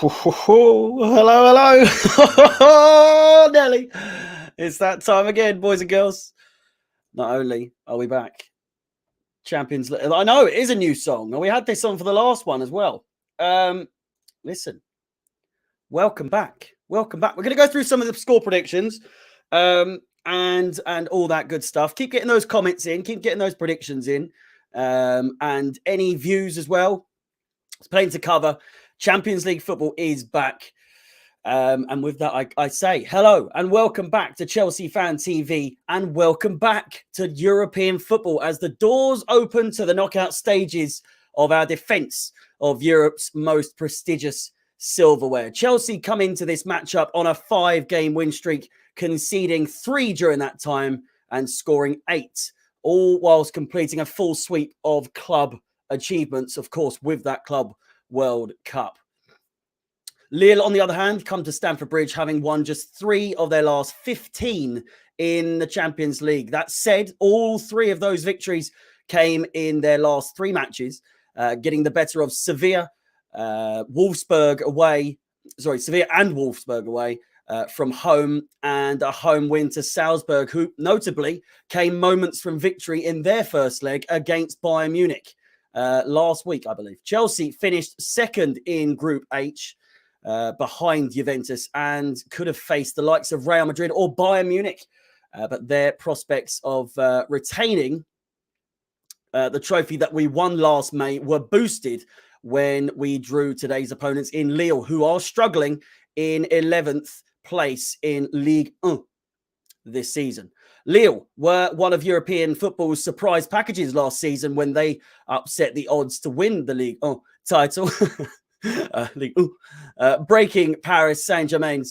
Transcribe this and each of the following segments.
Hello, hello. Nelly. It's that time again, boys and girls. Not only are we back, Champions League. I know it is a new song, and we had this on for the last one as well. Listen, welcome back. Welcome back. We're going to go through some of the score predictions and all that good stuff. Keep getting those comments in. Keep getting those predictions in. And any views as well. It's plenty to cover. Champions League football is back. And with that, I say hello and welcome back to Chelsea Fan TV and welcome back to European football as the doors open to the knockout stages of our defence of Europe's most prestigious silverware. Chelsea come into this matchup on a 5-game win streak, conceding 3 during that time and scoring 8, all whilst completing a full sweep of club achievements, of course, with that Club World Cup. Lille, on the other hand, come to Stamford Bridge having won just 3 of their last 15 in the Champions League. That said, all 3 of those victories came in their last 3 matches, getting the better of Sevilla, Wolfsburg away, Sevilla and Wolfsburg away from home, and a home win to Salzburg, who notably came moments from victory in their first leg against Bayern Munich last week, I believe. Chelsea finished second in Group H, behind Juventus, and could have faced the likes of Real Madrid or Bayern Munich. But their prospects of retaining the trophy that we won last May were boosted when we drew today's opponents in Lille, who are struggling in 11th place in Ligue 1 this season. Lille were one of European football's surprise packages last season when they upset the odds to win the Ligue 1 title. Breaking Paris Saint-Germain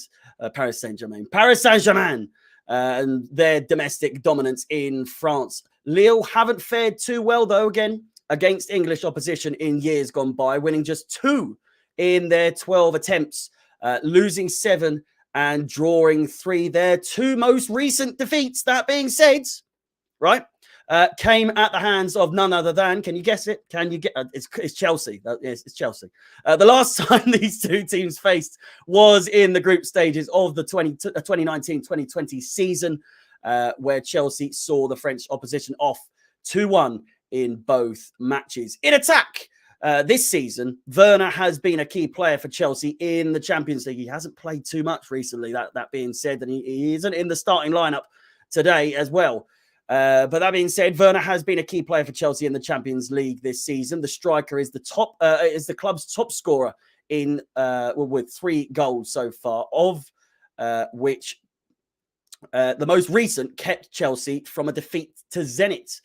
and their domestic dominance in France. Lille haven't fared too well, though, again, against English opposition in years gone by, winning just 2 in their 12 attempts, losing 7 and drawing 3. Their 2 most recent defeats, that being said, right, came at the hands of none other than, can you guess it? Can you get it's Chelsea. It's Chelsea. The last time these 2 teams faced was in the group stages of the 2019-2020 season, where Chelsea saw the French opposition off 2-1 in both matches. In attack, this season, Werner has been a key player for Chelsea in the Champions League. He hasn't played too much recently, that being said, and he isn't in the starting lineup today as well. But that being said, Werner has been a key player for Chelsea in the Champions League this season. The striker is the club's top scorer in with 3 goals so far, of which the most recent kept Chelsea from a defeat to Zenit.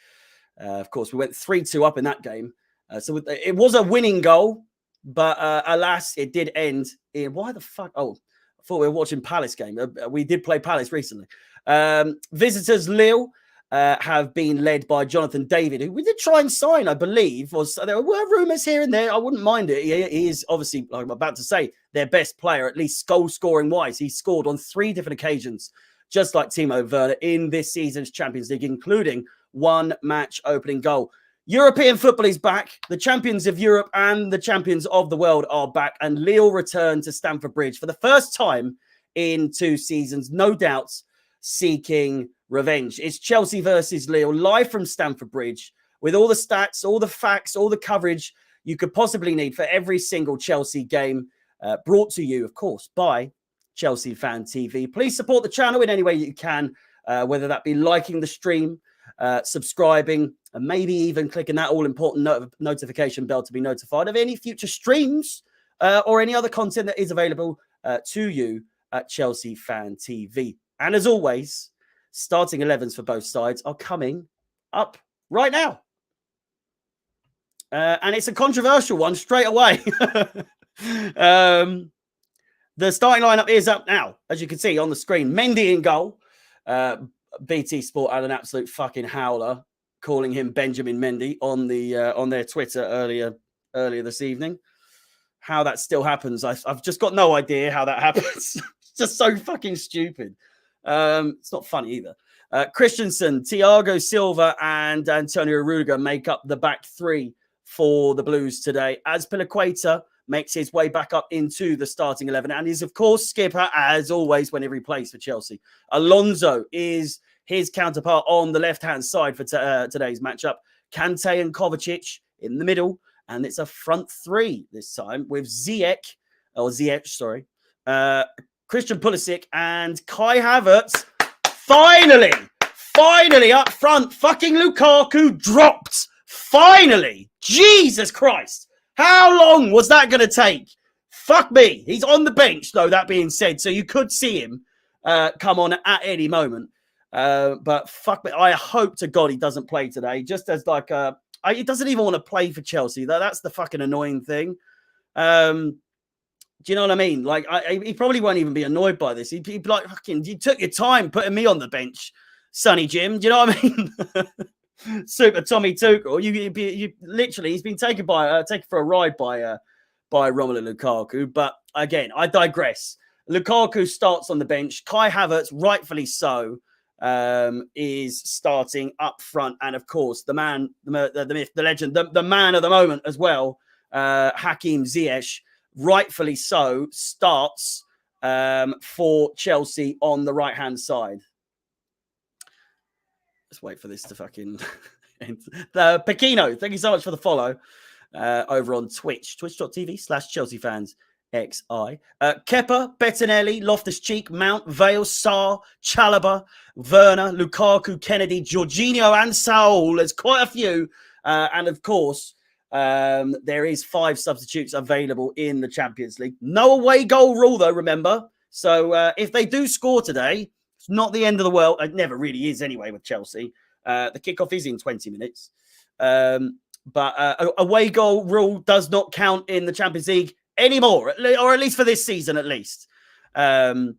Of course, we went 3-2 up in that game. So it was a winning goal, but alas, it did end in... Why the fuck? Oh, I thought we were watching Palace game. We did play Palace recently. Visitors Lille have been led by Jonathan David, who we did try and sign, I believe. There were rumours here and there. I wouldn't mind it. He is obviously, like I'm about to say, their best player, at least goal-scoring wise. He scored on 3 different occasions, just like Timo Werner, in this season's Champions League, including 1 match opening goal. European football is back. The champions of Europe and the champions of the world are back, and Lille return to Stamford Bridge for the first time in 2 seasons, no doubts, seeking revenge. It's Chelsea versus Lille, live from Stamford Bridge, with all the stats, all the facts, all the coverage you could possibly need for every single Chelsea game, brought to you, of course, by Chelsea Fan TV. Please support the channel in any way you can, whether that be liking the stream, subscribing, and maybe even clicking that all-important notification bell to be notified of any future streams or any other content that is available to you at Chelsea Fan TV. And as always, starting 11s for both sides are coming up right now. And it's a controversial one straight away. The starting lineup is up now, as you can see on the screen. Mendy in goal. BT Sport had an absolute fucking howler, calling him Benjamin Mendy on their Twitter earlier this evening. How that still happens, I've just got no idea how that happens. It's just so fucking stupid. It's not funny either. Christensen, Thiago Silva, and Antonio Rudiger make up the back 3 for the Blues today. As Piliqueta, makes his way back up into the starting 11 and is, of course, skipper, as always, whenever he plays for Chelsea. Alonso is his counterpart on the left-hand side for today's matchup. Kante and Kovacic in the middle, and it's a front three this time with Ziyech, Christian Pulisic and Kai Havertz. Finally up front, fucking Lukaku dropped. Finally. Jesus Christ. How long was that going to take? Fuck me. He's on the bench, though, that being said, so you could see him come on at any moment. But fuck me. I hope to God he doesn't play today, just as like he doesn't even want to play for Chelsea. That's the fucking annoying thing. Do you know what I mean? Like, he probably won't even be annoyed by this. He'd be like, fucking, you took your time putting me on the bench, Sonny Jim. Do you know what I mean? Super Tommy Tuchel. You literally, he's been taken for a ride by Romelu Lukaku. But again, I digress. Lukaku starts on the bench. Kai Havertz, rightfully so, is starting up front. And of course, the man, the myth, the legend, the man of the moment as well, Hakim Ziyech, rightfully so, starts for Chelsea on the right-hand side. Let's wait for this to fucking end. Pekino, thank you so much for the follow over on Twitch, twitch.tv/Chelsea fans XI. Kepa, Bettinelli, Loftus-Cheek, Mount, Vale, Sarr, Chalobah, Werner, Lukaku, Kennedy, Jorginho and Saul. There's quite a few. And of course, there is 5 substitutes available in the Champions League. No away goal rule, though, remember. So if they do score today, it's not the end of the world. It never really is anyway with Chelsea. The kickoff is in 20 minutes. But away goal rule does not count in the Champions League anymore, or at least for this season, at least. But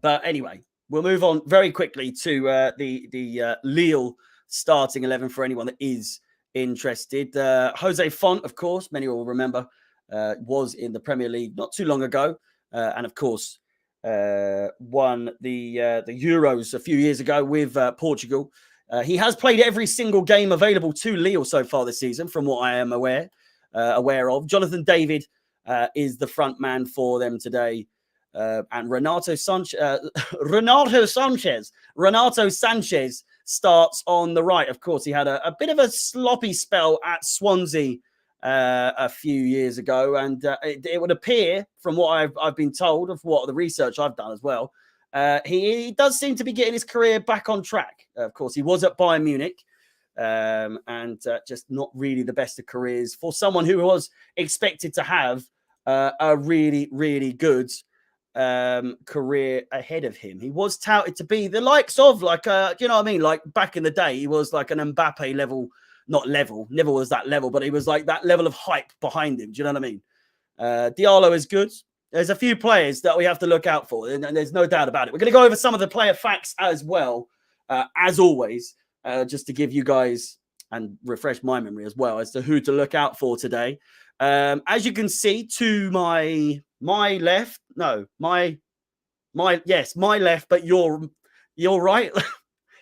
anyway, we'll move on very quickly to the Lille starting 11 for anyone that is interested. Jose Font, of course, many will remember, was in the Premier League not too long ago, and of course won the Euros a few years ago with Portugal. He has played every single game available to Lille so far this season, from what I am aware of. Jonathan David is the front man for them today, and Renato Sanchez starts on the right. Of course, he had a bit of a sloppy spell at Swansea a few years ago, and it would appear, from what I've been told, of what the research I've done as well, he does seem to be getting his career back on track. Of course, he was at Bayern Munich, and just not really the best of careers for someone who was expected to have a really, really good career ahead of him. He was touted to be the likes of, like, you know what I mean? Like, back in the day, he was like an Mbappe level, never was that level, but he was like that level of hype behind him. Do you know what I mean? Diallo is good. There's a few players that we have to look out for, and there's no doubt about it. We're going to go over some of the player facts as well, as always, just to give you guys and refresh my memory as well as to who to look out for today. As you can see to my left, my left, but you're right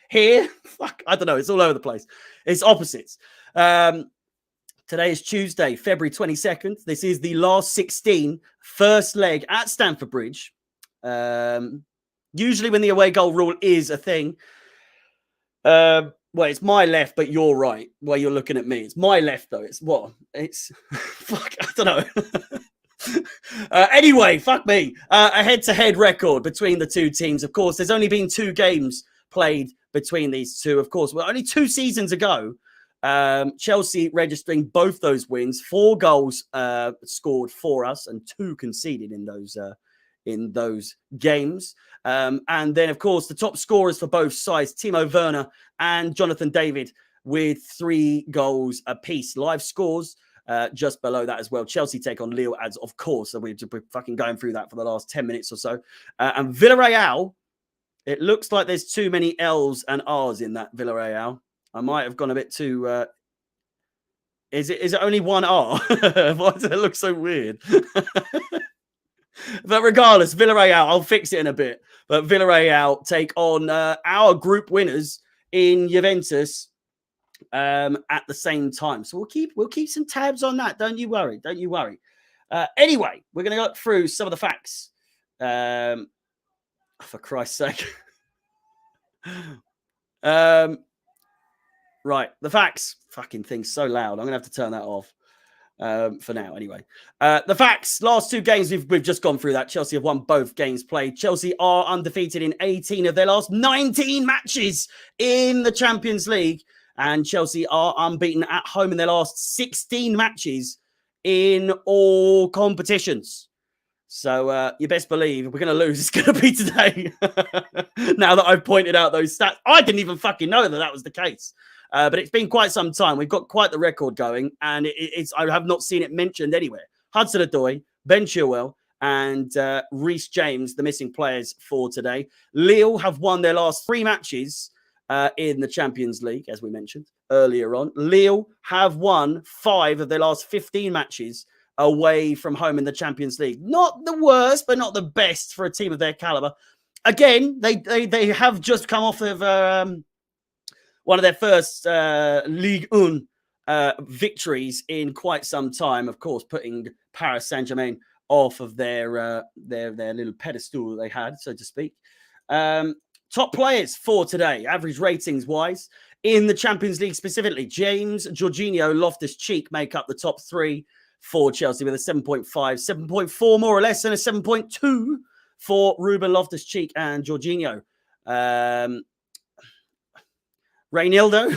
here. Fuck, I don't know. It's all over the place. It's opposites. Today is Tuesday, February 22nd. This is the last 16, first leg at Stamford Bridge. Usually when the away goal rule is a thing, well, it's my left, but you're right. Well, you're looking at me. It's my left, though. It's what? It's fuck. I don't know. Anyway, fuck me. A head-to-head record between the two teams. Of course, there's only been 2 games played between these two. Of course, well, only 2 seasons ago, Chelsea registering both those wins. 4 goals scored for us and 2 conceded in those games. And then, of course, the top scorers for both sides, Timo Werner and Jonathan David, with 3 goals apiece. Live scores just below that as well. Chelsea take on Lille, as of course. So we're fucking going through that for the last 10 minutes or so. And Villarreal, it looks like there's too many L's and R's in that Villarreal. I might have gone a bit too... Is it only 1 R? Why does it look so weird? But regardless, Villarreal, I'll fix it in a bit. But Villarreal take on our group winners in Juventus at the same time. So we'll keep some tabs on that. Don't you worry. Anyway, we're going to go through some of the facts. For Christ's sake. Right, the facts. Fucking thing's so loud. I'm going to have to turn that off for now anyway. The facts. Last 2 games, we've just gone through that. Chelsea have won both games played. Chelsea are undefeated in 18 of their last 19 matches in the Champions League. And Chelsea are unbeaten at home in their last 16 matches in all competitions. So you best believe if we're going to lose, it's going to be today. Now that I've pointed out those stats, I didn't even fucking know that was the case. But it's been quite some time. We've got quite the record going, and I have not seen it mentioned anywhere. Hudson-Odoi, Ben Chilwell, and Reece James, the missing players for today. Lille have won their last 3 matches in the Champions League, as we mentioned earlier on. Lille have won 5 of their last 15 matches away from home in the Champions League. Not the worst, but not the best for a team of their caliber. Again, they have just come off of one of their first Ligue 1 victories in quite some time. Of course, putting Paris Saint-Germain off of their little pedestal they had, so to speak. Top players for today, average ratings wise, in the Champions League specifically. James, Jorginho, Loftus-Cheek make up the top 3 for Chelsea with a 7.5, 7.4 more or less, and a 7.2 for Ruben Loftus-Cheek and Jorginho. Reynildo,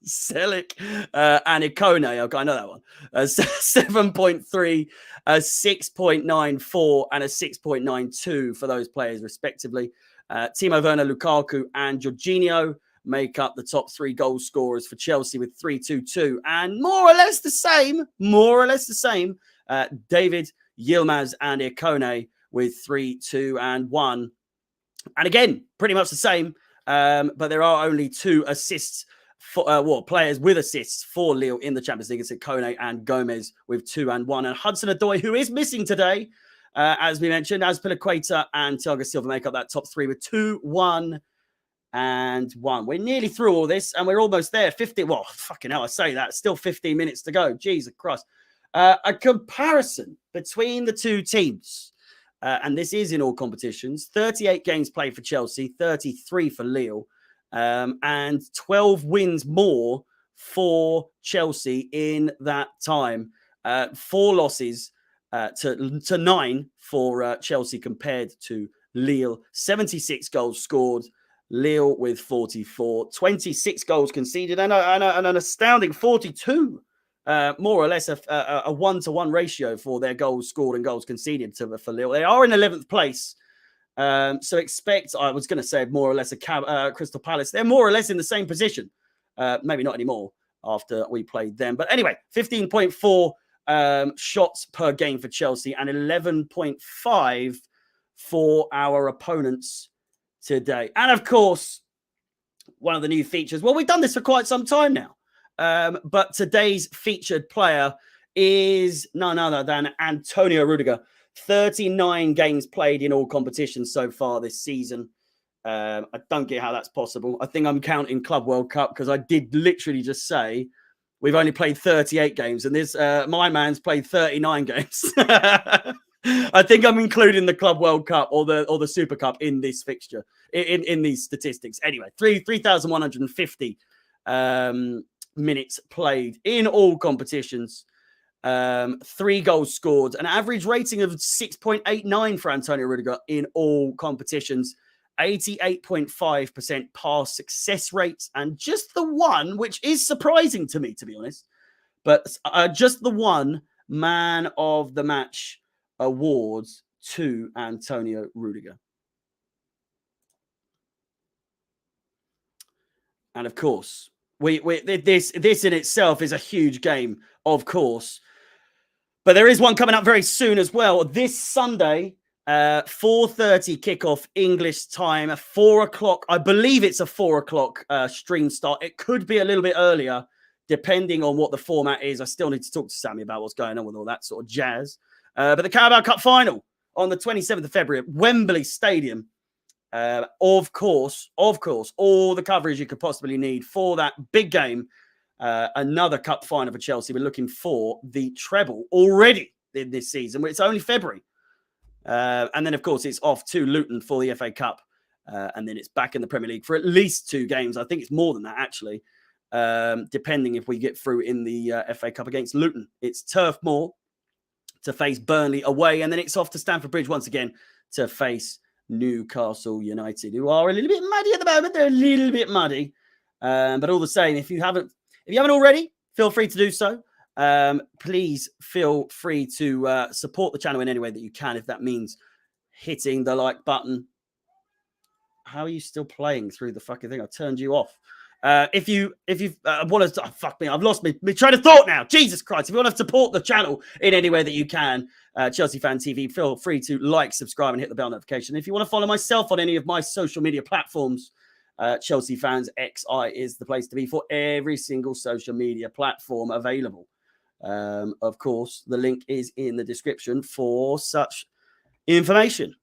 Selic, and Ikone. Okay, I know that one. 7.3, a 6.94, and a 6.92 for those players, respectively. Timo Werner, Lukaku, and Jorginho make up the top 3 goal scorers for Chelsea with 3-2-2, and more or less the same. David, Yilmaz, and Ikone with 3-2-1, and again, pretty much the same. But there are only 2 assists for players with assists for Lille in the Champions League. It's Ikone and Gomez with 2 and 1, and Hudson-Odoi, who is missing today, as we mentioned, Azpilicueta and Thiago Silva make up that top 3 with 2, 1, and 1. We're nearly through all this, and we're almost there. 15. Well, fucking hell, I say that. Still 15 minutes to go. Jesus Christ. A comparison between the 2 teams. And this is in all competitions. 38 games played for Chelsea, 33 for Lille, and 12 wins more for Chelsea in that time. 4 losses to 9 for Chelsea compared to Lille. 76 goals scored. Lille with 44, 26 goals conceded, and an astounding 42. More or less a 1-to-1 ratio for their goals scored and goals conceded for Lille. They are in 11th place. So expect, I was going to say more or less a Crystal Palace. They're more or less in the same position. Maybe not anymore after we played them. But anyway, 15.4 shots per game for Chelsea and 11.5 for our opponents today. And of course, one of the new features. Well, we've done this for quite some time now. But today's featured player is none other than Antonio Rudiger. 39 games played in all competitions so far this season. I don't get how that's possible. I think I'm counting Club World Cup because I did literally just say we've only played 38 games, and this my man's played 39 games. I think I'm including the Club World Cup or the Super Cup in this fixture, in these statistics. Anyway, 3,150 minutes played in all competitions. 3 goals scored, an average rating of 6.89 for Antonio Rudiger in all competitions, 88.5% pass success rates, and just the one, which is surprising to me, to be honest, but just the one man of the match awards to Antonio Rudiger. And of course, this in itself is a huge game, of course. But there is one coming up very soon as well. This Sunday, 4:30 kickoff English time, 4 o'clock. I believe it's a 4 o'clock stream start. It could be a little bit earlier, depending on what the format is. I still need to talk to Sammy about what's going on with all that sort of jazz. But the Carabao Cup final on the 27th of February at Wembley Stadium. Of course, all the coverage you could possibly need for that big game. Another cup final for Chelsea. We're looking for the treble already in this season. It's only February. And then, of course, it's off to Luton for the FA Cup. And then it's back in the Premier League for at least 2 games. I think it's more than that, actually, depending if we get through in the FA Cup against Luton. It's Turf Moor to face Burnley away. And then it's off to Stamford Bridge once again to face Newcastle United, who are a little bit muddy at the moment. They're a little bit muddy. But all the same, if you haven't already, feel free to do so. Please feel free to support the channel in any way that you can. If that means hitting the like button. How are you still playing through the fucking thing? I turned you off. If you want to, fuck me, I've lost my train of thought now. Jesus Christ. If you want to support the channel in any way that you can, Chelsea Fan TV, feel free to like, subscribe, and hit the bell notification. If you want to follow myself on any of my social media platforms, Chelsea Fans XI is the place to be for every single social media platform available. Of course, the link is in the description for such information.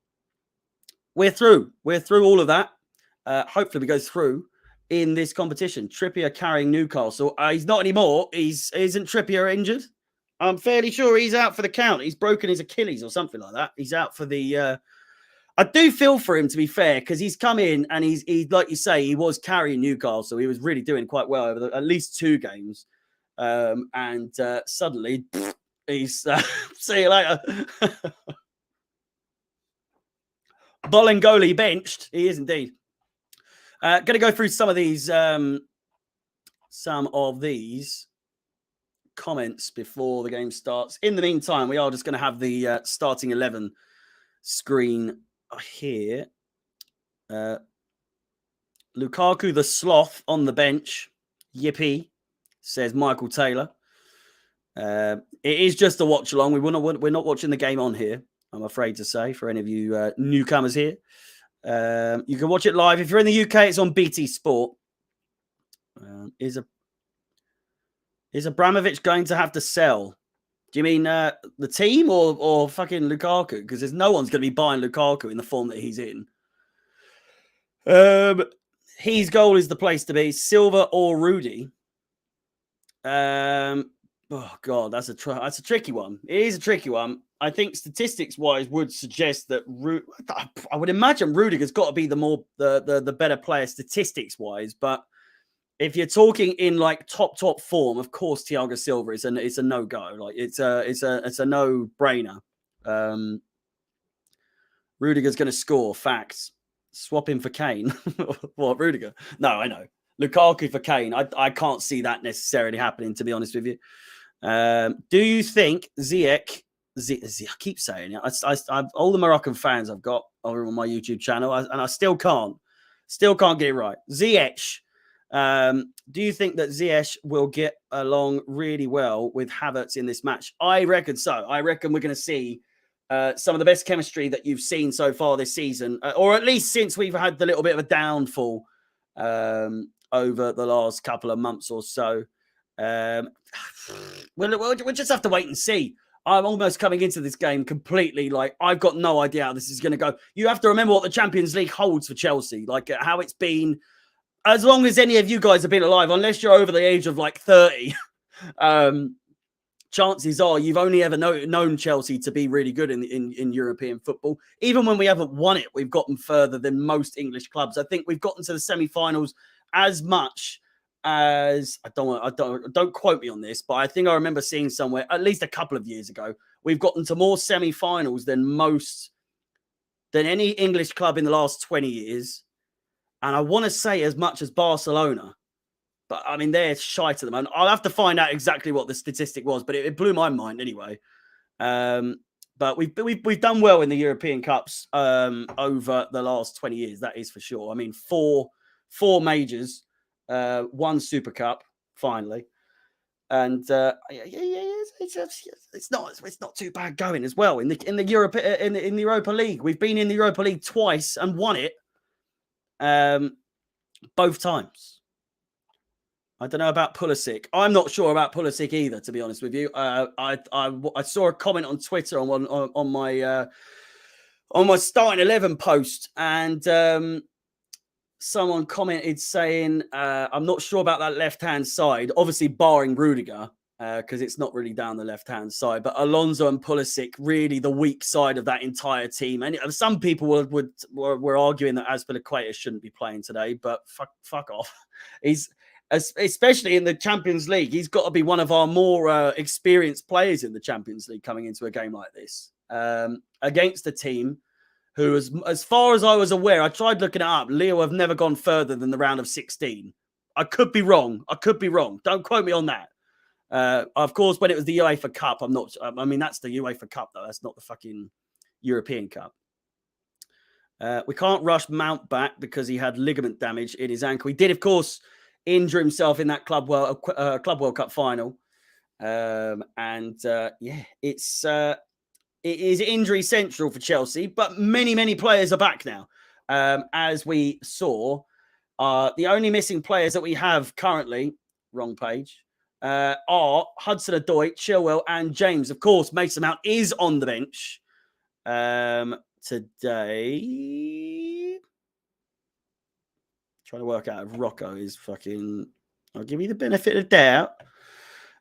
We're through all of that. Hopefully we go through in this competition. Trippier carrying Newcastle. He's not anymore. Isn't Trippier injured? I'm fairly sure he's out for the count. He's broken his Achilles or something like that. He's out for the... I do feel for him, to be fair, because he's come in and he's like you say, he was carrying Newcastle. He was really doing quite well over at least 2 games. And suddenly, he's... see you later. Bolingoli benched. He is indeed. Going to go through some of these comments before the game starts. In the meantime, we are just going to have the starting 11 screen here. Lukaku the sloth on the bench. Yippee, says Michael Taylor. It is just a watch along. We're not watching the game on here, I'm afraid to say, for any of you newcomers here. You can watch it live. If you're in the UK, it's on BT Sport. Is Abramovich going to have to sell? Do you mean the team or fucking Lukaku? Because there's no one's going to be buying Lukaku in the form that he's in. His goal is the place to be. Silva or Rudy? Oh God, that's a tricky one. It is a tricky one. I think statistics-wise would suggest that I would imagine Rudiger's got to be the better player statistics-wise. But if you're talking in like top form, of course Thiago Silva is a no-go. Like it's a no-brainer. Rudiger's going to score. Facts. Swap him for Kane. What, Rudiger? No, I know. Lukaku for Kane. I can't see that necessarily happening, to be honest with you. Do you think Ziyech? I keep saying it. I've all the Moroccan fans I've got over on my YouTube channel, and I still can't get it right. Ziyech. Do you think that Ziyech will get along really well with Havertz in this match? I reckon so. I reckon we're going to see some of the best chemistry that you've seen so far this season, or at least since we've had the little bit of a downfall over the last couple of months or so. We'll just have to wait and see. I'm almost coming into this game completely like I've got no idea how this is going to go. You have to remember what the Champions League holds for Chelsea, like how it's been. As long as any of you guys have been alive, unless you're over the age of like 30, chances are you've only ever known Chelsea to be really good in European football. Even when we haven't won it, we've gotten further than most English clubs. I think we've gotten to the semi-finals as much as don't quote me on this, but I think I remember seeing somewhere at least a couple of years ago, we've gotten to more semi-finals than any English club in the last 20 years. And I want to say as much as Barcelona, but I mean, they're shite at the moment. I'll have to find out exactly what the statistic was, but it blew my mind anyway. But we've done well in the European Cups over the last 20 years. That is for sure. I mean, four majors, 1 Super Cup finally, and it's not too bad going as well in the Europa League. We've been in the Europa League twice and won it both times. I don't know about Pulisic. I'm not sure about Pulisic either, to be honest with you. I saw a comment on Twitter on my starting 11 post, and someone commented saying, I'm not sure about that left-hand side, obviously barring Rudiger. because it's not really down the left-hand side. But Alonso and Pulisic, really the weak side of that entire team. And some people were arguing that Azpilicueta shouldn't be playing today, but fuck off. He's, especially in the Champions League, he's got to be one of our more experienced players in the Champions League coming into a game like this. Against a team who, as far as I was aware, I tried looking it up, Lille have never gone further than the round of 16. I could be wrong. Don't quote me on that. Of course, when it was the UEFA Cup, I mean, that's the UEFA Cup, though. That's not the fucking European Cup. We can't rush Mount back because he had ligament damage in his ankle. He did, of course, injure himself in that Club World Cup final. Yeah, it is injury central for Chelsea, but many players are back now. As we saw, the only missing players that we have currently, wrong page, are Hudson-Odoi, Chilwell, and James. Of course, Mason Mount is on the bench today. Trying to work out if Rocco is fucking... I'll give you the benefit of the doubt.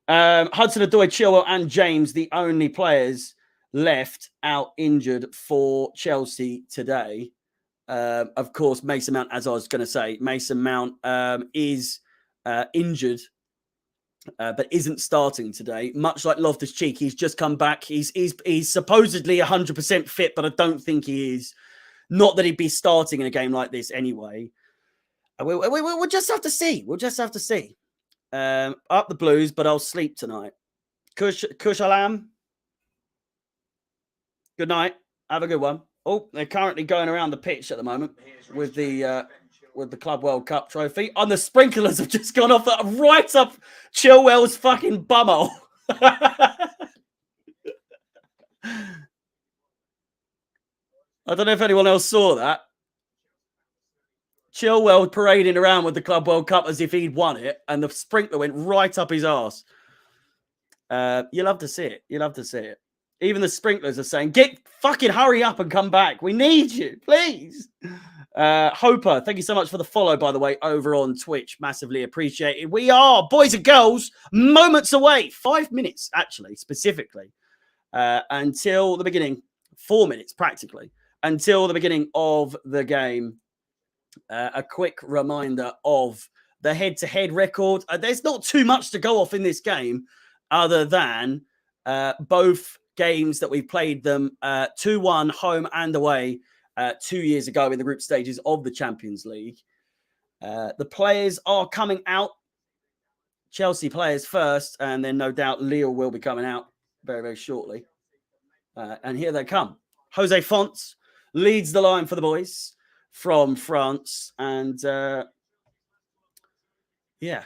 Hudson-Odoi, Chilwell, and James, the only players left out injured for Chelsea today. Of course, Mason Mount, as I was going to say, Mason Mount is injured, but isn't starting today. Much like Loftus-Cheek, he's just come back. He's supposedly 100% fit, but I don't think he is. Not that he'd be starting in a game like this anyway. We'll just have to see. Up the Blues, but I'll sleep tonight. Kushalam. Good night. Have a good one. Oh, they're currently going around the pitch at the moment with the Club World Cup trophy. And the sprinklers have just gone off right up Chilwell's fucking bumhole. I don't know if anyone else saw that. Chilwell parading around with the Club World Cup as if he'd won it, and the sprinkler went right up his arse. You'll love to see it. Even the sprinklers are saying, fucking hurry up and come back. We need you, please. Hoper, thank you so much for the follow, by the way, over on Twitch. Massively appreciated. We are, boys and girls, moments away. 5 minutes, actually, specifically, until the beginning. 4 minutes, practically, until the beginning of the game. A quick reminder of the head-to-head record. There's not too much to go off in this game other than both games that we've played them 2-1 home and away 2 years ago in the group stages of the Champions League. The players are coming out. Chelsea players first, and then no doubt Lille will be coming out very shortly. And here they come. Jose Fonts leads the line for the boys from France. And yeah,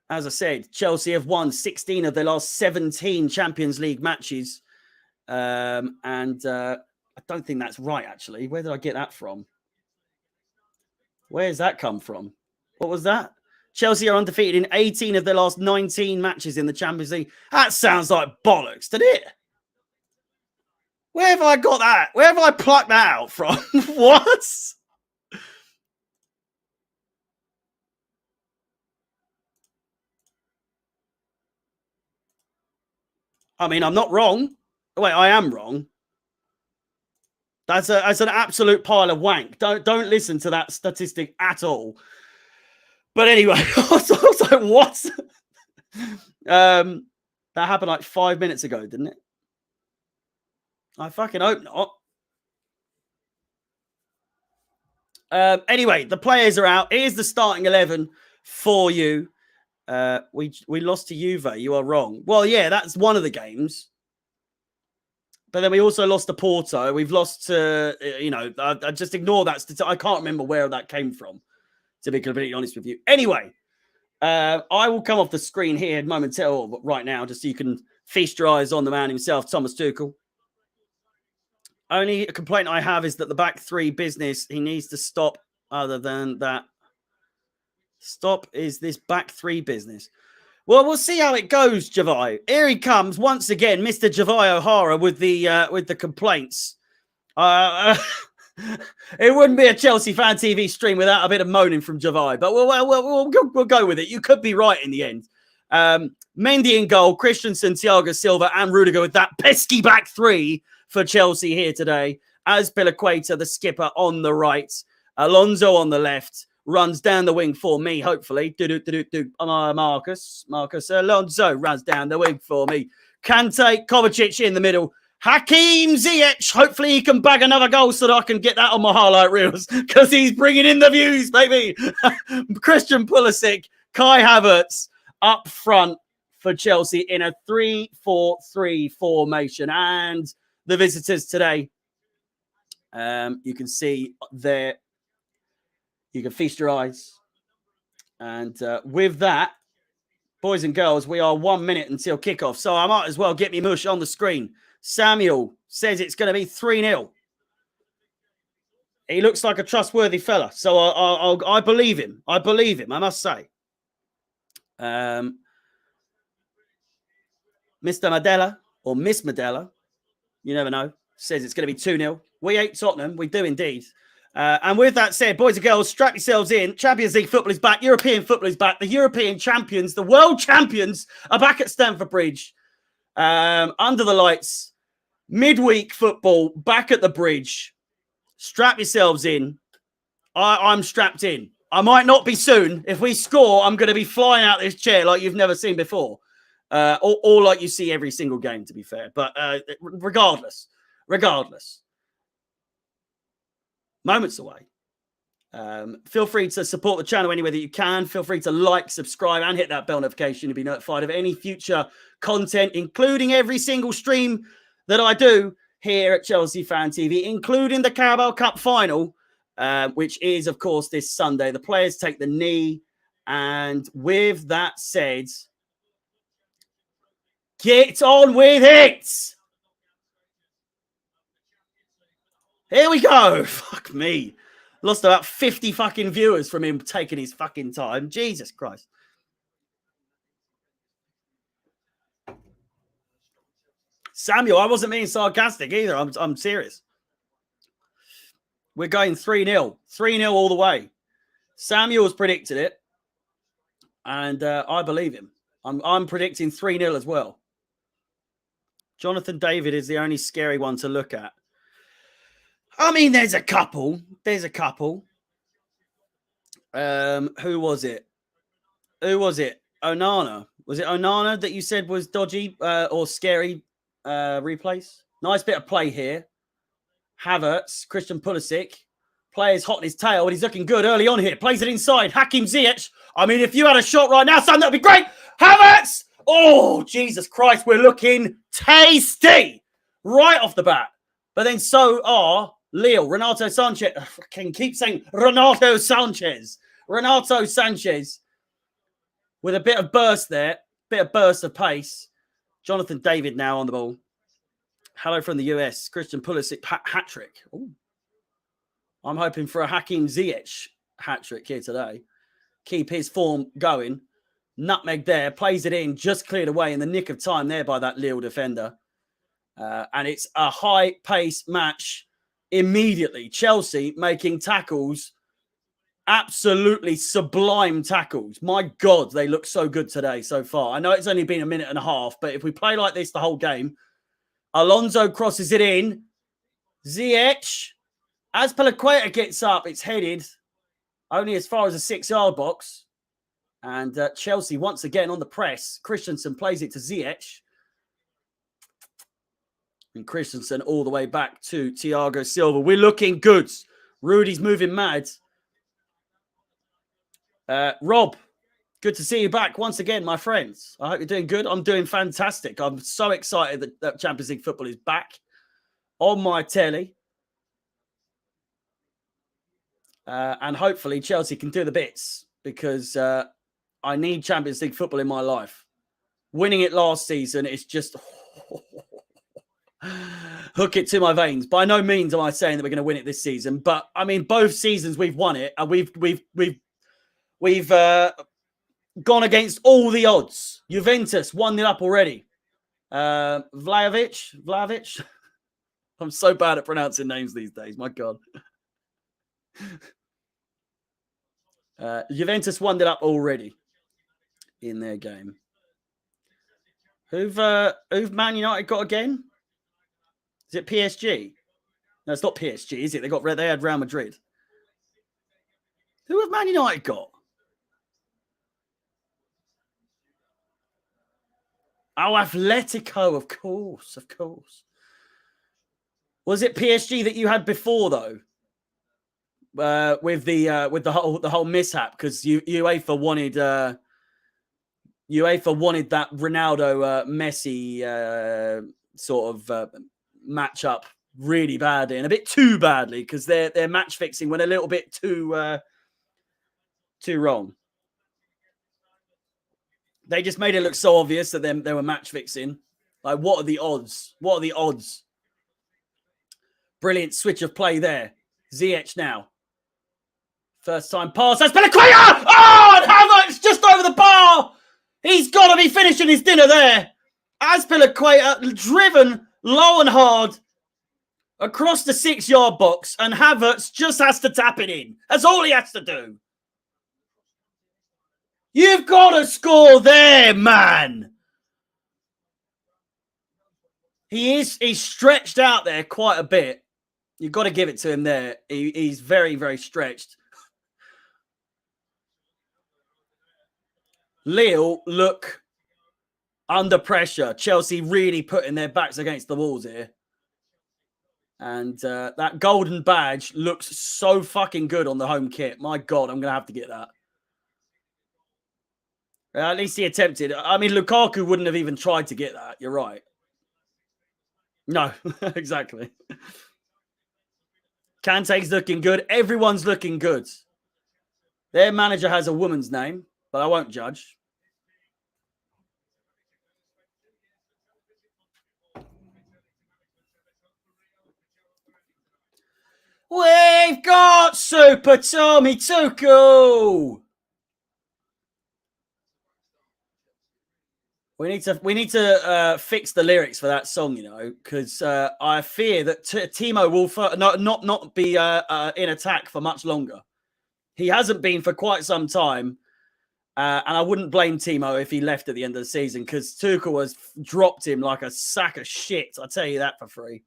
as I said, Chelsea have won 16 of their last 17 Champions League matches. I don't think that's right, actually. Where did I get that from? Where's that come from? What was that? Chelsea are undefeated in 18 of their last 19 matches in the Champions League. That sounds like bollocks, doesn't it? Where have I got that? Where have I plucked that out from? What? I mean, I'm not wrong. Wait, I am wrong. That's an absolute pile of wank. Don't listen to that statistic at all. But anyway, I was like, what? That happened like 5 minutes ago, didn't it? I fucking hope not. Anyway, the players are out. Here's the starting 11 for you. We lost to Juve. You are wrong. Well, yeah, that's one of the games. But then we also lost to Porto. We've lost to, I just ignore that. I can't remember where that came from, to be completely honest with you. Anyway, I will come off the screen here momentarily, but right now, just so you can feast your eyes on the man himself, Thomas Tuchel. Only complaint I have is that the back three business, he needs to stop. Other than that, stop is this back three business. Well, we'll see how it goes, Javai. Here he comes once again, Mr. Javai O'Hara with the complaints. It wouldn't be a Chelsea Fan TV stream without a bit of moaning from Javai, but we'll go with it. You could be right in the end. Mendy in goal, Christensen, Thiago Silva, and Rudiger with that pesky back three for Chelsea here today. Azpilicueta, the skipper, on the right. Alonso on the left. Runs down the wing for me, hopefully. Marcus Alonso runs down the wing for me. Kante, Kovacic in the middle. Hakim Ziyech. Hopefully he can bag another goal so that I can get that on my highlight reels because he's bringing in the views, baby. Christian Pulisic, Kai Havertz up front for Chelsea in a 3-4-3 formation. And the visitors today, you can see there. You can feast your eyes. And with that, boys and girls, we are 1 minute until kickoff. So I might as well get me mush on the screen. Samuel says it's going to be 3-0. He looks like a trustworthy fella. So I believe him. I believe him, I must say. Mr. Madella, or Miss Madella, you never know, says it's going to be 2-0. We hate Tottenham. We do indeed. And with that said, boys and girls, strap yourselves in. Champions League football is back. European football is back. The European champions, the world champions, are back at Stamford Bridge. Under the lights. Midweek football back at the Bridge. Strap yourselves in. I'm strapped in. I might not be soon. If we score, I'm going to be flying out this chair like you've never seen before. Or like you see every single game, to be fair. But regardless. Moments away. Feel free to support the channel any way that you can. Feel free to like, subscribe, and hit that bell notification to be notified of any future content, including every single stream that I do here at Chelsea Fan TV, including the Carabao Cup final, which is, of course, this Sunday. The players take the knee. And with that said, get on with it! Here we go. Fuck me. Lost about 50 fucking viewers from him taking his fucking time. Jesus Christ. Samuel, I wasn't being sarcastic either. I'm serious. We're going 3-0. 3-0 all the way. Samuel's predicted it. And I believe him. I'm predicting 3-0 as well. Jonathan David is the only scary one to look at. I mean, there's a couple. Who was it? Onana. Was it Onana that you said was dodgy or scary replays? Nice bit of play here. Havertz, Christian Pulisic. Player's hot in his tail, but he's looking good early on here. Plays it inside. Hakim Ziyech. I mean, if you had a shot right now, son, that would be great. Havertz! Oh, Jesus Christ, we're looking tasty right off the bat. But then so are Lille, Renato Sanchez. I can keep saying Renato Sanchez. Renato Sanchez with a bit of burst there. Bit of burst of pace. Jonathan David now on the ball. Hello from the US. Christian Pulisic hat-trick. I'm hoping for a Hakim Ziyech hat-trick here today. Keep his form going. Nutmeg there. Plays it in. Just cleared away in the nick of time there by that Lille defender. And it's a high-paced match immediately. Chelsea making tackles, absolutely sublime tackles. My God, they look so good today so far. I know it's only been a minute and a half, but if we play like this the whole game, Alonso crosses it in. Ziyech, as Azpilicueta gets up, it's headed only as far as the 6-yard box. And Chelsea once again on the press. Christensen plays it to Ziyech. And Christensen all the way back to Thiago Silva. We're looking good. Rudy's moving mad. Rob, good to see you back once again, my friends. I hope you're doing good. I'm doing fantastic. I'm so excited that Champions League football is back on my telly. And hopefully Chelsea can do the bits because I need Champions League football in my life. Winning it last season is just... hook it to my veins. By no means am I saying that we're going to win it this season, but I mean both seasons we've won it, and we've gone against all the odds. Juventus 1-0 up already. Vlahovic. I'm so bad at pronouncing names these days. My God. Juventus 1-0 up already in their game. Who've Man United got again? Is it PSG? No, it's not PSG, is it? They had Real Madrid. Who have Man United got? Oh, Atletico, of course. Was it PSG that you had before though? With the whole mishap, because UEFA wanted that Ronaldo Messi sort of matchup really badly, and a bit too badly, because their match fixing went a little bit too wrong. They just made it look so obvious that they were match fixing. Like, what are the odds? What are the odds? Brilliant switch of play there. Ziyech now. First time pass. That's Peliquia! Oh, and Havertz just over the bar. He's got to be finishing his dinner there. Azpilicueta driven low and hard across the 6-yard box, and Havertz just has to tap it in. That's all he has to do. You've got to score there, man. He's stretched out there quite a bit. You've got to give it to him there. He's very, very stretched. Lille look under pressure. Chelsea really putting their backs against the walls here. And that golden badge looks so fucking good on the home kit. My God, I'm going to have to get that. At least he attempted. I mean, Lukaku wouldn't have even tried to get that. You're right. No, exactly. Kante's looking good. Everyone's looking good. Their manager has a woman's name, but I won't judge. We've got Super Tommy Tuchel. We need to fix the lyrics for that song, you know, because I fear that Timo will not be in attack for much longer. He hasn't been for quite some time, and I wouldn't blame Timo if he left at the end of the season, because Tuchel has dropped him like a sack of shit. I'll tell you that for free.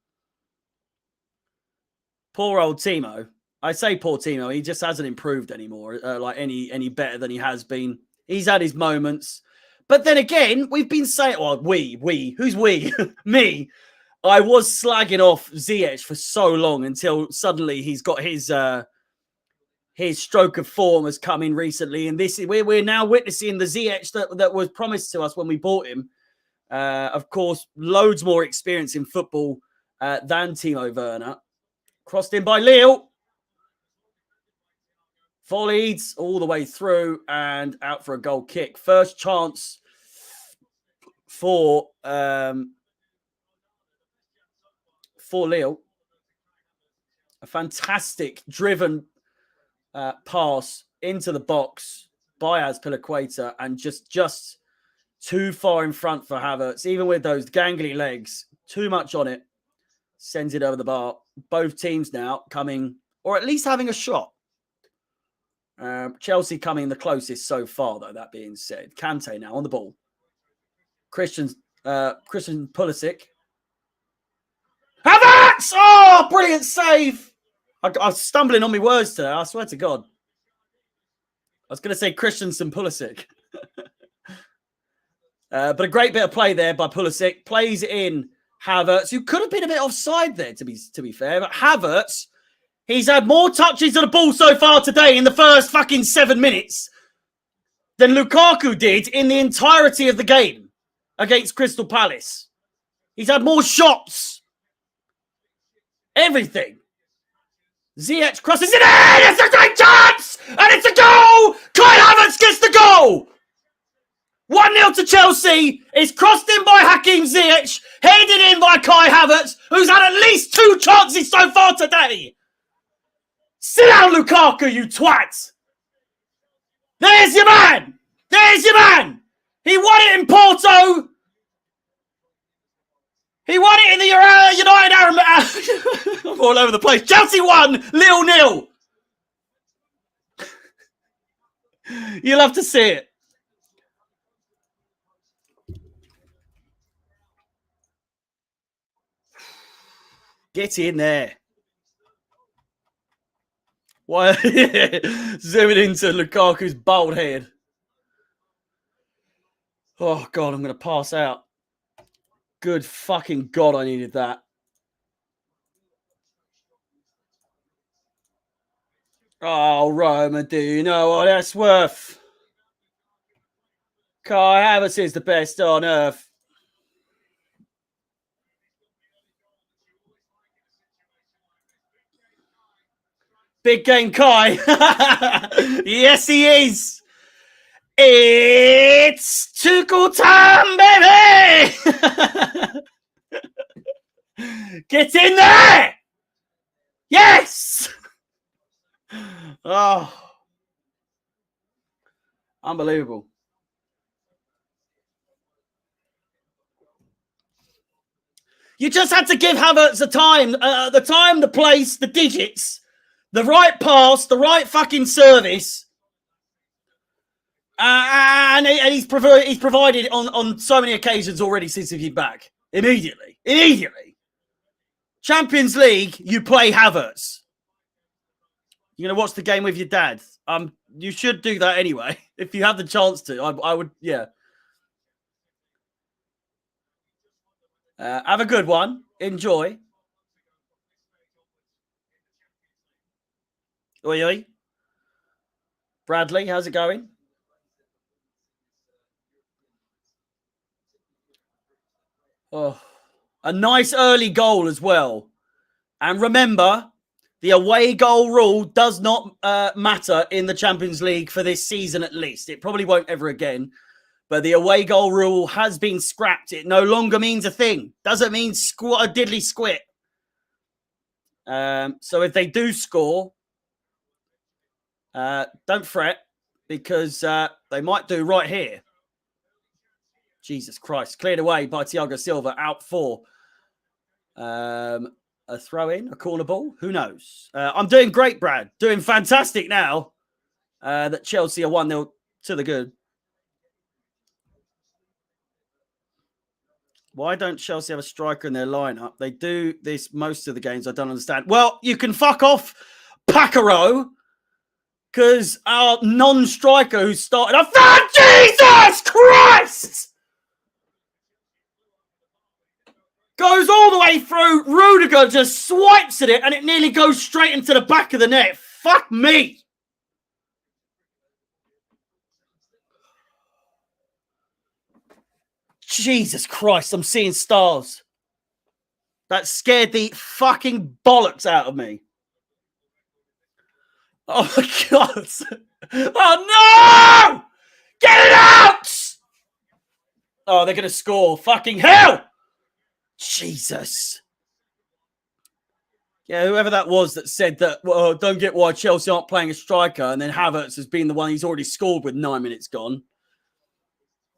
Poor old Timo. I say poor Timo. He just hasn't improved anymore, like any better than he has been. He's had his moments. But then again, we've been saying, well, who's we? Me. I was slagging off Ziyech for so long until suddenly he's got his stroke of form has come in recently. And we're now witnessing the Ziyech that was promised to us when we bought him. Of course, loads more experience in football than Timo Werner. Crossed in by Lille. Volleyed all the way through and out for a goal kick. First chance for Lille. A fantastic driven pass into the box by Azpilicueta, and just too far in front for Havertz. Even with those gangly legs, too much on it. Sends it over the bar. Both teams now coming, or at least having a shot. Chelsea coming the closest so far, though, that being said. Kante now on the ball. Christian Pulisic. Havertz! Oh, brilliant save! I was stumbling on my words today, I swear to God. I was going to say Christensen Pulisic. But a great bit of play there by Pulisic. Plays in Havertz, who could have been a bit offside there, to be fair. But Havertz, he's had more touches of the ball so far today in the first fucking 7 minutes than Lukaku did in the entirety of the game against Crystal Palace. He's had more shots. Everything. Ziyech crosses it in! It's a great chance! And it's a goal! Kai Havertz gets the goal! 1-0 to Chelsea. It's crossed in by Hakim Ziyech, headed in by Kai Havertz, who's had at least 2 chances so far today. Sit down, Lukaku, you twat! There's your man! There's your man! He won it in Porto. He won it in the United Arab... I'm all over the place. Chelsea won, Lille 0. You'll have to see it. Get in there. Why? Zooming into Lukaku's bald head. Oh, God, I'm going to pass out. Good fucking God, I needed that. Oh, Roma, do you know what that's worth? Kai Havertz is the best on earth. Big game, Kai. Yes, he is. It's Tuchel time, baby. Get in there. Yes. Oh, unbelievable. You just had to give Havertz the time, the place, the digits, the right pass, the right fucking service. And he's provided on so many occasions already since he's been back. Immediately. Champions League, you play Havertz. You're going to watch the game with your dad. You should do that anyway. If you have the chance to, I would, yeah. Have a good one. Enjoy. Oi, oi. Bradley, how's it going? Oh, a nice early goal as well. And remember, the away goal rule does not matter in the Champions League for this season at least. It probably won't ever again. But the away goal rule has been scrapped. It no longer means a thing. Doesn't mean a diddly squit. So if they do score, don't fret, because they might do right here. Jesus Christ. Cleared away by Thiago Silva, out for a throw-in, a corner ball. Who knows? I'm doing great, Brad. Doing fantastic now that Chelsea are 1-0 to the good. Why don't Chelsea have a striker in their lineup? They do this most of the games. I don't understand. Well, you can fuck off, Pacaro, because our non-striker who started off... Jesus Christ! Goes all the way through. Rudiger just swipes at it and it nearly goes straight into the back of the net. Fuck me. Jesus Christ, I'm seeing stars. That scared the fucking bollocks out of me. Oh my God. Oh no! Get it out! Oh, they're going to score. Fucking hell! Jesus. Yeah, whoever that was that said that, well, don't get why Chelsea aren't playing a striker, and then Havertz has been the one he's already scored with 9 minutes gone.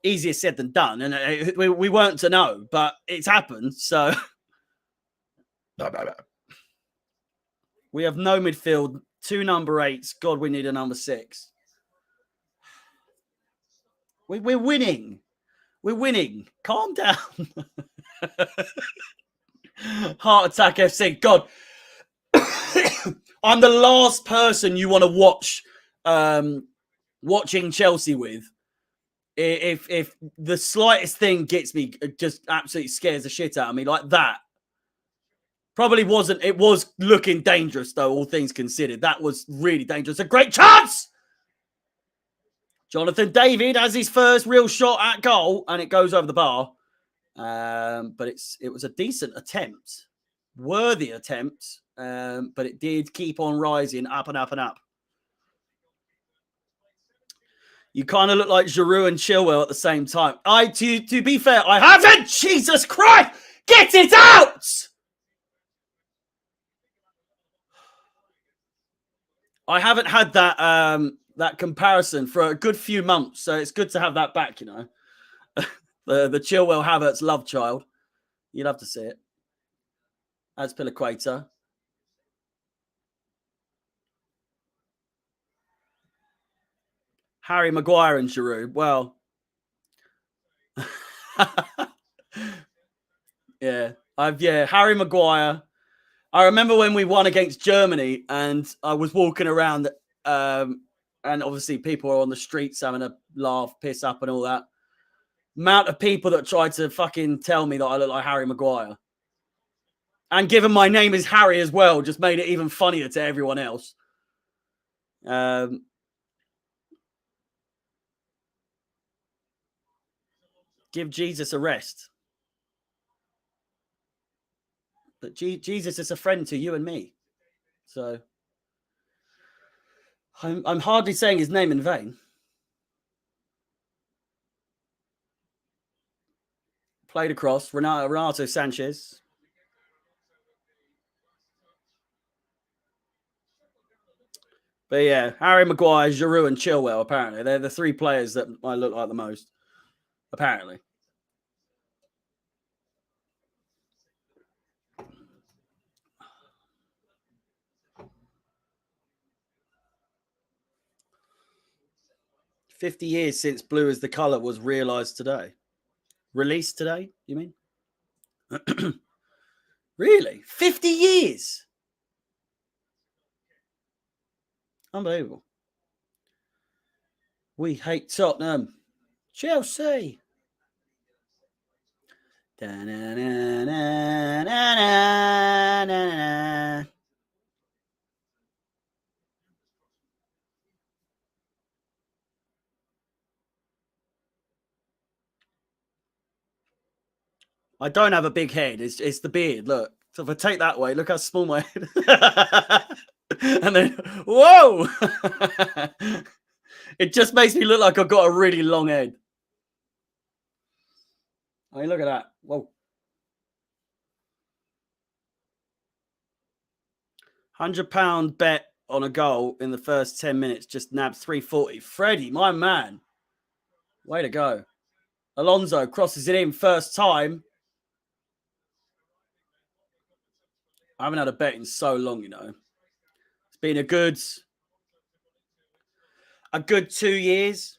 Easier said than done, and we weren't to know, but it's happened, so... We have no midfield, 2 number 8s. God, we need a number 6. We're winning. We're winning. Calm down. Heart Attack FC. God, I'm the last person you want to watch watching Chelsea with. If the slightest thing gets me, just absolutely scares the shit out of me like that. Probably wasn't. It was looking dangerous, though, all things considered. That was really dangerous. A great chance! Jonathan David has his first real shot at goal, and it goes over the bar. But it was a decent attempt. Worthy attempt. But it did keep on rising up and up and up. You kind of look like Giroud and Chilwell at the same time. To be fair, I haven't! Jesus Christ! Get it out! I haven't had that comparison for a good few months, so it's good to have that back, you know. the Chilwell Havertz love child. You'd love to see it. As Piliqueta. Harry Maguire and Giroud. Well, yeah, Harry Maguire, I remember when we won against Germany, and I was walking around, and obviously people are on the streets having a laugh, piss up, and all that. Amount of people that tried to fucking tell me that I look like Harry Maguire, and given my name is Harry as well, just made it even funnier to everyone else. Give Jesus a rest. But Jesus is a friend to you and me. So I'm hardly saying his name in vain. Played across. Renato Sanchez. But yeah, Harry Maguire, Giroud, and Chilwell, apparently. They're the three players that I look like the most. Apparently. "50 years since blue as the colour was realised today." Released today, you mean? Really? 50 years? Unbelievable. We hate Tottenham. Chelsea. Da-na-na-na-na-na-na. I don't have a big head. It's the beard. Look. So if I take that way, look how small my head. And then, whoa! It just makes me look like I've got a really long head. I mean, look at that. Whoa. £100 bet on a goal in the first 10 minutes. Just nabbed 340. Freddie, my man. Way to go. Alonso crosses it in first time. I haven't had a bet in so long, you know. It's been a good 2 years,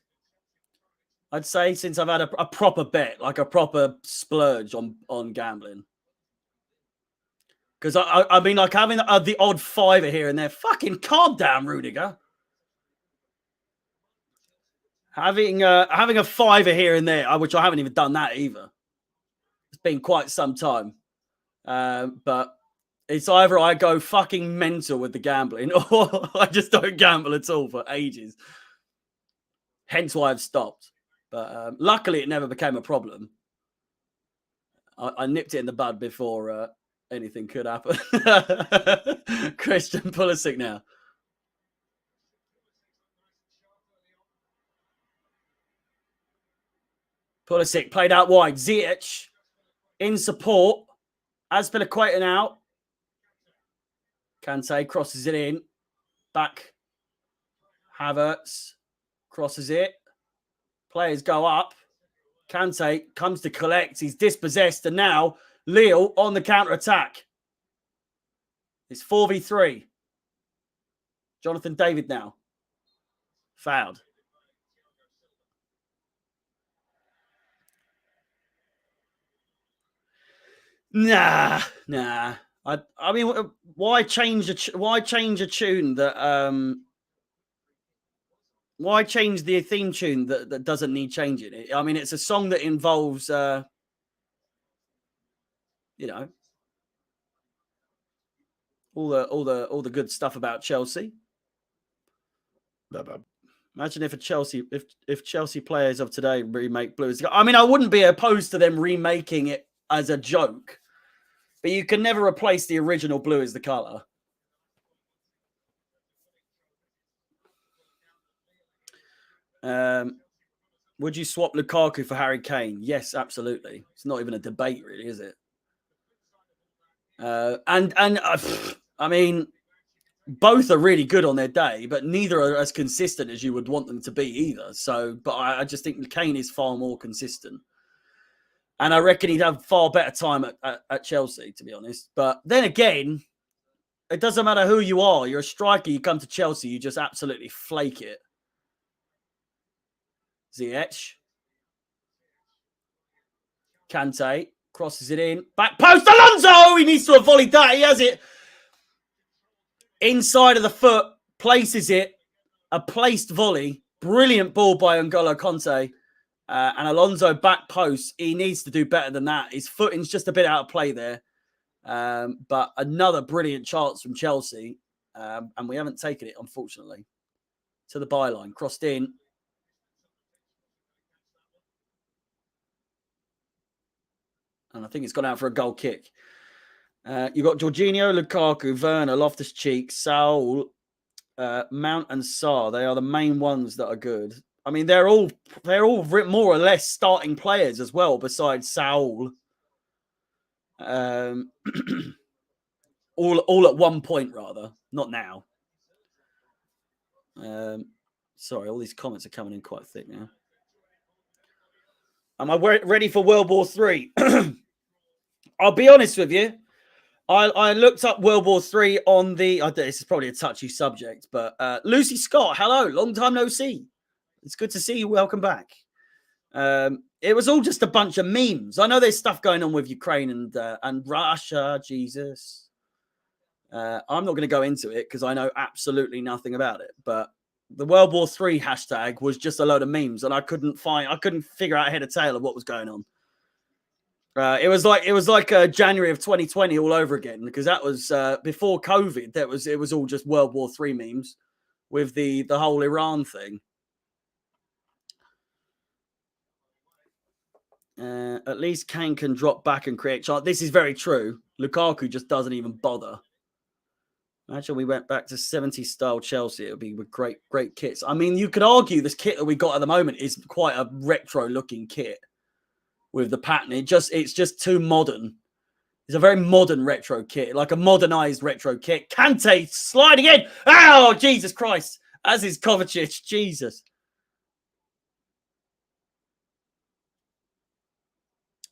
I'd say, since I've had a proper bet, like a proper splurge on gambling. Because I mean, like having the odd fiver here and there. Fucking calm down, Rudiger. Having a fiver here and there, which I haven't even done that either. It's been quite some time. But it's either I go fucking mental with the gambling or I just don't gamble at all for ages. Hence why I've stopped. But luckily, it never became a problem. I nipped it in the bud before anything could happen. Christian Pulisic now. Pulisic played out wide. Ziyech in support. Azpilicueta out. Kante crosses it in. Back. Havertz crosses it. Players go up. Kante comes to collect. He's dispossessed. And now Lille on the counter-attack. It's 4v3. Jonathan David now. Fouled. Nah. I mean, why change a tune that why change the theme tune that doesn't need changing? I mean, it's a song that involves you know, all the good stuff about Chelsea. Imagine if Chelsea players of today remake Blues. I mean, I wouldn't be opposed to them remaking it as a joke, but you can never replace the original Blue is the colour. Would you swap Lukaku for Harry Kane? Yes, absolutely. It's not even a debate, really, is it? I mean, both are really good on their day, but neither are as consistent as you would want them to be either. So, but I just think Kane is far more consistent. And I reckon he'd have far better time at Chelsea, to be honest. But then again, it doesn't matter who you are. You're a striker. You come to Chelsea, you just absolutely flake it. Ziyech. Kante crosses it in. Back post. Alonso! He needs to have volleyed that. He has it. Inside of the foot, places it. A placed volley. Brilliant ball by N'Golo Conte. And Alonso back post. He needs to do better than that. His footing's just a bit out of play there. But another brilliant chance from Chelsea. And we haven't taken it, unfortunately. To the byline. Crossed in. And I think it's gone out for a goal kick. You've got Jorginho, Lukaku, Werner, Loftus-Cheek, Saul, Mount and Sarr. They are the main ones that are good. I mean, they're all more or less starting players as well, besides Saul. All at one point, rather. Not now. Sorry, all these comments are coming in quite thick now. Am I ready for World War III? I'll be honest with you. I looked up World War III on the... this is probably a touchy subject, but Lucy Scott, hello. Long time no see. It's good to see you. Welcome back. It was all just a bunch of memes. I know there's stuff going on with Ukraine and Russia. Jesus. I'm not going to go into it because I know absolutely nothing about it. But the World War III hashtag was just a load of memes, and I couldn't figure out head or tail of what was going on. It was like January of 2020 all over again, because that was before COVID. It was all just World War III memes with the whole Iran thing. At least Kane can drop back and create chance. This is very true. Lukaku just doesn't even bother. Imagine we went back to 70s style Chelsea. It would be with great kits. I mean, you could argue this kit that we got at the moment is quite a retro looking kit. With the pattern, it's just too modern. It's a very modern retro kit, like a modernized retro kit. Kante sliding in. Oh, Jesus Christ. As is Kovacic. Jesus.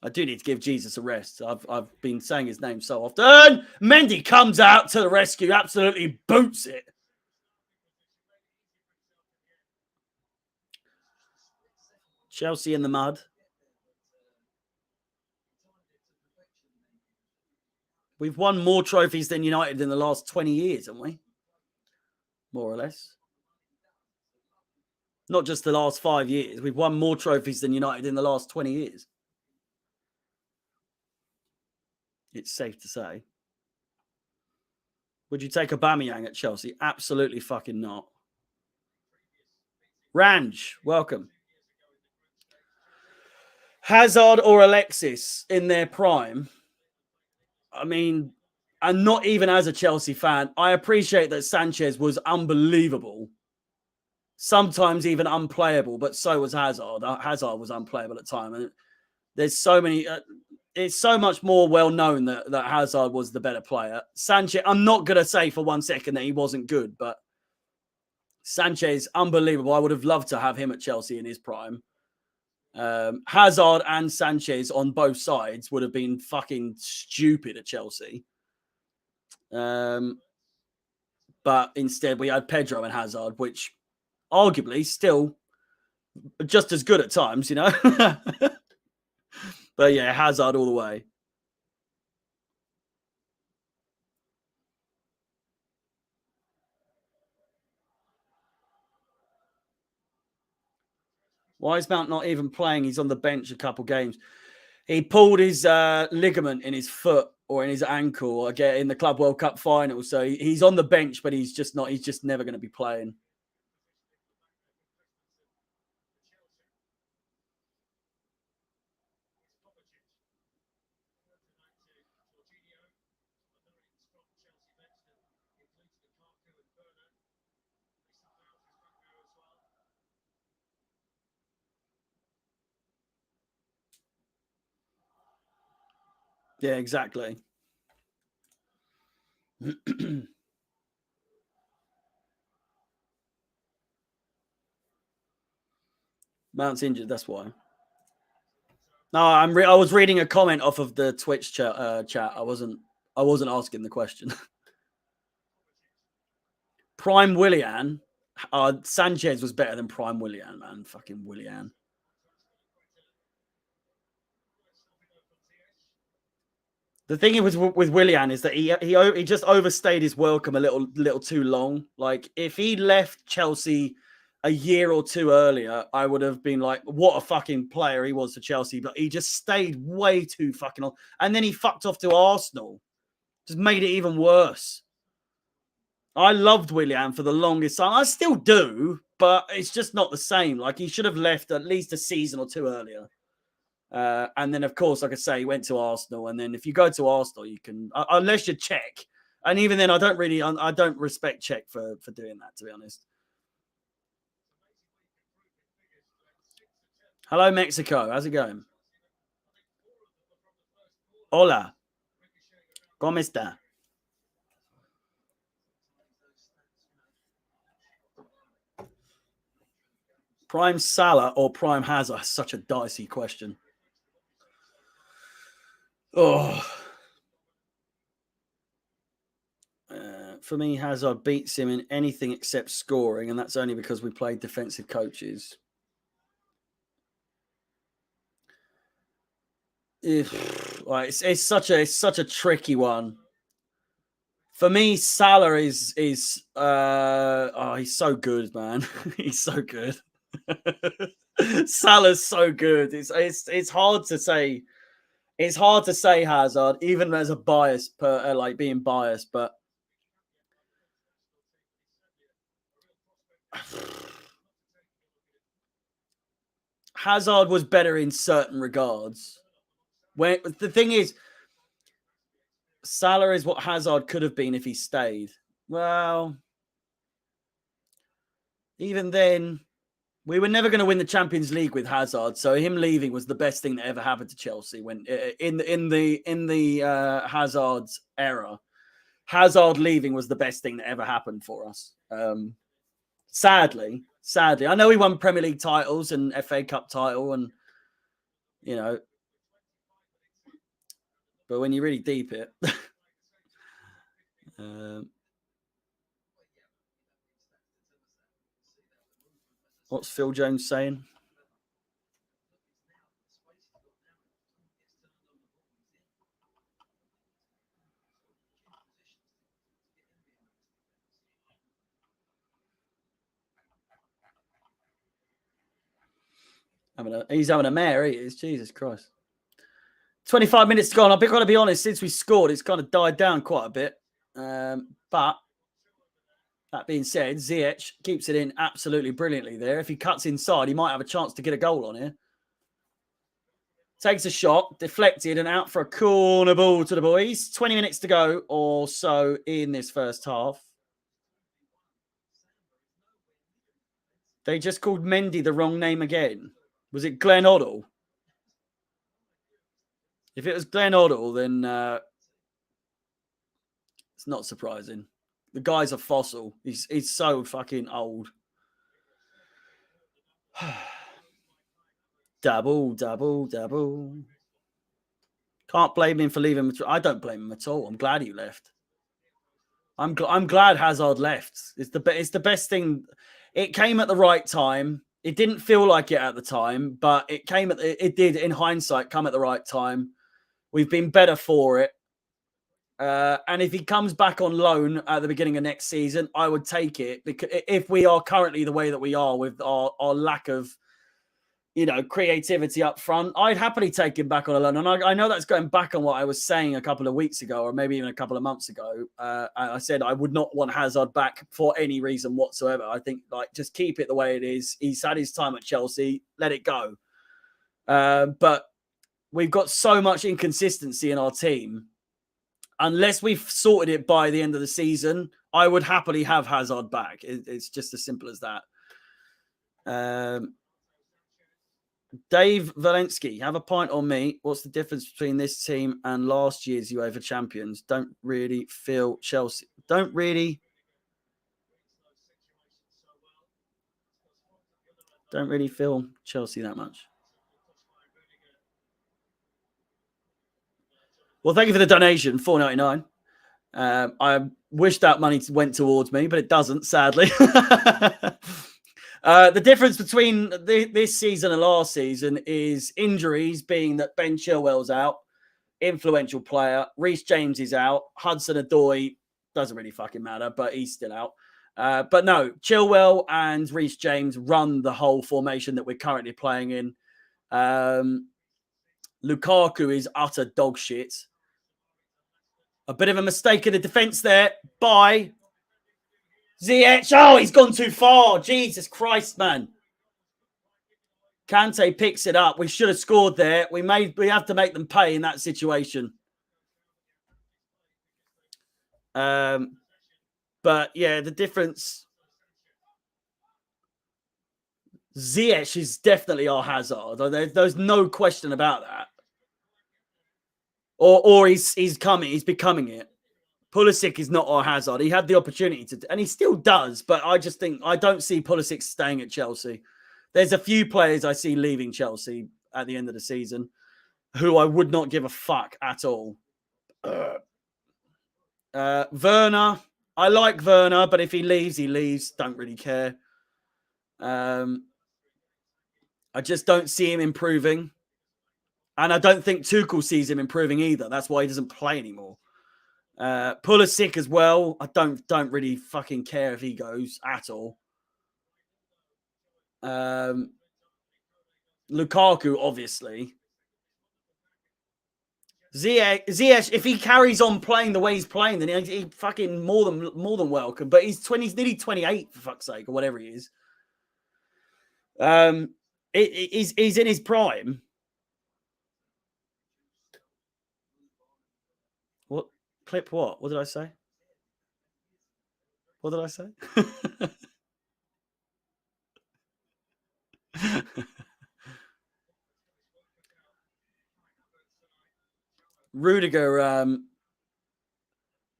I do need to give Jesus a rest. I've been saying his name so often. Mendy comes out to the rescue, absolutely boots it. Chelsea in the mud. We've won more trophies than United in the last 20 years, haven't we? More or less. Not just the last 5 years. We've won more trophies than United in the last 20 years. It's safe to say. Would you take Aubameyang at Chelsea? Absolutely fucking not. Ranj, welcome. Hazard or Alexis in their prime? I mean, and not even as a Chelsea fan, I appreciate that Sanchez was unbelievable. Sometimes even unplayable, but so was Hazard. Hazard was unplayable at time. And there's so many... it's so much more well known that Hazard was the better player. Sanchez, I'm not going to say for 1 second that he wasn't good, but Sanchez, unbelievable. I would have loved to have him at Chelsea in his prime. Hazard and Sanchez on both sides would have been fucking stupid at Chelsea. But instead we had Pedro and Hazard, which arguably still just as good at times, you know. But yeah, Hazard all the way. Why is Mount not even playing? He's on the bench a couple games. He pulled his ligament in his foot or in his ankle again in the Club World Cup final. So he's on the bench, but he's just never going to be playing. Yeah, exactly. Mount's injured, that's why. No, I was reading a comment off of the Twitch chat. I wasn't asking the question. Prime Willian. Sanchez was better than Prime Willian, man. Fucking Willian. The thing with Willian is that he just overstayed his welcome a little too long. Like, if he left Chelsea a year or two earlier, I would have been like, what a fucking player he was to Chelsea. But he just stayed way too fucking long. And then he fucked off to Arsenal. Just made it even worse. I loved Willian for the longest time. I still do, but it's just not the same. Like, he should have left at least a season or two earlier. And then, of course, like I say, he went to Arsenal. And then if you go to Arsenal, you can, unless you're Czech. And even then, I don't respect Czech for doing that, to be honest. Hello, Mexico. How's it going? Hola. ¿Cómo está? Prime Salah or Prime Hazard? Such a dicey question. Oh. For me, Hazard beats him in anything except scoring, and that's only because we played defensive coaches. It's such a tricky one. For me, Salah is he's so good, man. He's so good. Salah's so good. It's hard to say. It's hard to say Hazard, even as a bias, like being biased, but Hazard was better in certain regards. When the thing is, Salah is what Hazard could have been if he stayed. Well, even then, we were never going to win the Champions League with Hazard, so him leaving was the best thing that ever happened to Chelsea. When in the Hazard's era, Hazard leaving was the best thing that ever happened for us. Sadly, I know he won Premier League titles and FA Cup title, and you know, but when you really deep it. What's Phil Jones saying? He's having a mare, he is. Jesus Christ. 25 minutes to go on. I've got to be honest, since we scored, it's kind of died down quite a bit. But that being said, Ziyech keeps it in absolutely brilliantly there. If he cuts inside, he might have a chance to get a goal on here. Takes a shot, deflected, and out for a corner ball to the boys. 20 minutes to go or so in this first half. They just called Mendy the wrong name again. Was it Glenn Oddle? If it was Glenn Oddle, then it's not surprising. The guy's a fossil. He's so fucking old. Dabble. Can't blame him for leaving. I don't blame him at all. I'm glad he left. I'm glad Hazard left. It's the best thing. It came at the right time. It didn't feel like it at the time, but it did in hindsight come at the right time. We've been better for it. And if he comes back on loan at the beginning of next season, I would take it, because if we are currently the way that we are with our lack of, creativity up front, I'd happily take him back on a loan. And I know that's going back on what I was saying a couple of weeks ago, or maybe even a couple of months ago. I said I would not want Hazard back for any reason whatsoever. I think, just keep it the way it is. He's had his time at Chelsea. Let it go. But we've got so much inconsistency in our team. Unless we've sorted it by the end of the season, I would happily have Hazard back. It's just as simple as that. Dave Valensky, have a point on me. What's the difference between this team and last year's UEFA champions? Don't really feel Chelsea. Don't really feel Chelsea that much. Well, thank you for the donation, $4.99. I wish that money went towards me, but it doesn't, sadly. The difference between this season and last season is injuries, being that Ben Chilwell's out. influential player. Reece James is out. Hudson-Odoi doesn't really fucking matter, but he's still out. But no, Chilwell and Reece James run the whole formation that we're currently playing in. Lukaku is utter dog shit. A bit of a mistake in the defence there by Ziyech. Oh, he's gone too far. Jesus Christ, man. Kante picks it up. We should have scored there. We have to make them pay in that situation. But yeah, the difference. Ziyech is definitely our Hazard. There's no question about that. Or he's coming. He's becoming it. Pulisic is not our Hazard. He had the opportunity to, and he still does. But I just think I don't see Pulisic staying at Chelsea. There's a few players I see leaving Chelsea at the end of the season who I would not give a fuck at all. Werner. I like Werner, but if he leaves, he leaves. Don't really care. I just don't see him improving. And I don't think Tuchel sees him improving either. That's why he doesn't play anymore. Pulisic as well. I don't really fucking care if he goes at all. Lukaku, obviously. Ziyech, if he carries on playing the way he's playing, then he fucking more than welcome. But he's nearly 28 for fuck's sake, or whatever he is. He's in his prime. What clip? What did I say? What did I say? Rudiger,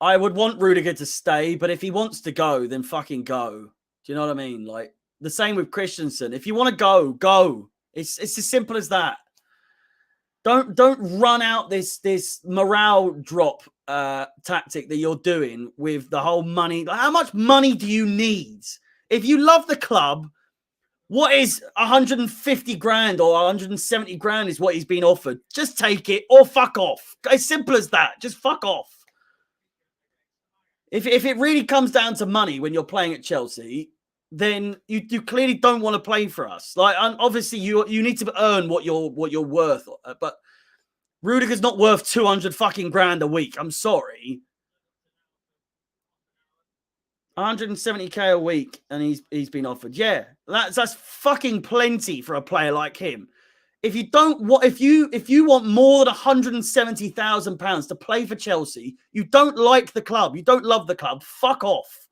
I would want Rudiger to stay, but if he wants to go, then fucking go. Do you know what I mean? Like the same with Christensen. If you want to go, go. It's as simple as that. Don't run out this morale drop tactic that you're doing with the whole money. How much money do you need? If you love the club, what is 150 grand or 170 grand is what he's been offered. Just take it or fuck off. As simple as that. Just fuck off. If it really comes down to money when you're playing at Chelsea, then you clearly don't want to play for us. Like, obviously, you need to earn what you're worth. But Rudiger's not worth 200 fucking grand a week. I'm sorry. 170k a week, and he's been offered. Yeah, that's fucking plenty for a player like him. If you want more than £170,000 to play for Chelsea, you don't like the club. You don't love the club. Fuck off.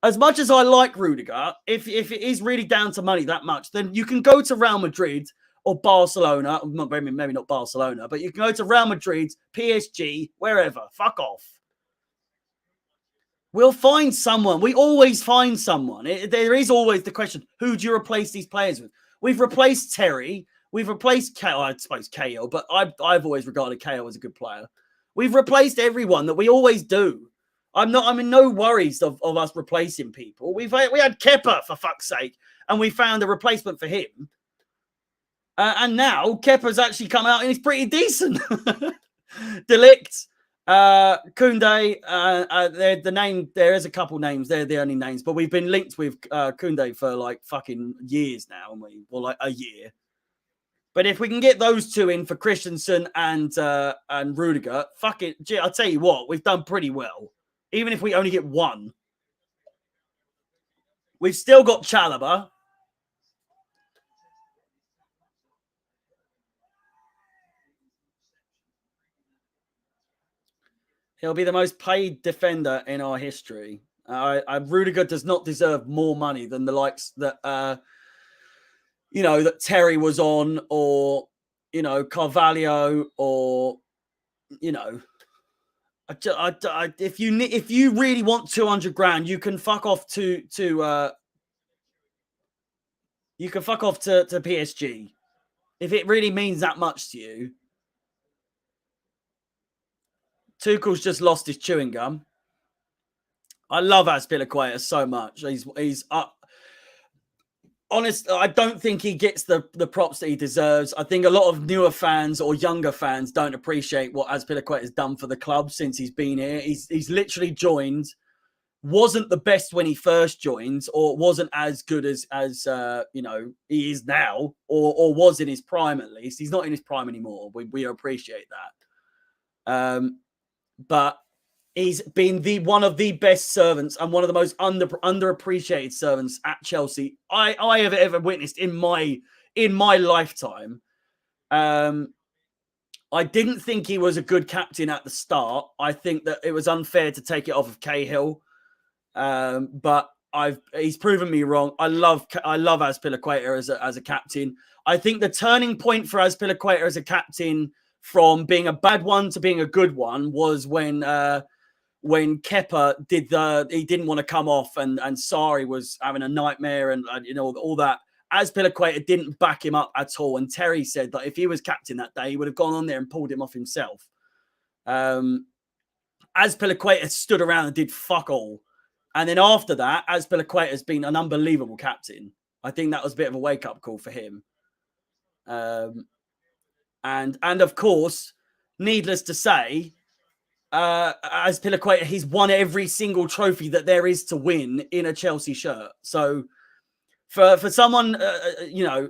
As much as I like Rudiger, if it is really down to money that much, then you can go to Real Madrid or Barcelona. Maybe not Barcelona, but you can go to Real Madrid, PSG, wherever. Fuck off. We'll find someone. We always find someone. There is always the question, who do you replace these players with? We've replaced Terry. We've replaced, I suppose, KO, but I've always regarded KO as a good player. We've replaced everyone that we always do. I'm in no worries of us replacing people. We had Kepa, for fuck's sake, and we found a replacement for him. And now Kepa's actually come out and he's pretty decent. Delict. Koundé, the name, there is a couple names, they're the only names, but we've been linked with Koundé for like fucking years now, or like a year. But if we can get those two in for Christensen and Rudiger, fuck it, I'll tell you what, we've done pretty well. Even if we only get one. We've still got Chalobah. He'll be the most paid defender in our history. Rudiger does not deserve more money than the likes that, that Terry was on, or, Carvalho, or, if you really want 200 grand, you can fuck off to PSG. If it really means that much to you. Tuchel's just lost his chewing gum. I love Azpilicueta so much. He's up. honest, I don't think he gets the props that he deserves. I think a lot of newer fans or younger fans don't appreciate what Azpilicueta has done for the club since he's been here. He's literally joined, wasn't the best when he first joined, or wasn't as good as you know, he is now, or was in his prime at least. He's not in his prime anymore. We appreciate that. But he's been one of the best servants and one of the most underappreciated servants at Chelsea I have ever witnessed in my lifetime. I didn't think he was a good captain at the start. I think that it was unfair to take it off of Cahill, but he's proven me wrong. I love Azpilicueta as a captain. I think the turning point for Azpilicueta as a captain from being a bad one to being a good one was when Kepa he didn't want to come off and Sarri was having a nightmare and you know, all that. Azpilicueta didn't back him up at all. And Terry said that if he was captain that day, he would have gone on there and pulled him off himself. Azpilicueta stood around and did fuck all. And then after that, Azpilicueta has been an unbelievable captain. I think that was a bit of a wake-up call for him. And of course, needless to say, Azpilicueta, he's won every single trophy that there is to win in a Chelsea shirt. So for someone, you know,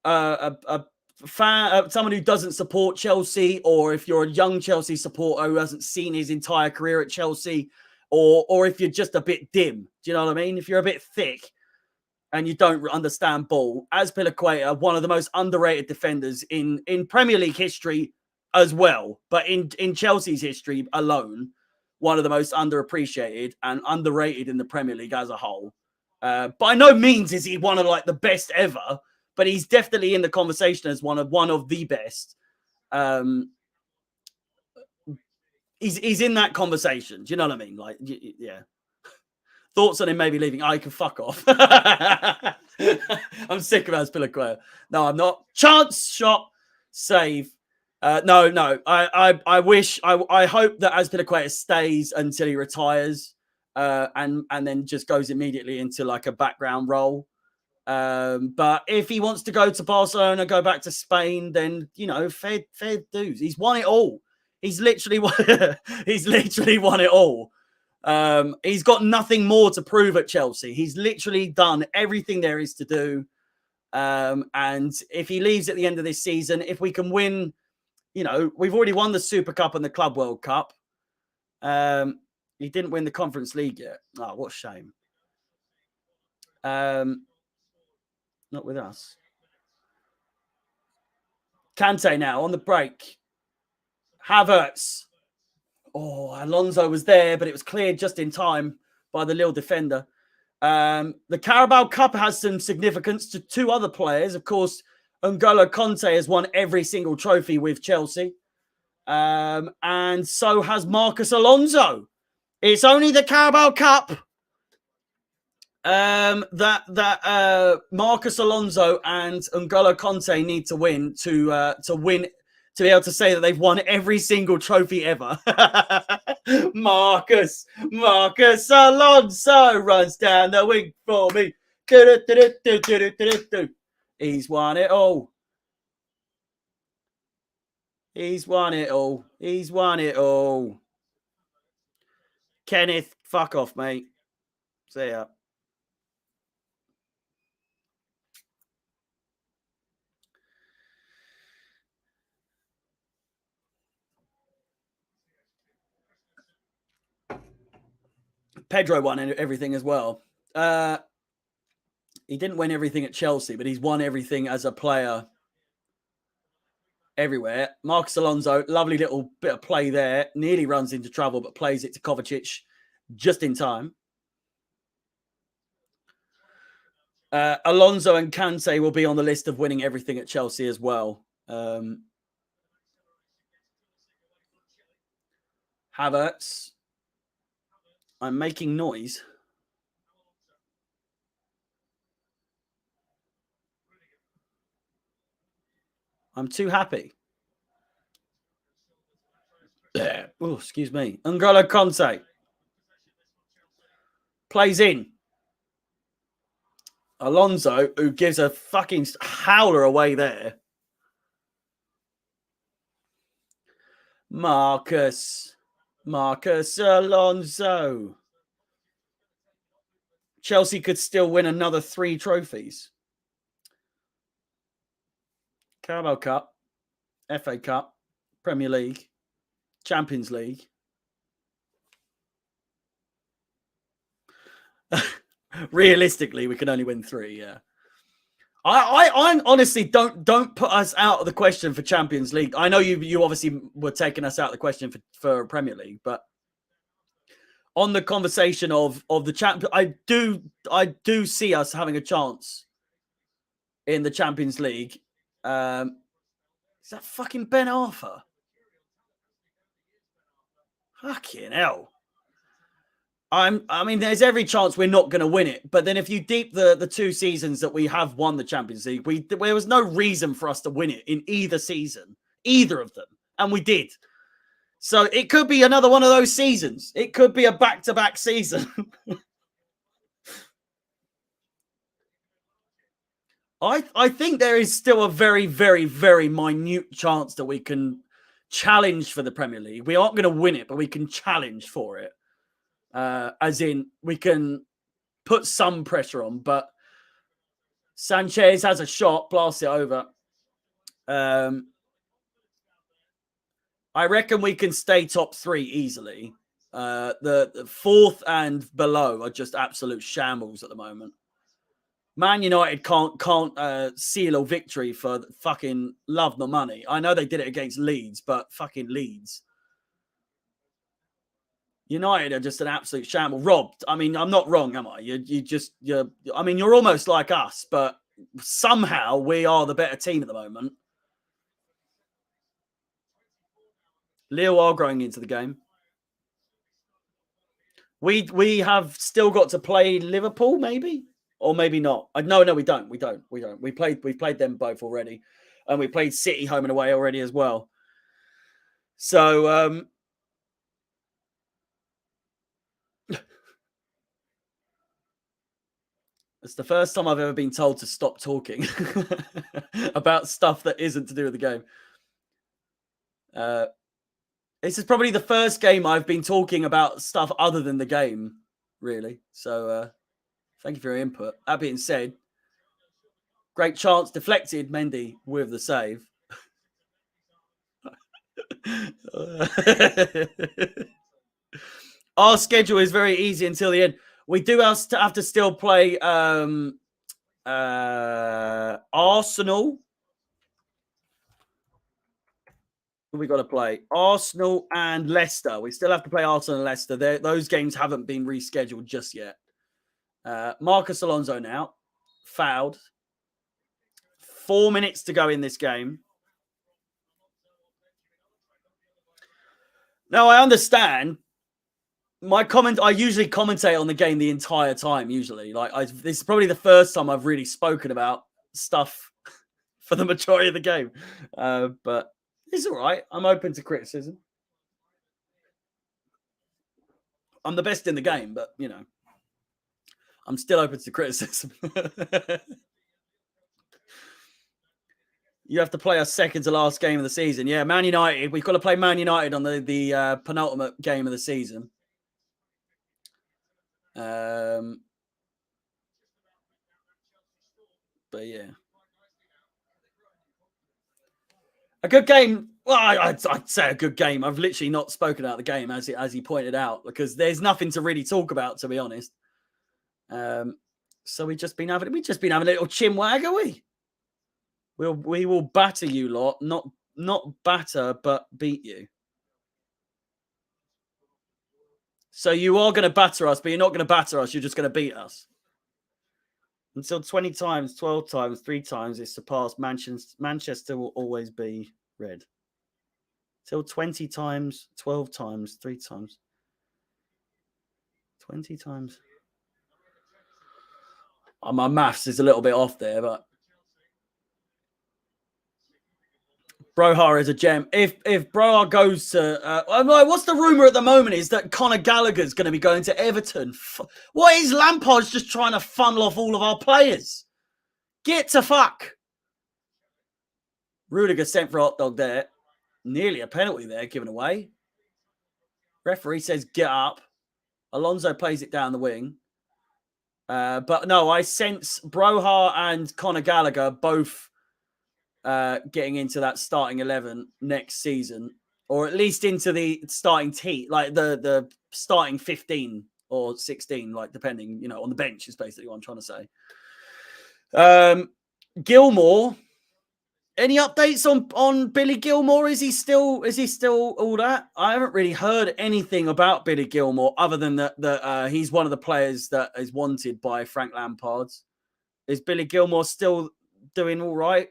a fan, someone who doesn't support Chelsea, or if you're a young Chelsea supporter who hasn't seen his entire career at Chelsea, or if you're just a bit dim, do you know what I mean? If you're a bit thick and you don't understand ball, Azpilicueta, one of the most underrated defenders in Premier League history as well, but in Chelsea's history alone, one of the most underappreciated and underrated in the Premier League as a whole. By no means is he one of like the best ever, but he's definitely in the conversation as one of the best. He's in that conversation. Do you know what I mean? Like, yeah. Thoughts on him maybe leaving? I can fuck off. I'm sick of Azpilicueta. No, I'm not. Chance shot, save. No. I wish. I hope that Azpilicueta stays until he retires, and then just goes immediately into like a background role. But if he wants to go to Barcelona, go back to Spain, then you know, fair dues. He's won it all. He's literally won it all. He's got nothing more to prove at Chelsea. He's literally done everything there is to do. And if he leaves at the end of this season, if we can win, you know, we've already won the Super Cup and the Club World Cup. He didn't win the Conference League yet. Oh, what a shame. Not with us. Kante now on the break. Havertz. Oh, Alonso was there, but it was cleared just in time by the Lille defender. The Carabao Cup has some significance to two other players. Of course, N'Golo Kanté has won every single trophy with Chelsea. And so has Marcus Alonso. It's only the Carabao Cup that Marcus Alonso and N'Golo Kanté need to win to be able to say that they've won every single trophy ever. Marcus Alonso runs down the wing for me. He's won it all. He's won it all. He's won it all. Kenneth, fuck off, mate. See ya. Pedro won everything as well. He didn't win everything at Chelsea, but he's won everything as a player everywhere. Marcus Alonso, lovely little bit of play there. Nearly runs into trouble, but plays it to Kovacic just in time. Alonso and Kante will be on the list of winning everything at Chelsea as well. Havertz. I'm making noise. I'm too happy. Oh, excuse me. N'Golo Kanté plays in. Alonso, who gives a fucking howler away there. Marcus Alonso. Chelsea could still win another 3 trophies. Carabao Cup, FA Cup, Premier League, Champions League. Realistically, we can only win 3, yeah. I honestly don't put us out of the question for Champions League. I know you obviously were taking us out of the question for Premier League, but on the conversation of the champ, I do see us having a chance in the Champions League. Is that fucking Ben Arthur? Fucking hell. I mean, there's every chance we're not going to win it. But then if you deep the 2 seasons that we have won the Champions League, there was no reason for us to win it in either season, either of them. And we did. So it could be another one of those seasons. It could be a back-to-back season. I think there is still a very, very, very minute chance that we can challenge for the Premier League. We aren't going to win it, but we can challenge for it. As in, we can put some pressure on, but Sanchez has a shot, blast it over. I reckon we can stay top 3 easily. The 4th and below are just absolute shambles at the moment. Man United can't seal a victory for fucking love nor money. I know they did it against Leeds, but fucking Leeds. United are just an absolute shamble. Rob, I mean, I'm not wrong, am I? I mean, you're almost like us, but somehow we are the better team at the moment. Lille are growing into the game. We have still got to play Liverpool, maybe, or maybe not. No, we don't. We played them both already, and we played City home and away already as well. So it's the first time I've ever been told to stop talking about stuff that isn't to do with the game. This is probably the first game I've been talking about stuff other than the game, really. So thank you for your input. That being said, great chance deflected, Mendy with the save. Our schedule is very easy until the end. We do have to still play Arsenal. We got to play Arsenal and Leicester. We still have to play Arsenal and Leicester. Those games haven't been rescheduled just yet. Marcus Alonso now fouled. 4 minutes to go in this game. Now, I understand. I usually commentate on the game the entire time, usually. This is probably the first time I've really spoken about stuff for the majority of the game. But it's all right. I'm open to criticism. I'm the best in the game, but, you know, I'm still open to criticism. You have to play a second to last game of the season. Yeah, Man United. We've got to play Man United on the penultimate game of the season. But yeah, a good game. Well, I'd say a good game. I've literally not spoken about the game as he pointed out, because there's nothing to really talk about, to be honest. So we've just been having a little chinwag, are we? We will batter you lot, not batter, but beat you. So you are going to batter us, but you're not going to batter us. You're just going to beat us. Until 20 times, 12 times, 3 times is surpassed, Manchester will always be red. Till 20 times, 12 times, 3 times. 20 times. My maths is a little bit off there, but Broha is a gem. If Broha goes to, what's the rumor at the moment is that Conor Gallagher's going to be going to Everton. What is Lampard's just trying to funnel off all of our players? Get to fuck. Rudiger sent for a hot dog there. Nearly a penalty there given away. Referee says get up. Alonso plays it down the wing. But no, I sense Broha and Conor Gallagher both getting into that starting 11 next season, or at least into the starting team, like the starting 15 or 16, like depending, on the bench is basically what I'm trying to say. Gilmore, any updates on Billy Gilmore? Is he still all that? I haven't really heard anything about Billy Gilmore other than that he's one of the players that is wanted by Frank Lampard. Is Billy Gilmore still doing all right?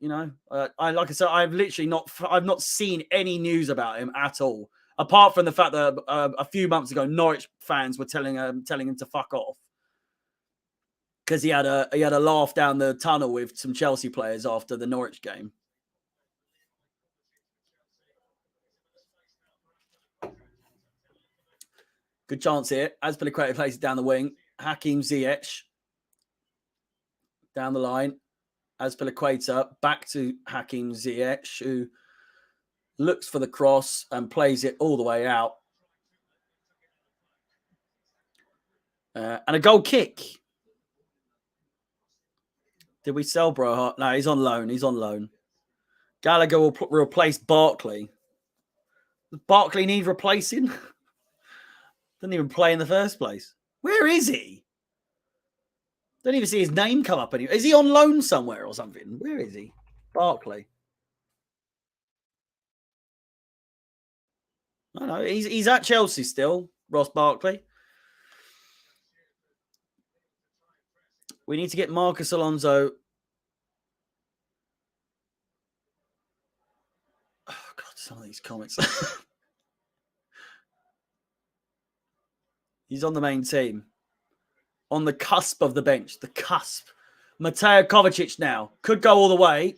Like I said, I've not seen any news about him at all, apart from the fact that a few months ago Norwich fans were telling him to fuck off because he had a laugh down the tunnel with some Chelsea players after the Norwich game. Good chance here. Azpilicueta plays it down the wing. Hakim Ziyech down the line. Azpilicueta back to Hakim Ziyech, who looks for the cross and plays it all the way out. And a goal kick. Did we sell Broha? No, he's on loan. Gallagher will replace Barkley. Does Barkley need replacing? Didn't even play in the first place. Where is he? Don't even see his name come up anywhere. Is he on loan somewhere or something? Where is he? Barkley. I know. He's at Chelsea still, Ross Barkley. We need to get Marcus Alonso. Oh, God, some of these comments. He's on the main team. On the cusp of the bench. The cusp. Mateo Kovacic now. Could go all the way.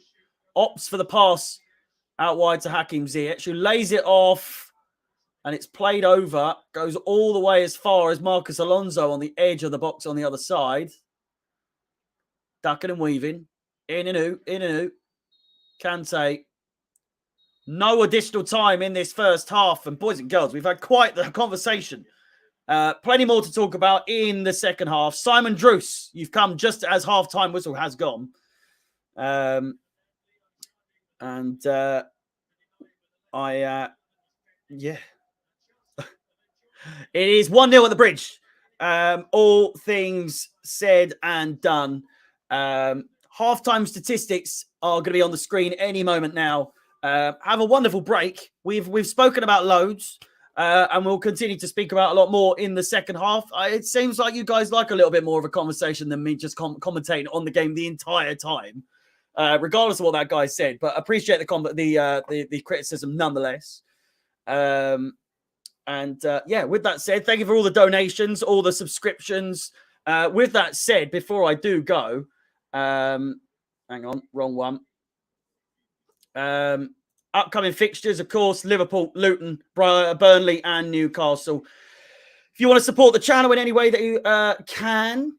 Opts for the pass out wide to Hakim Ziyech, who lays it off. And it's played over. Goes all the way as far as Marcus Alonso on the edge of the box on the other side. Ducking and weaving. In and out. Kante. No additional time in this first half. And boys and girls, we've had quite the conversation. Plenty more to talk about in the second half. Simon Druce, you've come just as half-time whistle has gone. Yeah. It is 1-0 at the bridge. All things said and done. Half-time statistics are going to be on the screen any moment now. Have a wonderful break. We've spoken about loads. And we'll continue to speak about a lot more in the second half. It seems like you guys like a little bit more of a conversation than me just commentating on the game the entire time, regardless of what that guy said. But appreciate the criticism nonetheless. Yeah, with that said, thank you for all the donations, all the subscriptions. With that said, before I do go, hang on, wrong one. Upcoming fixtures, of course, Liverpool, Luton, Burnley, and Newcastle. If you want to support the channel in any way that you can,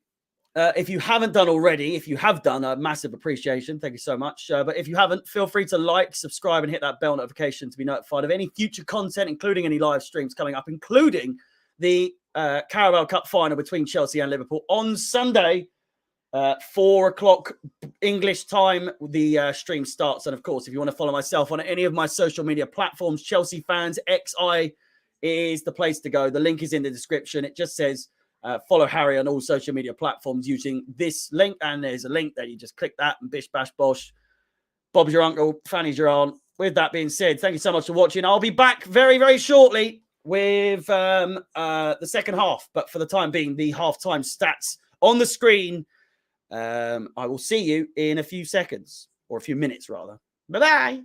if you haven't done already, if you have done, a massive appreciation. Thank you so much. But if you haven't, feel free to like, subscribe, and hit that bell notification to be notified of any future content, including any live streams coming up, including the Carabao Cup final between Chelsea and Liverpool on Sunday. 4 o'clock English time, the stream starts. And of course, if you want to follow myself on any of my social media platforms, Chelsea Fans XI is the place to go. The link is in the description. It just says follow Harry on all social media platforms using this link. And there's a link there. You just click that and bish, bash, bosh. Bob's your uncle, Fanny's your aunt. With that being said, thank you so much for watching. I'll be back very, very shortly with the second half. But for the time being, the halftime stats on the screen. I will see you in a few seconds, or a few minutes rather. Bye-bye.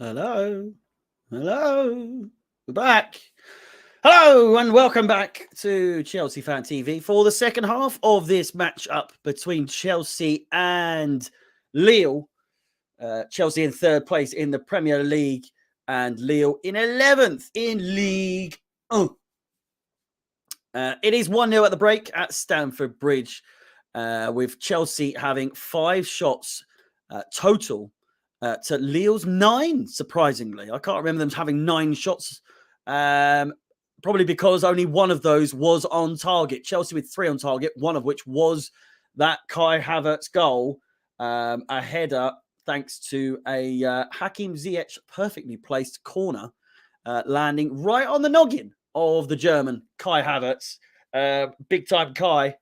Hello. Hello. We're back. Hello and welcome back to Chelsea Fan TV for the second half of this match-up between Chelsea and Lille. Chelsea in third place in the Premier League and Lille in 11th in League. It is 1-0 at the break at Stamford Bridge, with Chelsea having 5 shots total to Lille's 9, surprisingly. I can't remember them having 9 shots, probably because only one of those was on target. Chelsea with 3 on target, one of which was that Kai Havertz goal, a header thanks to a Hakim Ziyech perfectly placed corner, landing right on the noggin of the German Kai Havertz. Big time Kai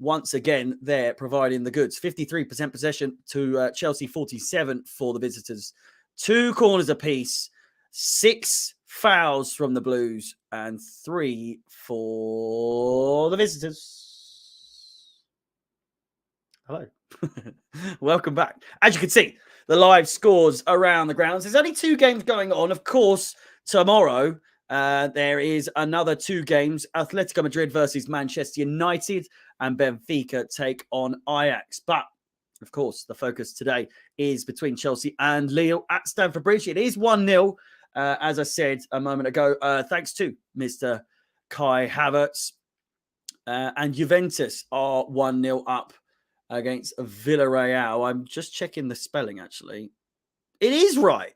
once again there providing the goods. 53% possession to Chelsea, 47 for the visitors. 2 corners apiece, 6 fouls from the Blues and 3 for the visitors. Hello. Welcome back. As you can see, the live scores around the grounds. There's only 2 games going on. Of course, tomorrow there is another 2 games. Atletico Madrid versus Manchester United and Benfica take on Ajax. But, of course, the focus today is between Chelsea and Lille at Stamford Bridge. It is 1-0, as I said a moment ago, thanks to Mr. Kai Havertz. And Juventus are 1-0 up against Villarreal. I'm just checking the spelling, actually. It is right.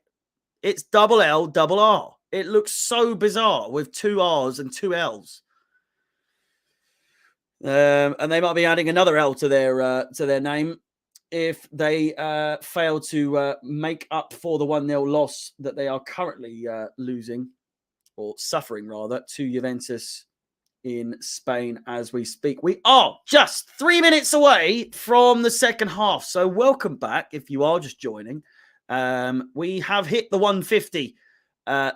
It's double L, double R. It looks so bizarre with 2 R's and 2 L's. And they might be adding another L to their name if they fail to make up for the 1-0 loss that they are currently losing, or suffering rather, to Juventus in Spain as we speak. We are just 3 minutes away from the second half. So welcome back if you are just joining. We have hit the 150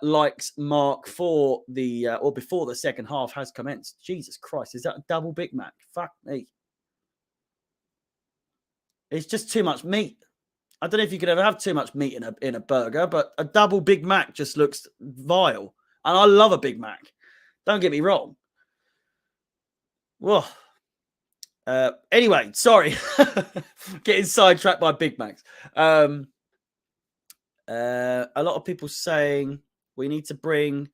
likes mark for the or before the second half has commenced. Jesus Christ, is that a double Big Mac? Fuck me. It's just too much meat. I don't know if you could ever have too much meat in a burger, but a double Big Mac just looks vile. And I love a Big Mac. Don't get me wrong. Whoa. Anyway, sorry. Getting sidetracked by Big Macs. A lot of people saying we need to bring...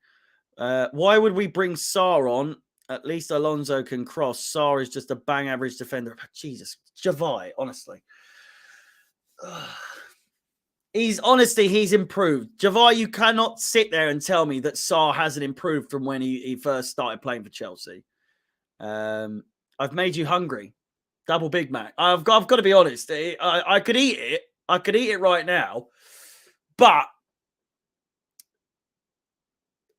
why would we bring Sarr on? At least Alonso can cross. Sarr is just a bang average defender. Jesus. Javai, honestly. He's improved. Javai, you cannot sit there and tell me that Sarr hasn't improved from when he first started playing for Chelsea. I've made you hungry. Double Big Mac. I've got to be honest. I could eat it. I could eat it right now. But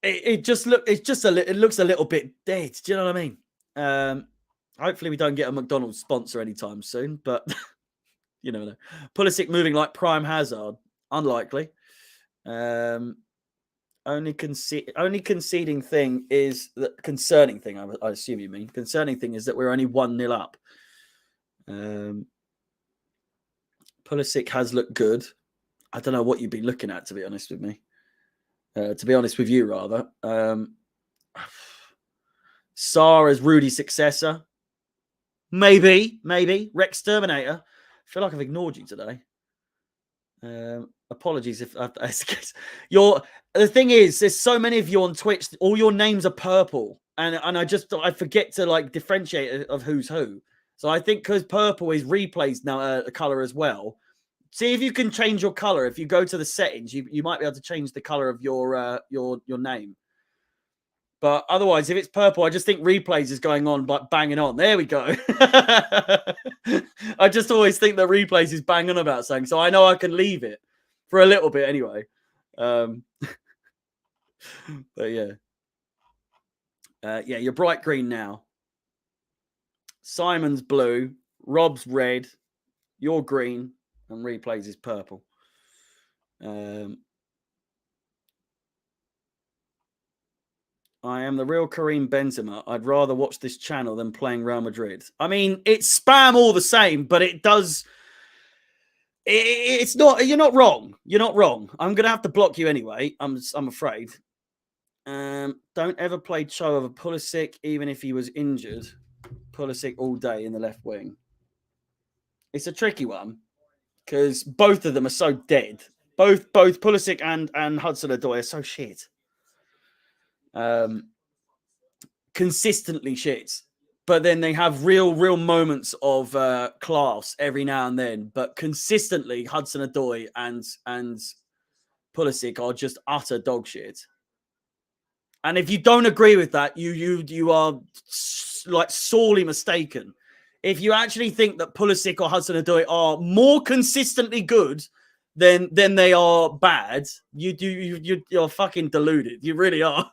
it looks a little bit dead. Do you know what I mean? Hopefully we don't get a McDonald's sponsor anytime soon, but you never know. Pulisic moving like prime Hazard. Unlikely. Only conceding thing is that concerning thing, I assume you mean. Concerning thing is that we're only 1-0 up. Pulisic has looked good. I don't know what you've been looking at, to be honest with me. To be honest with you, rather. Sarr as Rudy's successor. Maybe. Rex Terminator. I feel like I've ignored you today. Apologies if that's the case. The thing is, there's so many of you on Twitch. All your names are purple, and I forget to like differentiate of who's who. So I think because purple is replays now a color as well. See if you can change your color. If you go to the settings, you might be able to change the color of your name. But otherwise, if it's purple, I just think replays is going on, but banging on. There we go. I just always think that replays is banging on about something, so I know I can leave it for a little bit anyway. But yeah. You're bright green now. Simon's blue, Rob's red, you're green, and replays is purple. I am the real Karim Benzema. I'd rather watch this channel than playing Real Madrid. I mean, it's spam all the same, but it does... It's not. You're not wrong. You're not wrong. I'm gonna have to block you anyway. I'm afraid. Don't ever play Cho over Pulisic, even if he was injured. Pulisic all day in the left wing. It's a tricky one because both of them are so dead. Both Pulisic and Hudson-Odoi are so shit. Consistently shit. But then they have real moments of class every now and then. But consistently, Hudson-Odoi and Pulisic are just utter dog shit. And if you don't agree with that, you are like sorely mistaken. If you actually think that Pulisic or Hudson-Odoi are more consistently good than they are bad, you're fucking deluded. You really are.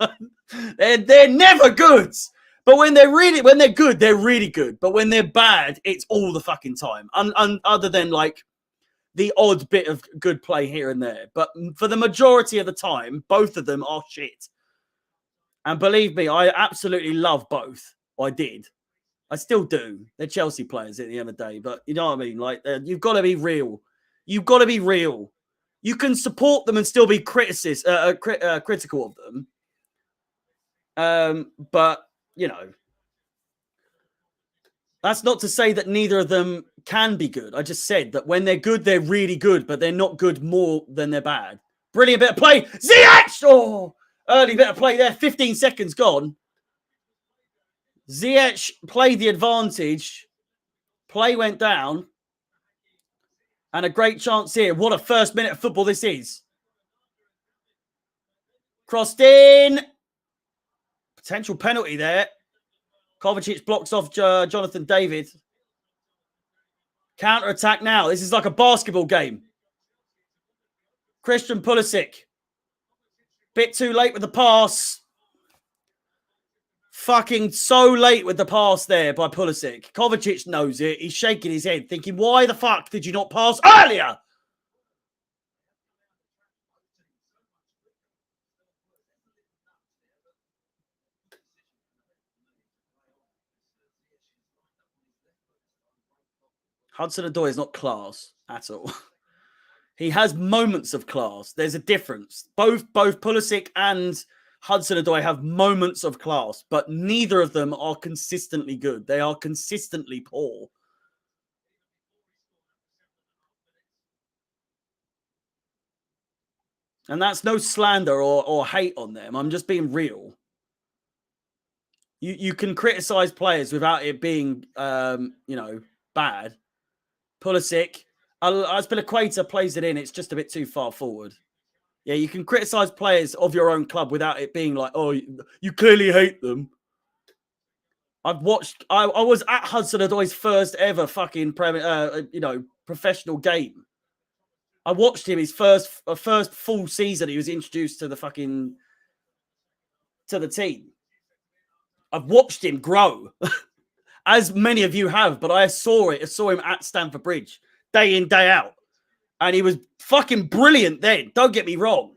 they're never good. But when they're good, they're really good. But when they're bad, it's all the fucking time. Other than like the odd bit of good play here and there. But for the majority of the time, both of them are shit. And believe me, I absolutely love both. I did. I still do. They're Chelsea players at the end of the day. But you know what I mean? Like, you've got to be real. You've got to be real. You can support them and still be critical of them. But, you know, that's not to say that neither of them can be good. I just said that when they're good, they're really good, but they're not good more than they're bad. Brilliant bit of play. Ziyech! Oh, early bit of play there. 15 seconds gone. Ziyech played the advantage. Play went down. And a great chance here. What a first minute of football this is. Crossed in. Potential penalty there. Kovacic blocks off Jonathan David. Counter-attack now. This is like a basketball game. Christian Pulisic. Bit too late with the pass. Fucking so late with the pass there by Pulisic. Kovacic knows it. He's shaking his head, thinking, why the fuck did you not pass earlier? Hudson-Odoi is not class at all. He has moments of class. There's a difference. Both Pulisic and Hudson-Odoi have moments of class, but neither of them are consistently good. They are consistently poor. And that's no slander or hate on them. I'm just being real. You can criticize players without it being, bad. Pulisic, Azpilicueta plays it in. It's just a bit too far forward. Yeah, you can criticize players of your own club without it being like, oh, you clearly hate them. I was at Hudson-Odoi's first ever fucking professional game. I watched him his first full season. He was introduced to the team. I've watched him grow, as many of you have, but I saw him at Stamford Bridge day in, day out. And he was fucking brilliant then. Don't get me wrong.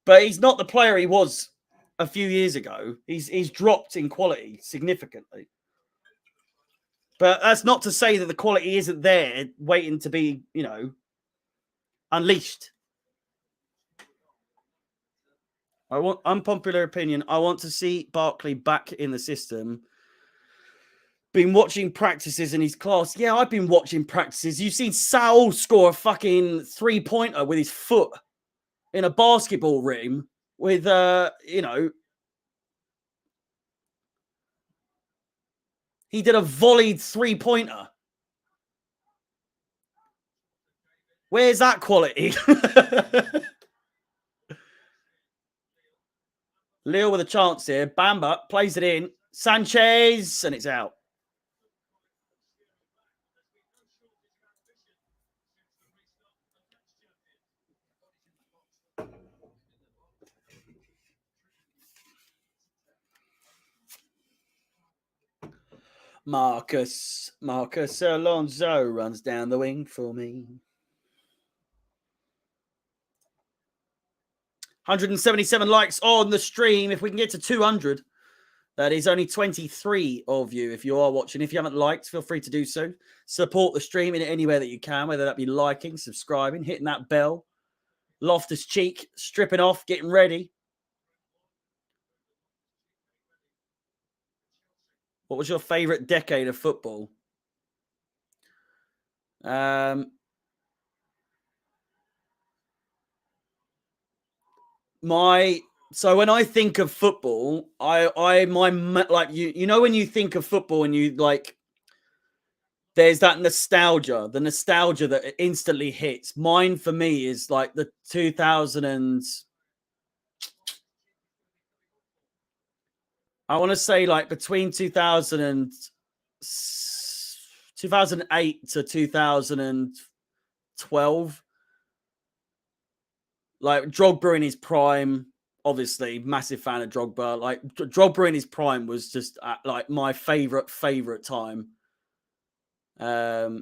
But he's not the player he was a few years ago. He's dropped in quality significantly. But that's not to say that the quality isn't there waiting to be, unleashed. Unpopular opinion. I want to see Barkley back in the system. Been watching practices in his class. Yeah, I've been watching practices. You've seen Saul score a fucking 3-pointer with his foot in a basketball rim with, he did a volleyed 3-pointer. Where's that quality? Lille with a chance here. Bamba plays it in. Sanchez, and it's out. Marcus Alonso runs down the wing for me. 177 likes on the stream. If we can get to 200, That is only 23 of you. If you are watching, if you haven't liked, feel free to do so. Support the stream in anywhere that you can, whether that be liking, subscribing, hitting that bell. Loftus Cheek, stripping off, getting ready. What was your favourite decade of football? So when I think of football, you know when you think of football and you like, there's that nostalgia, the nostalgia that instantly hits. Mine for me is like the 2000s. I want to say like between 2008 to 2012. Like Drogba in his prime, obviously massive fan of Drogba. Like Drogba in his prime was just like my favorite time. That's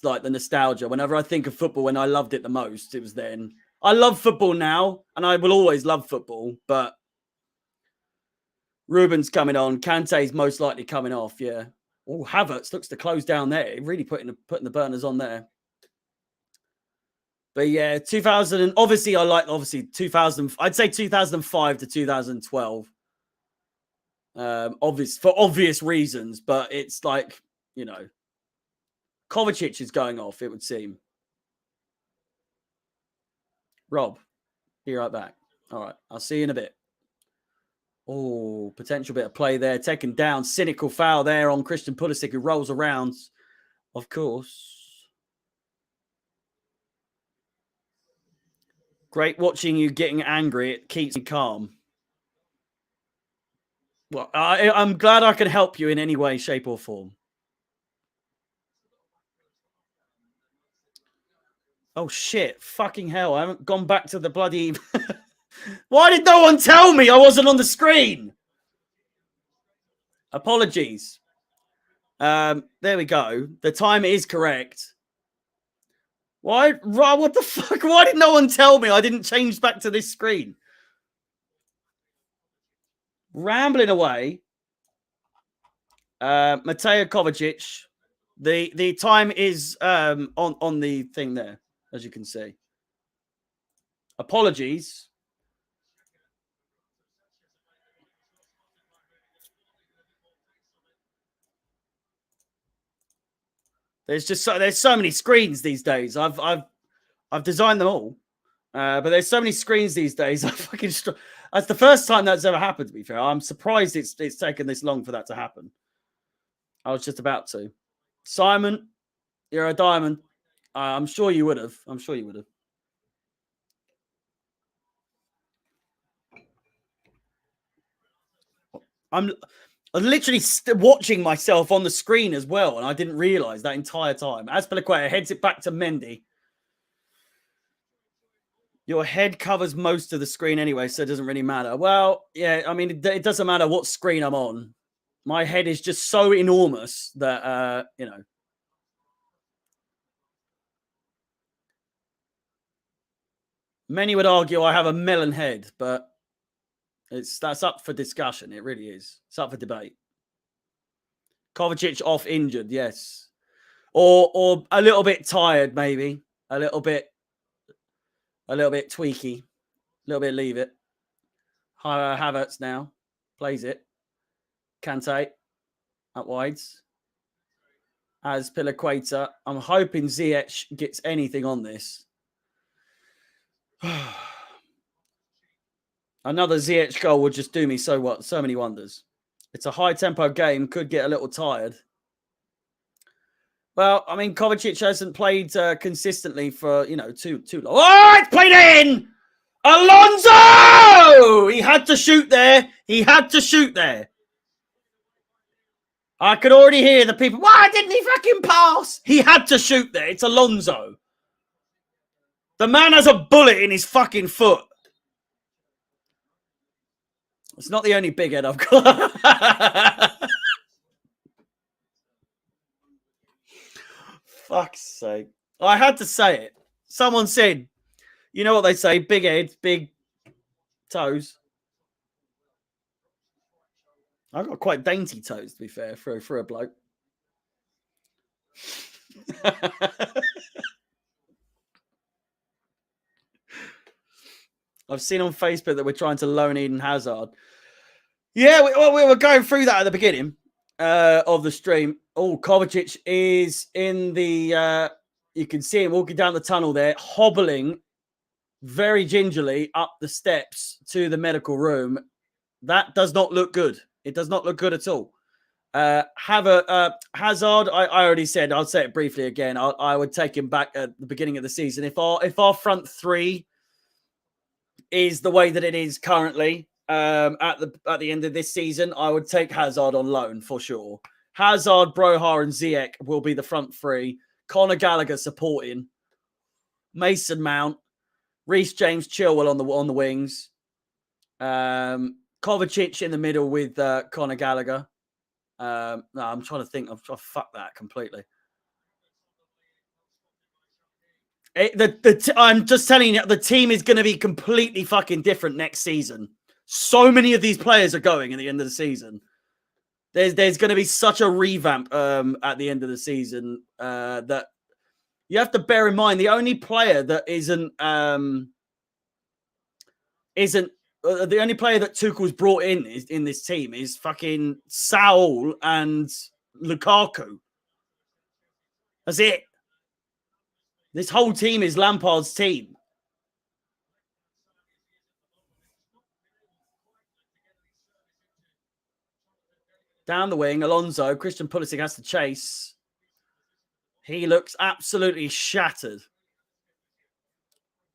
like the nostalgia. Whenever I think of football, when I loved it the most, it was then. I love football now, and I will always love football. But Ruben's coming on. Kante's most likely coming off. Yeah. Oh, Havertz looks to close down there. Really putting the burners on there. But yeah, 2000. Obviously 2000. I'd say 2005 to 2012. For obvious reasons, but it's like, you know, Kovacic is going off, it would seem. Rob, be right back. All right, I'll see you in a bit. Oh, potential bit of play there. Taken down. Cynical foul there on Christian Pulisic, who rolls around, of course. Great watching you getting angry. It keeps me calm. Well, I'm glad I can help you in any way, shape, or form. Oh, shit. Fucking hell. I haven't gone back to the bloody... Why did no one tell me I wasn't on the screen? Apologies. There we go. The time is correct. Why? What the fuck? Why did no one tell me I didn't change back to this screen? Rambling away. Mateo Kovacic. The time is on the thing there, as you can see. Apologies. There's so many screens these days. I've designed them all, but there's so many screens these days. That's the first time that's ever happened. To be fair, I'm surprised it's taken this long for that to happen. I was just about to. Simon, you're a diamond. I'm sure you would have. I'm literally watching myself on the screen as well, and I didn't realise that entire time. Azpilicueta heads it back to Mendy. Your head covers most of the screen anyway, so it doesn't really matter. Well, yeah, I mean, it doesn't matter what screen I'm on. My head is just so enormous that, you know. Many would argue I have a melon head, but that's up for discussion. It really is. It's up for debate. Kovacic off injured, yes. Or a little bit tired, maybe. A little bit tweaky. A little bit leave it. Havertz now. Plays it. Kante. Up wides. Azpilicueta. I'm hoping Ziyech gets anything on this. Another Ziyech goal would just do me so many wonders. It's a high-tempo game. Could get a little tired. Well, I mean, Kovacic hasn't played consistently for, you know, too long. Oh, it's played in! Alonso! He had to shoot there. I could already hear the people. Why didn't he fucking pass? He had to shoot there. It's Alonso. The man has a bullet in his fucking foot. It's not the only big head I've got. Fuck's sake. I had to say it. Someone said, you know what they say, big head, big toes. I've got quite dainty toes, to be fair, for a bloke. I've seen on Facebook that we're trying to loan Eden Hazard. Yeah, we were going through that at the beginning of the stream. Oh, Kovacic is in the... you can see him walking down the tunnel there, hobbling very gingerly up the steps to the medical room. That does not look good. It does not look good at all. Hazard, I already said, I'll say it briefly again. I would take him back at the beginning of the season. If our front three is the way that it is currently at the end of this season, I would take Hazard on loan for sure. Hazard, Broha, and Ziyech will be the front three. Conor Gallagher supporting. Mason Mount, Reece James, Chilwell on the wings. Kovacic in the middle with Conor Gallagher. No, I'm trying to think. I've fucked that completely. I'm just telling you, the team is going to be completely fucking different next season. So many of these players are going at the end of the season. There's going to be such a revamp at the end of the season that you have to bear in mind. The only player that isn't the only player that Tuchel's brought in this team is fucking Saul and Lukaku. That's it. This whole team is Lampard's team. Down the wing, Alonso. Christian Pulisic has to chase. He looks absolutely shattered.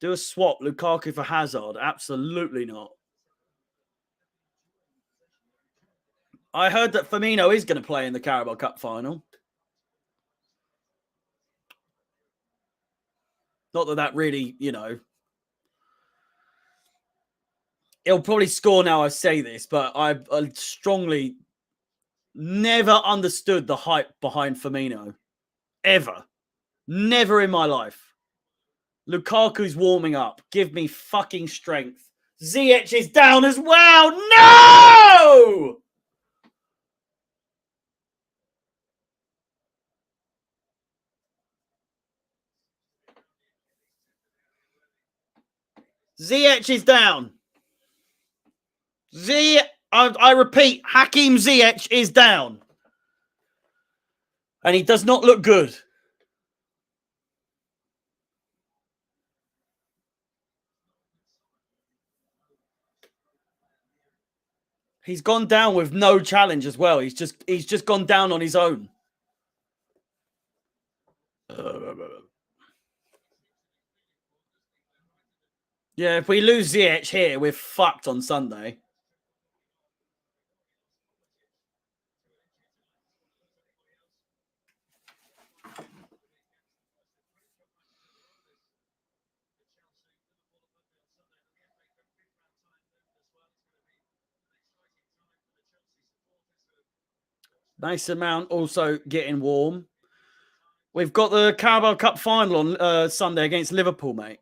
Do a swap, Lukaku for Hazard. Absolutely not. I heard that Firmino is going to play in the Carabao Cup final. Not that really, he'll probably score now I say this, but I strongly never understood the hype behind Firmino. Ever. Never in my life. Lukaku's warming up. Give me fucking strength. Ziyech is down as well. No! Ziyech is down. I repeat, Hakim Ziyech is down. And he does not look good. He's gone down with no challenge as well. He's just gone down on his own. Yeah, if we lose Ziyech here, we're fucked on Sunday. Nice amount also getting warm. We've got the Carabao Cup final on Sunday against Liverpool, mate.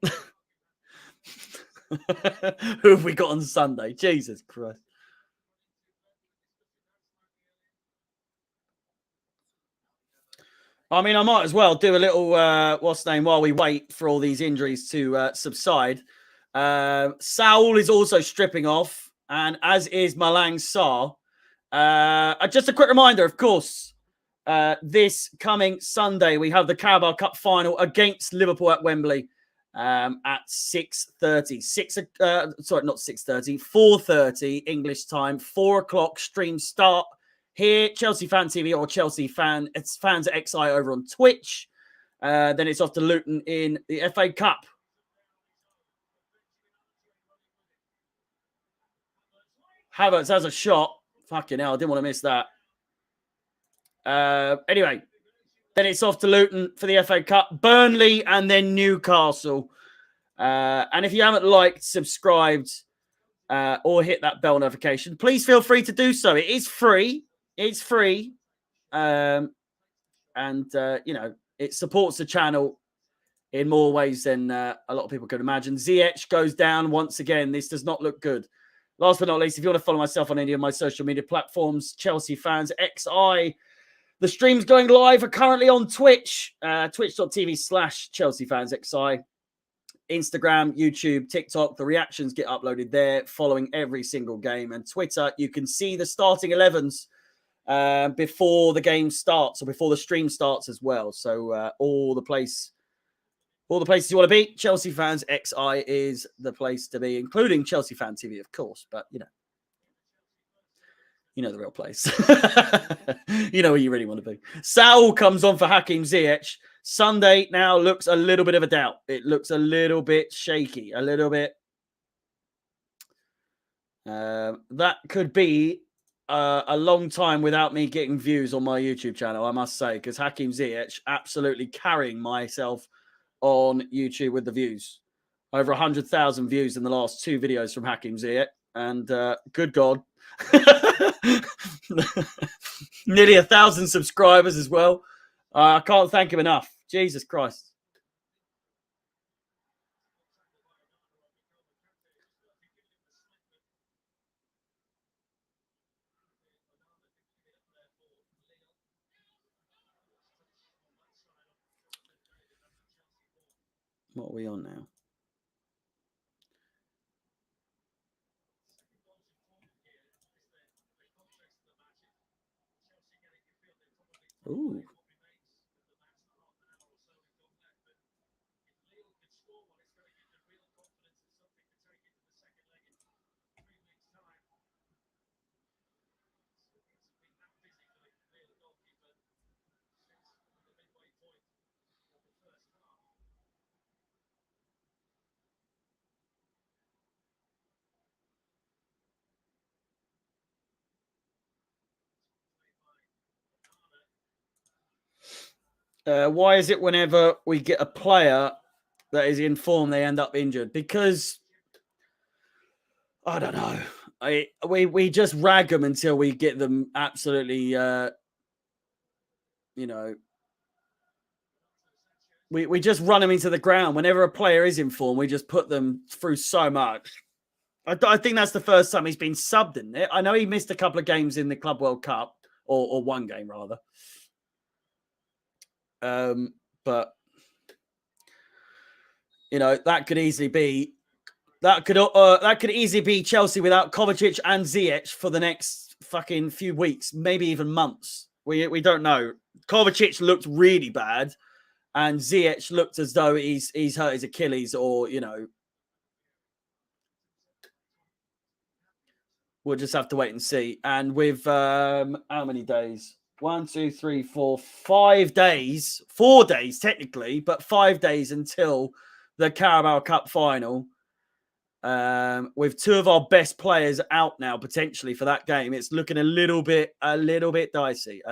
Who have we got on Sunday? Jesus Christ. I mean, I might as well do a little, while we wait for all these injuries to subside. Saul is also stripping off, and as is Malang Sarr. Just a quick reminder, of course, this coming Sunday, we have the Carabao Cup final against Liverpool at Wembley at 6:30. 4:30 English time. 4 o'clock stream start here, Chelsea Fan TV or Chelsea Fan. It's Fans at XI over on Twitch. Then it's off to Luton in the FA Cup. Havertz has a shot. Fucking hell, I didn't want to miss that. Anyway, then it's off to Luton for the FA Cup, Burnley, and then Newcastle. And if you haven't liked, subscribed, or hit that bell notification, please feel free to do so. It is free. It's free. And it supports the channel in more ways than a lot of people could imagine. Ziyech goes down once again. This does not look good. Last but not least, if you want to follow myself on any of my social media platforms, Chelsea Fans XI, the streams going live are currently on Twitch, twitch.tv/Chelsea Fans XI. Instagram, YouTube, TikTok, the reactions get uploaded there following every single game. And Twitter, you can see the starting 11s before the game starts or before the stream starts as well. So all the places you want to be, Chelsea Fans XI is the place to be, including Chelsea Fan TV, of course. But, you know the real place. You know where you really want to be. Saul comes on for Hakim Ziyech. Sunday now looks a little bit of a doubt. It looks a little bit shaky, a little bit. That could be a long time without me getting views on my YouTube channel, I must say, because Hakim Ziyech absolutely carrying myself on YouTube with the views. Over 100,000 views in the last 2 videos from Hakim Ziyech. And good God, nearly 1,000 subscribers as well. I can't thank him enough. Jesus Christ. What are we on now? Ooh. Why is it whenever we get a player that is in form, they end up injured? Because, I don't know. We just rag them until we get them absolutely, we just run them into the ground. Whenever a player is in form, we just put them through so much. I think that's the first time he's been subbed in it. I know he missed a couple of games in the Club World Cup, or one game rather. But that could easily be Chelsea without Kovacic and Ziyech for the next fucking few weeks, maybe even months. We don't know. Kovacic looked really bad, and Ziyech looked as though he's hurt his Achilles, or we'll just have to wait and see. And with how many days? 1, 2, 3, 4, 5 days. 4 days technically, but 5 days until the Carabao Cup final. With 2 of our best players out now potentially for that game, it's looking a little bit dicey.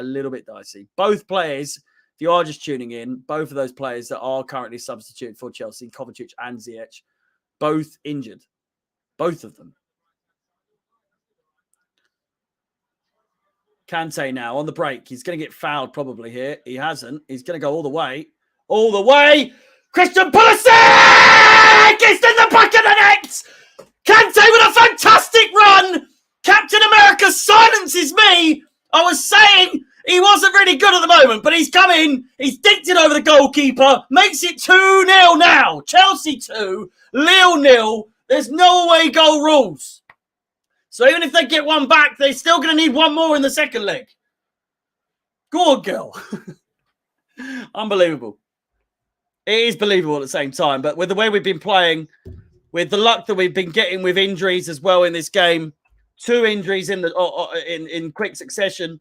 Both players, if you are just tuning in, both of those players that are currently substituted for Chelsea, Kovacic and Ziyech, both injured. Both of them. Kante now on the break. He's going to get fouled probably here. He hasn't. He's going to go all the way. All the way. Christian Pulisic! It's in the back of the net! Kante with a fantastic run! Captain America silences me! I was saying he wasn't really good at the moment, but he's come in. He's dinked it over the goalkeeper. Makes it 2-0 now. Chelsea 2, Lille 0. There's no away goal rules. So even if they get one back, they're still going to need one more in the second leg. Go on, girl. Unbelievable. It is believable at the same time, but with the way we've been playing, with the luck that we've been getting with injuries as well in this game, 2 injuries in quick succession.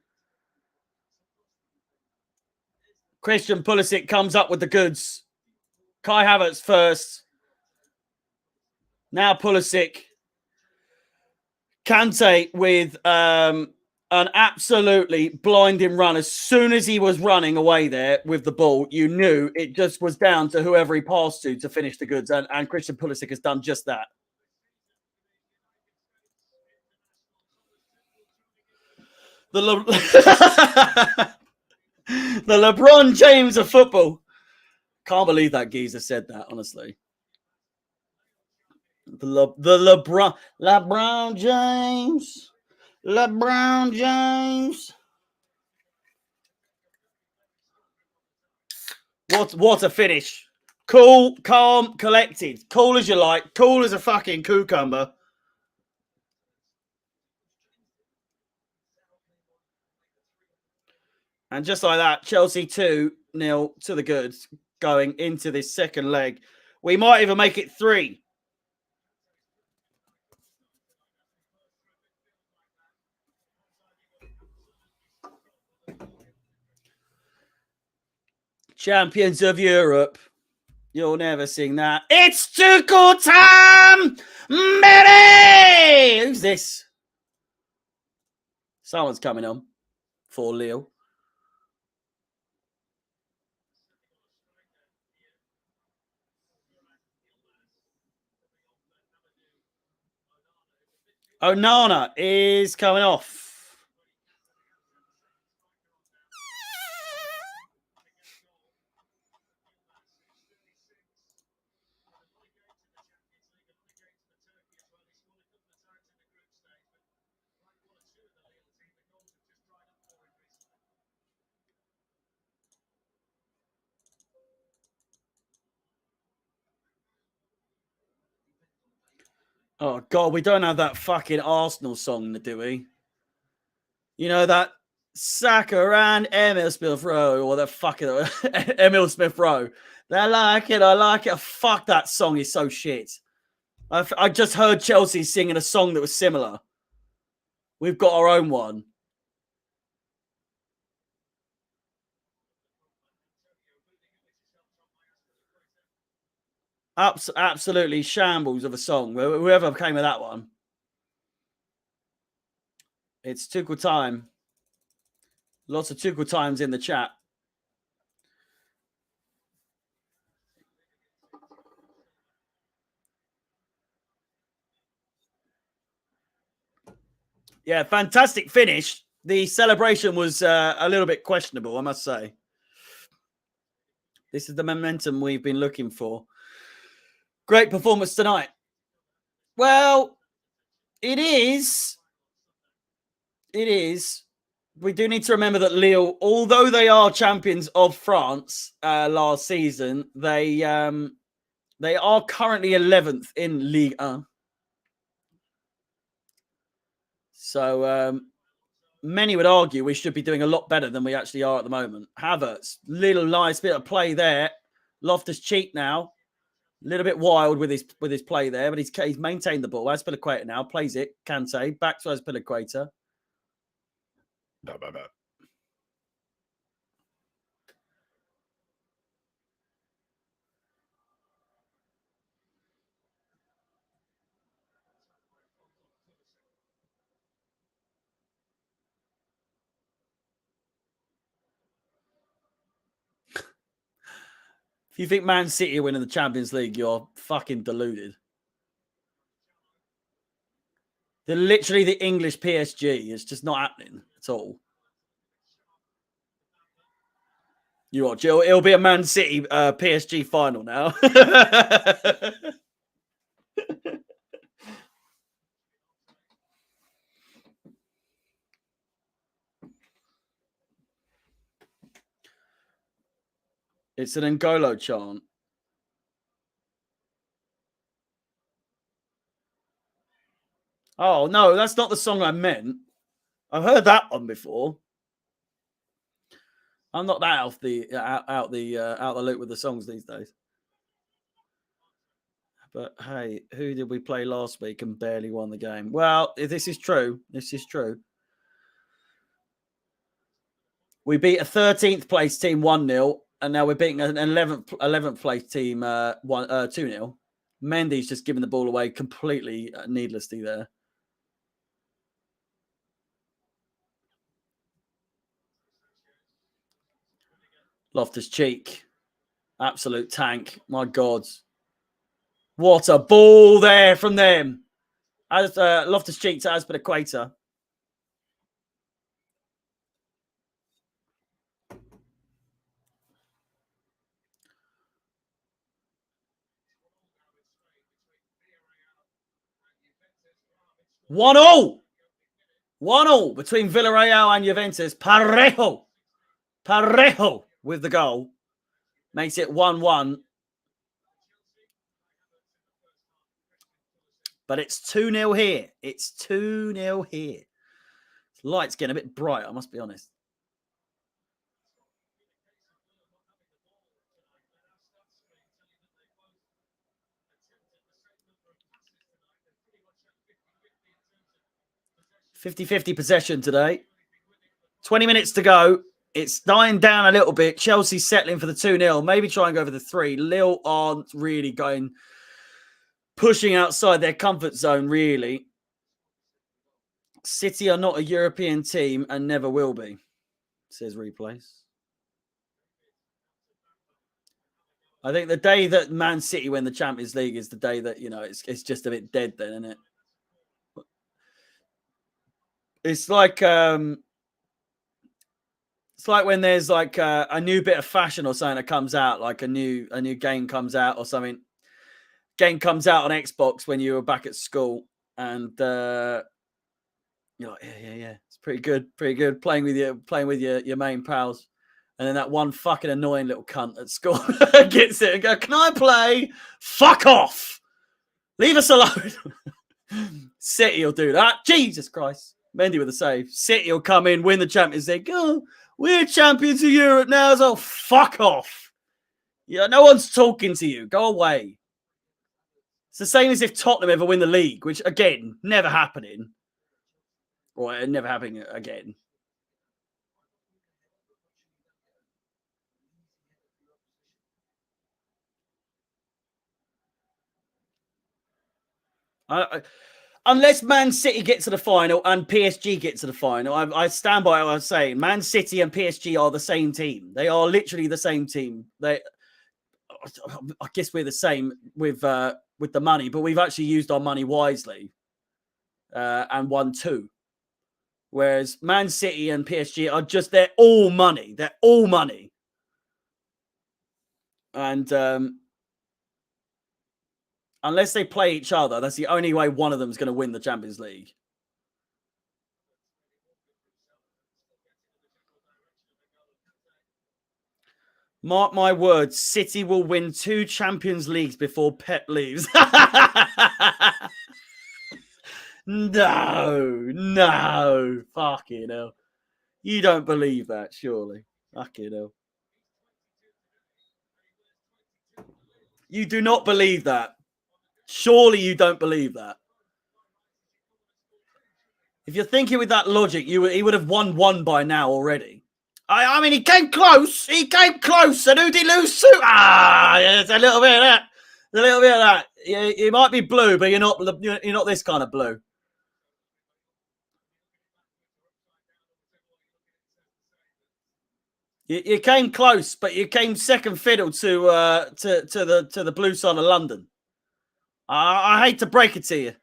Christian Pulisic comes up with the goods. Kai Havertz first. Now Pulisic. Kante with an absolutely blinding run. As soon as he was running away there with the ball, you knew it just was down to whoever he passed to finish the goods. And Christian Pulisic has done just that. The LeBron James of football. Can't believe that geezer said that, honestly. The LeBron James. LeBron James. What a finish. Cool, calm, collected. Cool as you like. Cool as a fucking cucumber. And just like that, Chelsea 2-0 to the goods going into this second leg. We might even make it 3. Champions of Europe. You'll never sing that. It's Tuchel time, baby! Who's this? Someone's coming on for Lille. Onana is coming off. Oh, God, we don't have that fucking Arsenal song, do we? You know, that Saka and Emil Smith Rowe, or the fucking Emil Smith Rowe. I like it. Fuck, that song is so shit. I just heard Chelsea singing a song that was similar. We've got our own one. Absolutely shambles of a song. Whoever came with that one. It's Tuchel time. Lots of Tuchel times in the chat. Yeah, fantastic finish. The celebration was a little bit questionable, I must say. This is the momentum we've been looking for. Great performance tonight. Well, it is. It is. We do need to remember that Lille, although they are champions of France last season, they are currently 11th in Ligue 1. So many would argue we should be doing a lot better than we actually are at the moment. Havertz, little nice bit of play there. Loftus-Cheek now, a little bit wild with his play there, but he's maintained the ball. Azpilicueta now plays it. Kante back to Azpilicueta. If you think Man City are winning the Champions League, you're fucking deluded. They're literally the English PSG. It's just not happening at all. You watch. It'll be a Man City PSG final now. It's an N'Golo chant. Oh no, that's not the song I meant. I've heard that one before. I'm not that out the loop with the songs these days. But hey, who did we play last week and barely won the game? Well, this is true. This is true. We beat a 13th place team 1-0, and now we're beating an 11th place team 2-0. Mendy's just giving the ball away completely needlessly there. Loftus-Cheek. Absolute tank. My God. What a ball there from them. As Loftus-Cheek to Azpilicueta. 1-1. 1-1 between Villarreal and Juventus. Parejo with the goal. Makes it 1-1. But it's 2-0 here. It's 2-0 here. The light's getting a bit bright, I must be honest. "50-50 possession today. 20 minutes to go. It's dying down a little bit. Chelsea settling for the 2-0. Maybe try and go for the 3. Lille aren't really pushing outside their comfort zone, really. City are not a European team and never will be," says Replays. I think the day that Man City win the Champions League is the day that, it's just a bit dead then, isn't it? It's like when there's like a new bit of fashion or something that comes out, like a new game comes out or something. Game comes out on Xbox when you were back at school, and you're like, yeah, it's pretty good. Playing with your main pals, and then that one fucking annoying little cunt at school gets it and go, "Can I play? Fuck off! Leave us alone." City will do that. Jesus Christ. Mendy with a save. City will come in, win the Champions League. "Oh, we're champions of Europe now." So fuck off. Yeah, no one's talking to you. Go away. It's the same as if Tottenham ever win the league, which again, never happening. Or never happening again. Unless Man City get to the final and PSG get to the final, I stand by what I was saying. Man City and PSG are the same team. They are literally the same team. I guess we're the same with the money, but we've actually used our money wisely and won 2. Whereas Man City and PSG are they're all money. They're all money. And unless they play each other, that's the only way one of them is going to win the Champions League. Mark my words, City will win 2 Champions Leagues before Pep leaves. No. Fucking hell. You don't believe that, surely. Fucking hell. You do not believe that. Surely you don't believe that. If you're thinking with that logic, he would have won 1 by now already. I mean, he came close. And who did he lose to? Yeah, it's a little bit of that. You might be blue, but you're not this kind of blue. You came close, but you came second fiddle to the blue side of London. I hate to break it to you.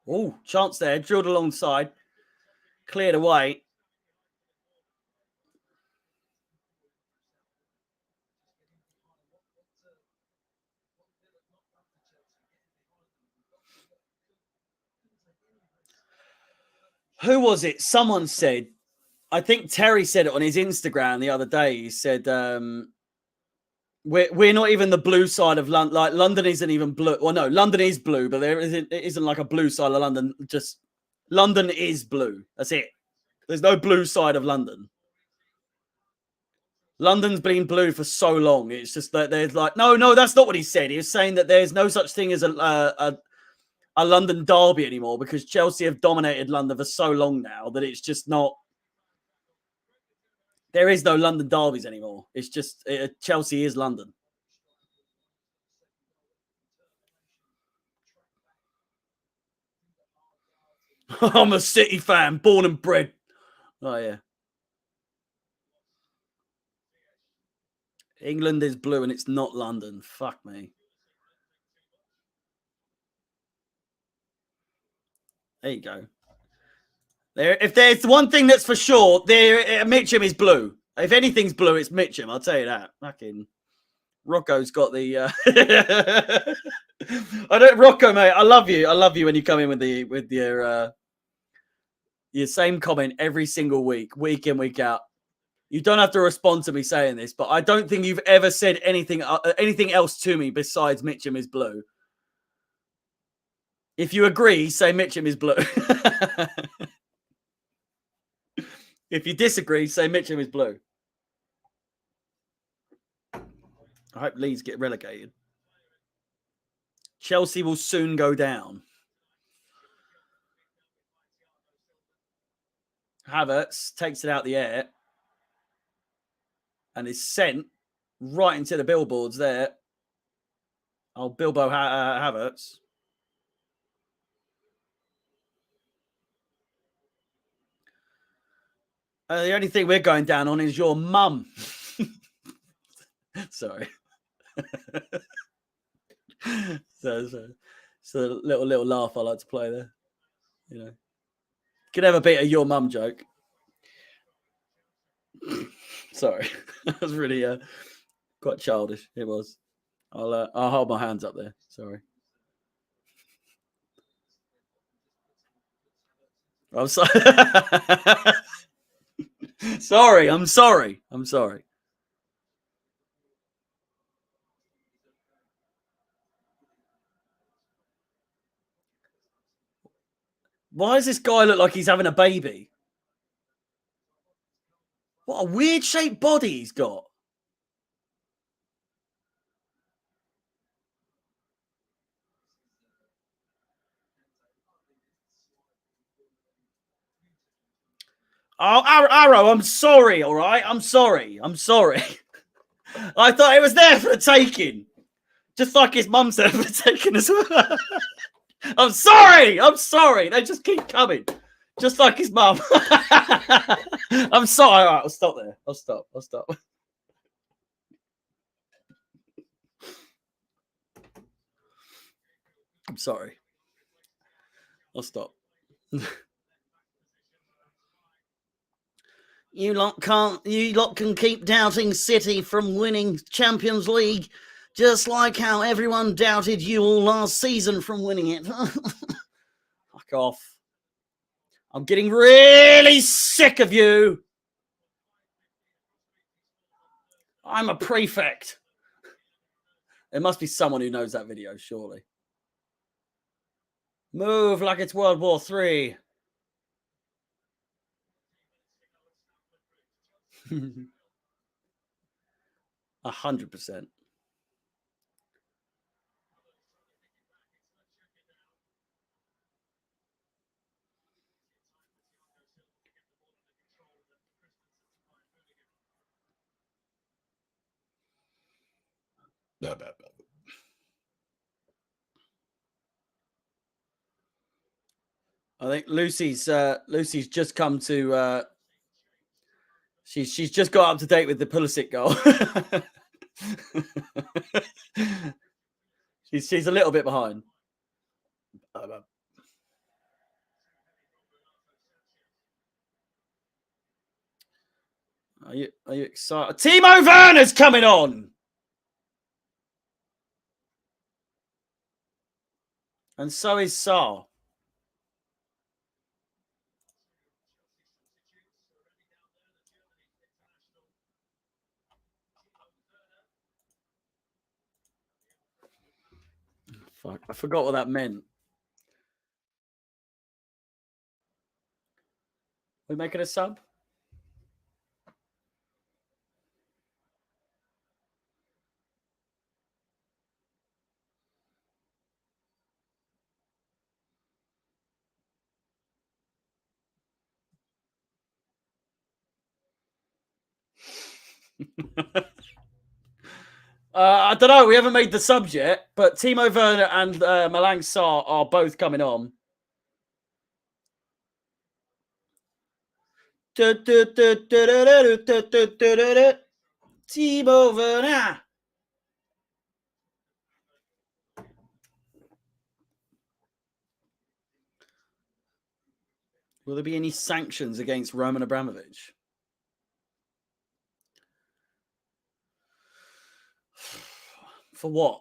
Oh, chance there, drilled alongside, cleared away. Who was it? Someone said, I think Terry said it on his Instagram the other day. He said, we're not even the blue side of London. Like, London isn't even blue. Well, no, London is blue, but it isn't like a blue side of London. Just London is blue. That's it. There's no blue side of London. London's been blue for so long. It's just that there's like, no, that's not what he said. He was saying that there's no such thing as a London derby anymore because Chelsea have dominated London for so long now that it's just not. There is no London derbies anymore. It's just Chelsea is London. I'm a City fan, born and bred. Oh, yeah. England is blue and it's not London. Fuck me. There you go. If there's one thing that's for sure, Mitcham is blue. If anything's blue, it's Mitcham. I'll tell you that. Fucking Rocco's got the I don't, Rocco, mate. I love you. I love you when you come in with your same comment every single week in, week out. You don't have to respond to me saying this, but I don't think you've ever said anything else to me besides Mitcham is blue. If you agree, say Mitcham is blue. If you disagree, say Mitcham is blue. I hope Leeds get relegated. Chelsea will soon go down. Havertz takes it out the air and is sent right into the billboards there. Oh, Bilbo Havertz. The only thing we're going down on is your mum. Sorry. so it's a little laugh I like to play there. You know, could never beat a your mum joke. Sorry, that was really quite childish. It was. I'll hold my hands up there. Sorry. I'm sorry. Sorry. I'm sorry. I'm sorry. Why does this guy look like he's having a baby? What a weird shaped body he's got. Oh, Arrow, I'm sorry, all right? I'm sorry. I'm sorry. I thought it was there for the taking. Just like his mum said for the taking as well. I'm sorry. I'm sorry. They just keep coming. Just like his mum. I'm sorry. All right, I'll stop there. I'll stop. I'm sorry. I'll stop. You lot can keep doubting City from winning Champions League, just like how everyone doubted you all last season from winning it. Fuck off. I'm getting really sick of you. I'm a prefect. There must be someone who knows that video, surely. Move like it's World War III. 100%. I think Lucy's just come to. She's just got up to date with the Pulisic goal. she's a little bit behind. Are you excited? Timo Werner's coming on, and so is Sarr. Fuck, I forgot what that meant. We making a sub? I don't know. We haven't made the sub yet, but Timo Werner and Malang Sarr are both coming on. Timo Werner. Will there be any sanctions against Roman Abramovich? For what?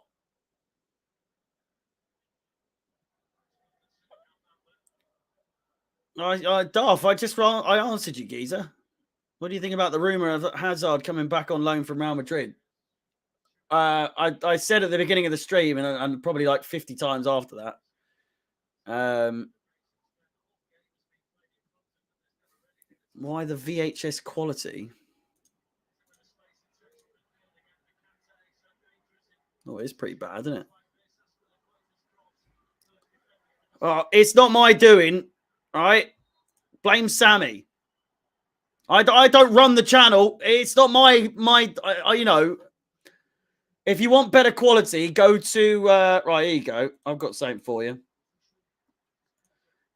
Darth, I answered you, geezer. What do you think about the rumor of Hazard coming back on loan from Real Madrid? I said at the beginning of the stream, and probably like 50 times after that. Why the VHS quality? Oh, it's pretty bad, isn't it? Oh, it's not my doing, right? Blame Sammy. I don't run the channel. It's not my you know. If you want better quality, go to right. Here you go. I've got something for you.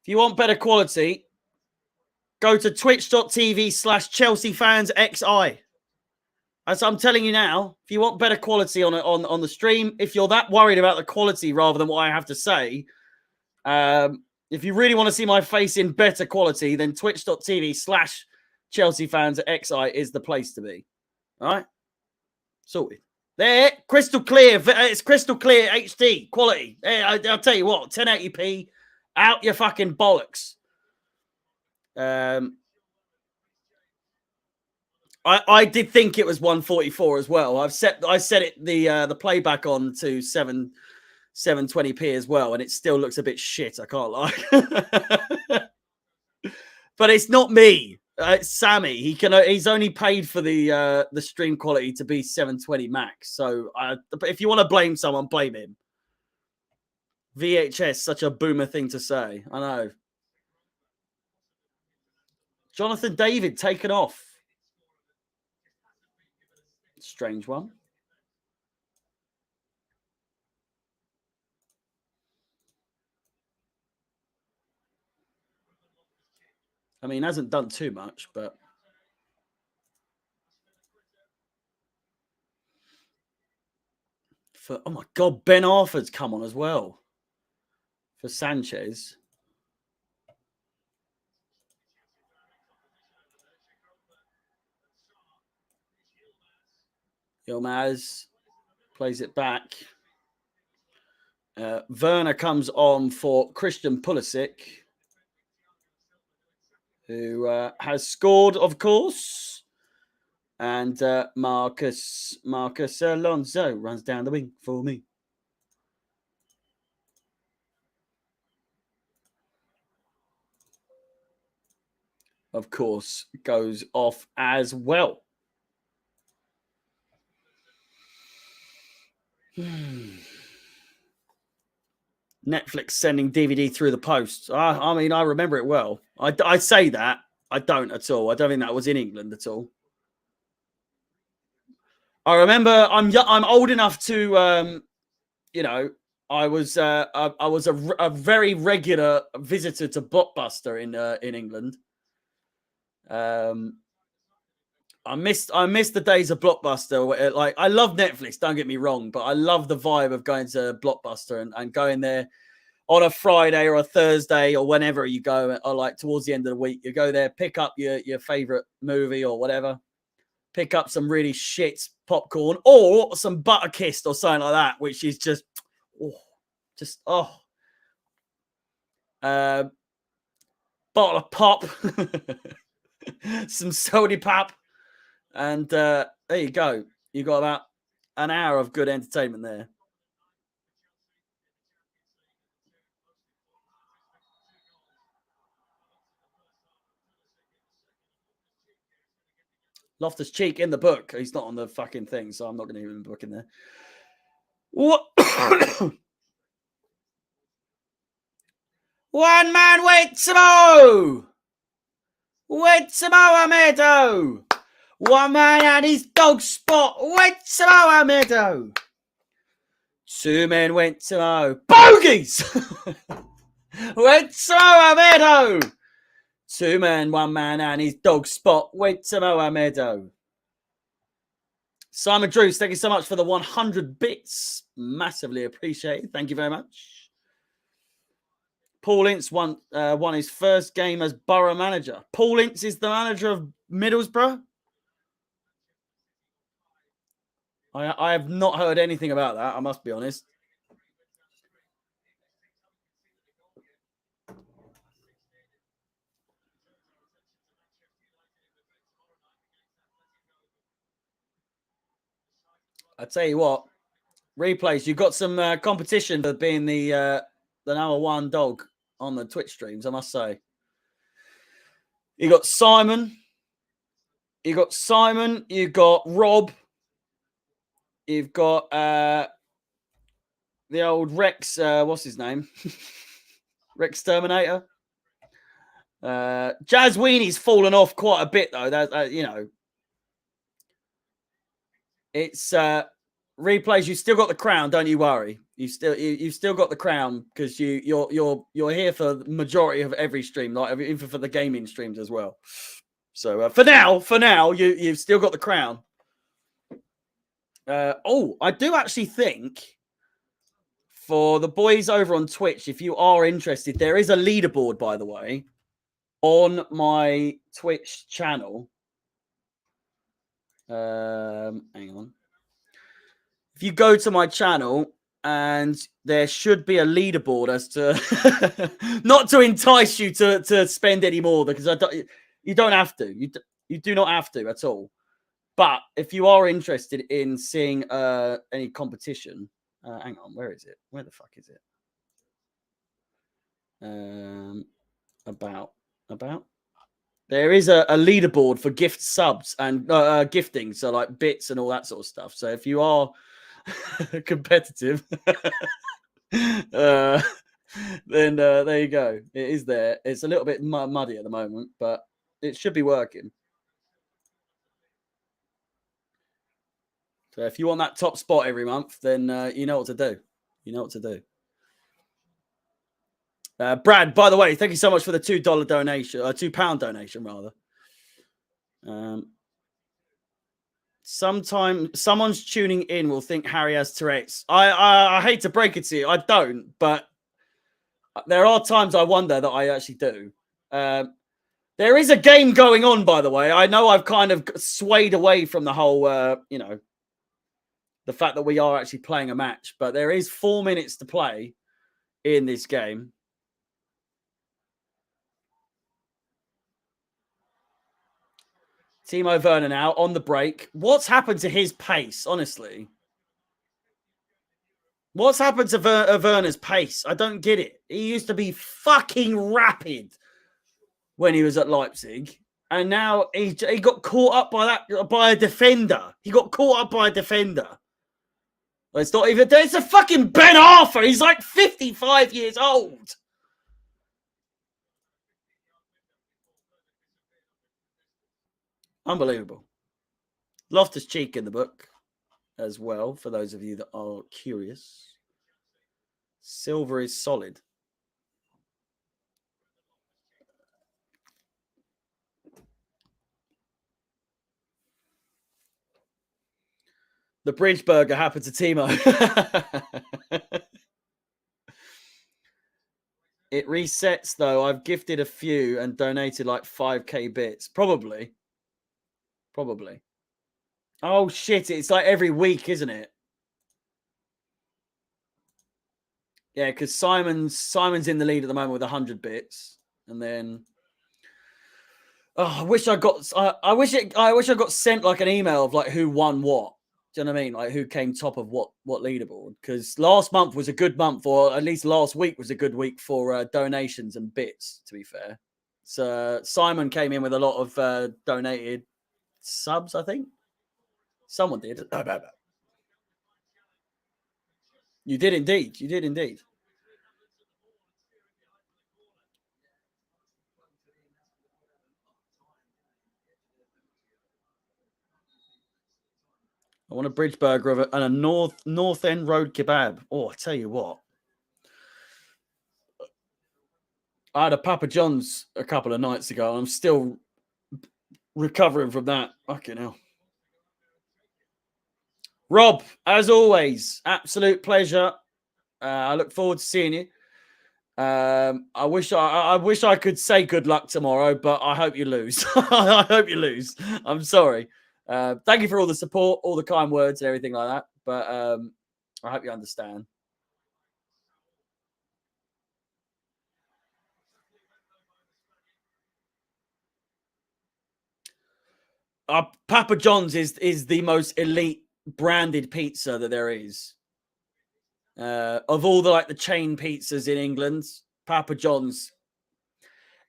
If you want better quality, go to twitch.tv/Chelsea fans XI. As I'm telling you now, if you want better quality on the stream, if you're that worried about the quality rather than what I have to say, if you really want to see my face in better quality, then twitch.tv/Chelsea fans XI is the place to be. All right? Sorted. There, crystal clear. It's crystal clear HD quality. I'll tell you what, 1080p, out your fucking bollocks. I did think it was 144 as well. I set it the playback on to 720p as well, and it still looks a bit shit. I can't lie. But it's not me. It's Sammy. He's only paid for the stream quality to be 720 max. So if you want to blame someone, blame him. VHS, such a boomer thing to say. I know. Jonathan David taken off. Strange one. I mean, hasn't done too much, but oh my God, Ben Arthur's come on as well for Sanchez. Yilmaz plays it back. Werner comes on for Christian Pulisic, who has scored, of course. And Marcus Alonso runs down the wing for me. Of course, goes off as well. Netflix sending DVD through the post. I mean, I remember it well. I say that. I don't at all. I don't think that was in England at all. I remember I'm old enough to, you know, I was a very regular visitor to Blockbuster in England. I missed the days of Blockbuster. Where, like, I love Netflix, don't get me wrong, but I love the vibe of going to Blockbuster and going there on a Friday or a Thursday or whenever you go, or like towards the end of the week, you go there, pick up your favorite movie or whatever, pick up some really shit popcorn or some butter kissed or something like that, which is just bottle of pop, some sody pop, and there you go. You got about an hour of good entertainment there. Loftus-Cheek in the book. He's not on the fucking thing, so I'm not going to even book in there. What? One man wait tomorrow. Wait tomorrow, Meadow. One man and his dog spot. Wait tomorrow, Meadow. Two men went tomorrow. Bogies. Wait tomorrow, Meadow. Two men, one man and his dog spot. Wait tomorrow, Meadow. Simon Drews, thank you so much for the 100 bits. Massively appreciated. Thank you very much. Paul Ince won his first game as Borough manager. Paul Ince is the manager of Middlesbrough. I have not heard anything about that, I must be honest. I tell you what, replays. You got some competition for being the number one dog on the Twitch streams. I must say. You got Simon. You got Rob. You've got the old Rex. What's his name? Rex Terminator. Jazz Weenie's fallen off quite a bit though. That you know, it's replays. You still got the crown, don't you worry. You've still got the crown because you're here for the majority of every stream, like even for the gaming streams as well. So for now, you've still got the crown. I do actually think for the boys over on Twitch, if you are interested, there is a leaderboard, by the way, on my Twitch channel. Hang on. If you go to my channel, and there should be a leaderboard as to not to entice you to spend any more, because you don't have to. You do not have to at all. But if you are interested in seeing any competition, hang on, where is it? Where the fuck is it? About. There is a leaderboard for gift subs and gifting, so like bits and all that sort of stuff. So if you are competitive, then there you go. It is there. It's a little bit muddy at the moment, but it should be working. So if you want that top spot every month, then you know what to do. You know what to do. Brad, by the way, thank you so much for the $2 donation, £2 donation rather. Sometimes someone's tuning in will think Harry has Tourette's. I hate to break it to you, I don't, but there are times I wonder that I actually do. There is a game going on, by the way. I know I've kind of swayed away from the whole, the fact that we are actually playing a match, but there is 4 minutes to play in this game. Timo Werner now on the break. What's happened to his pace, honestly? What's happened to Werner's pace? I don't get it. He used to be fucking rapid when he was at Leipzig. And now he got caught up by a defender. He got caught up by a defender. It's not even... It's a fucking Ben Arthur. He's like 55 years old. Unbelievable. Loftus-Cheek in the book as well, for those of you that are curious. Silver is solid. The Bridge Burger happened to Timo. It resets, though. I've gifted a few and donated like 5k bits. Probably. Oh, shit. It's like every week, isn't it? Yeah, because Simon's in the lead at the moment with 100 bits. And then... Oh, I wish I got sent like an email of like who won what. Do you know what I mean? Like who came top of what leaderboard? Because last month was a good month, or at least last week was a good week for donations and bits, to be fair. So Simon came in with a lot of donated subs, I think. Someone did. You did indeed. I want a bridge burger and a North End Road kebab. Oh, I tell you what. I had a Papa John's a couple of nights ago. I'm still recovering from that. Fucking hell. Rob, as always, absolute pleasure. I look forward to seeing you. I wish I could say good luck tomorrow, but I hope you lose. I hope you lose. I'm sorry. Thank you for all the support, all the kind words and everything like that. But I hope you understand. Papa John's is the most elite branded pizza that there is. Of all the chain pizzas in England, Papa John's.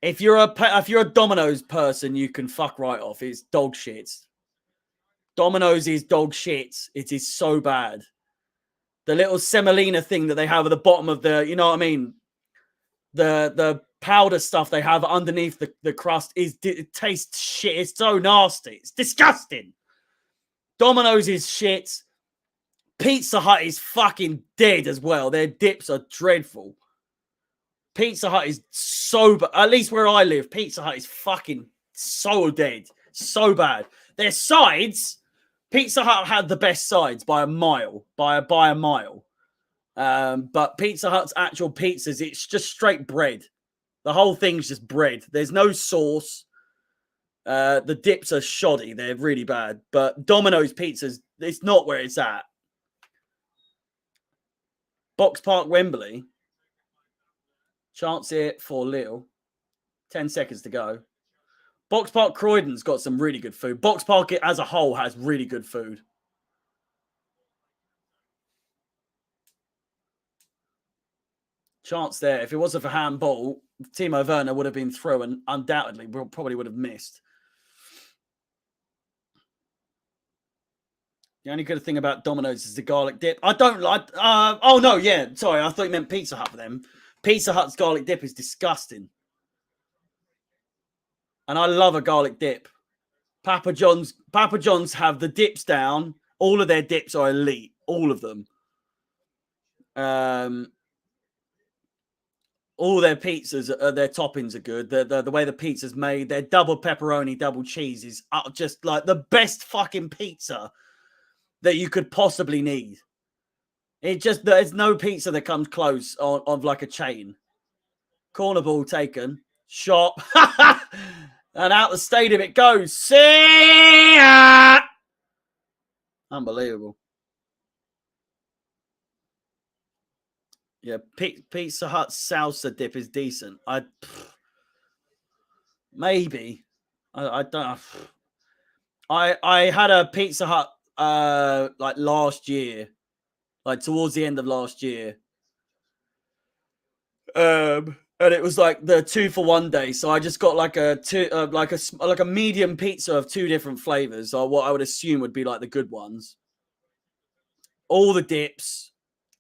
If you're a Domino's person, you can fuck right off. It's dog shit. Domino's is dog shit. It is so bad. The little semolina thing that they have at the bottom of the, you know what I mean? The powder stuff they have underneath the crust it tastes shit. It's so nasty. It's disgusting. Domino's is shit. Pizza Hut is fucking dead as well. Their dips are dreadful. Pizza Hut is at least where I live, Pizza Hut is fucking so dead. So bad. Their sides, Pizza Hut had the best sides by a mile. By a mile. But Pizza Hut's actual pizzas, it's just straight bread. The whole thing's just bread. There's no sauce. The dips are shoddy. They're really bad. But Domino's pizzas, it's not where it's at. Box Park, Wembley. Chance here for Lille. 10 seconds to go. Box Park, Croydon's got some really good food. Box Park as a whole has really good food. Chance there. If it wasn't for handball, Timo Werner would have been through and undoubtedly probably would have missed. The only good thing about Domino's is the garlic dip. I don't like... oh, no, yeah. Sorry, I thought you meant Pizza Hut for them. Pizza Hut's garlic dip is disgusting. And I love a garlic dip. Papa John's have the dips down. All of their dips are elite. All of them. All their pizzas, their toppings are good. The way the pizza's made, their double pepperoni, double cheese is just like the best fucking pizza that you could possibly need. There's no pizza that comes close on like a chain. Corner ball taken. Shot. And out the stadium it goes. See ya! Unbelievable. Yeah, Pizza Hut salsa dip is decent. Maybe. I don't. I had a Pizza Hut like last year, like towards the end of last year. And it was like the 2-for-1 day, so I just got like a medium pizza of 2 different flavors, or what I would assume would be like the good ones. All the dips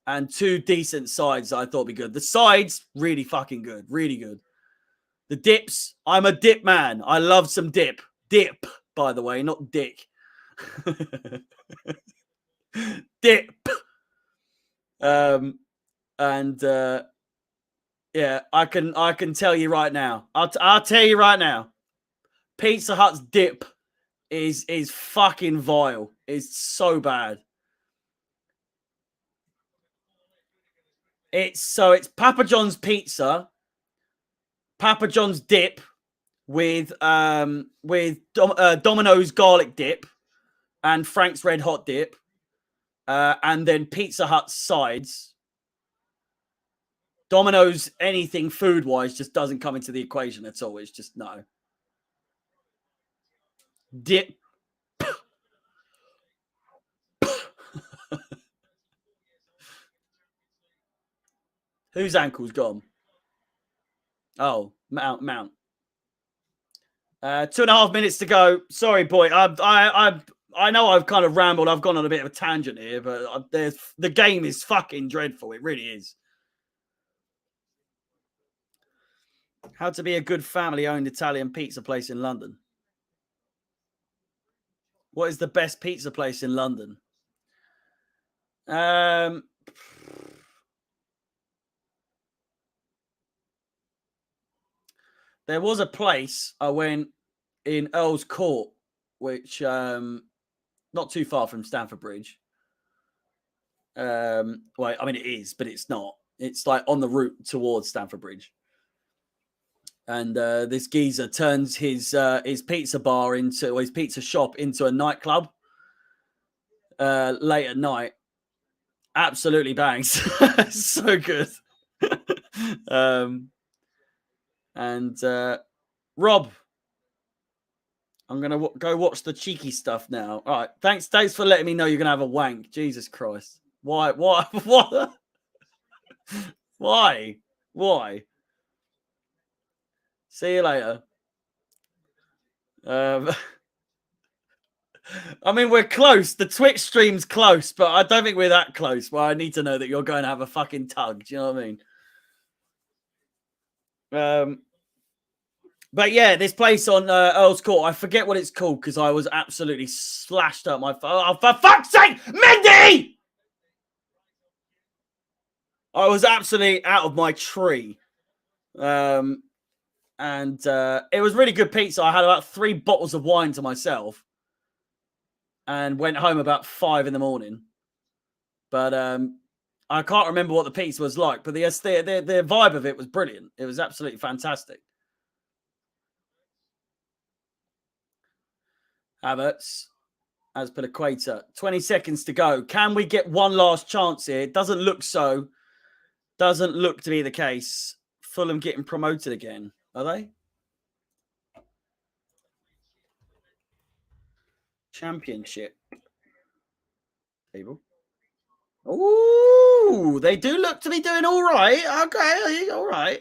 and 2 decent sides that I thought would be good. The sides really fucking good, really good. The dips, I'm a dip man. I love some dip. Dip, by the way, not dick. Dip. Yeah, I can tell you right now. I'll tell you right now. Pizza Hut's dip is fucking vile. It's so bad. It's Papa John's pizza, Papa John's dip with Domino's garlic dip and Frank's Red Hot dip, and then Pizza Hut's sides. Domino's anything food-wise just doesn't come into the equation at all. It's just no. Dip. Whose ankle's gone? Oh, Mount. 2.5 minutes to go. Sorry, boy. I know I've kind of rambled. I've gone on a bit of a tangent here, but the game is fucking dreadful. It really is. How to be a good family-owned Italian pizza place in London. What is the best pizza place in London? There was a place I went in Earl's Court, which not too far from Stamford Bridge. Well, I mean it is, but it's not. It's like on the route towards Stamford Bridge. And this geezer turns his pizza bar his pizza shop into a nightclub late at night. Absolutely bangs. So good. And Rob, I'm going to go watch the cheeky stuff now. All right. Thanks for letting me know you're going to have a wank. Jesus Christ. Why? What? Why? See you later. I mean, we're close. The Twitch stream's close, but I don't think we're that close. Well, I need to know that you're going to have a fucking tug. Do you know what I mean? But yeah, this place on Earl's Court, I forget what it's called because I was absolutely slashed up my phone. Oh, for fuck's sake, Mindy! I was absolutely out of my tree. And it was really good pizza. I had about 3 bottles of wine to myself and went home about 5 in the morning. But I can't remember what the pizza was like, but the vibe of it was brilliant. It was absolutely fantastic. Havertz, as per Equator. 20 seconds to go. Can we get one last chance here? It doesn't look so. Doesn't look to be the case. Fulham getting promoted again. Are they? Championship table. Ooh, they do look to be doing all right. Okay, all right.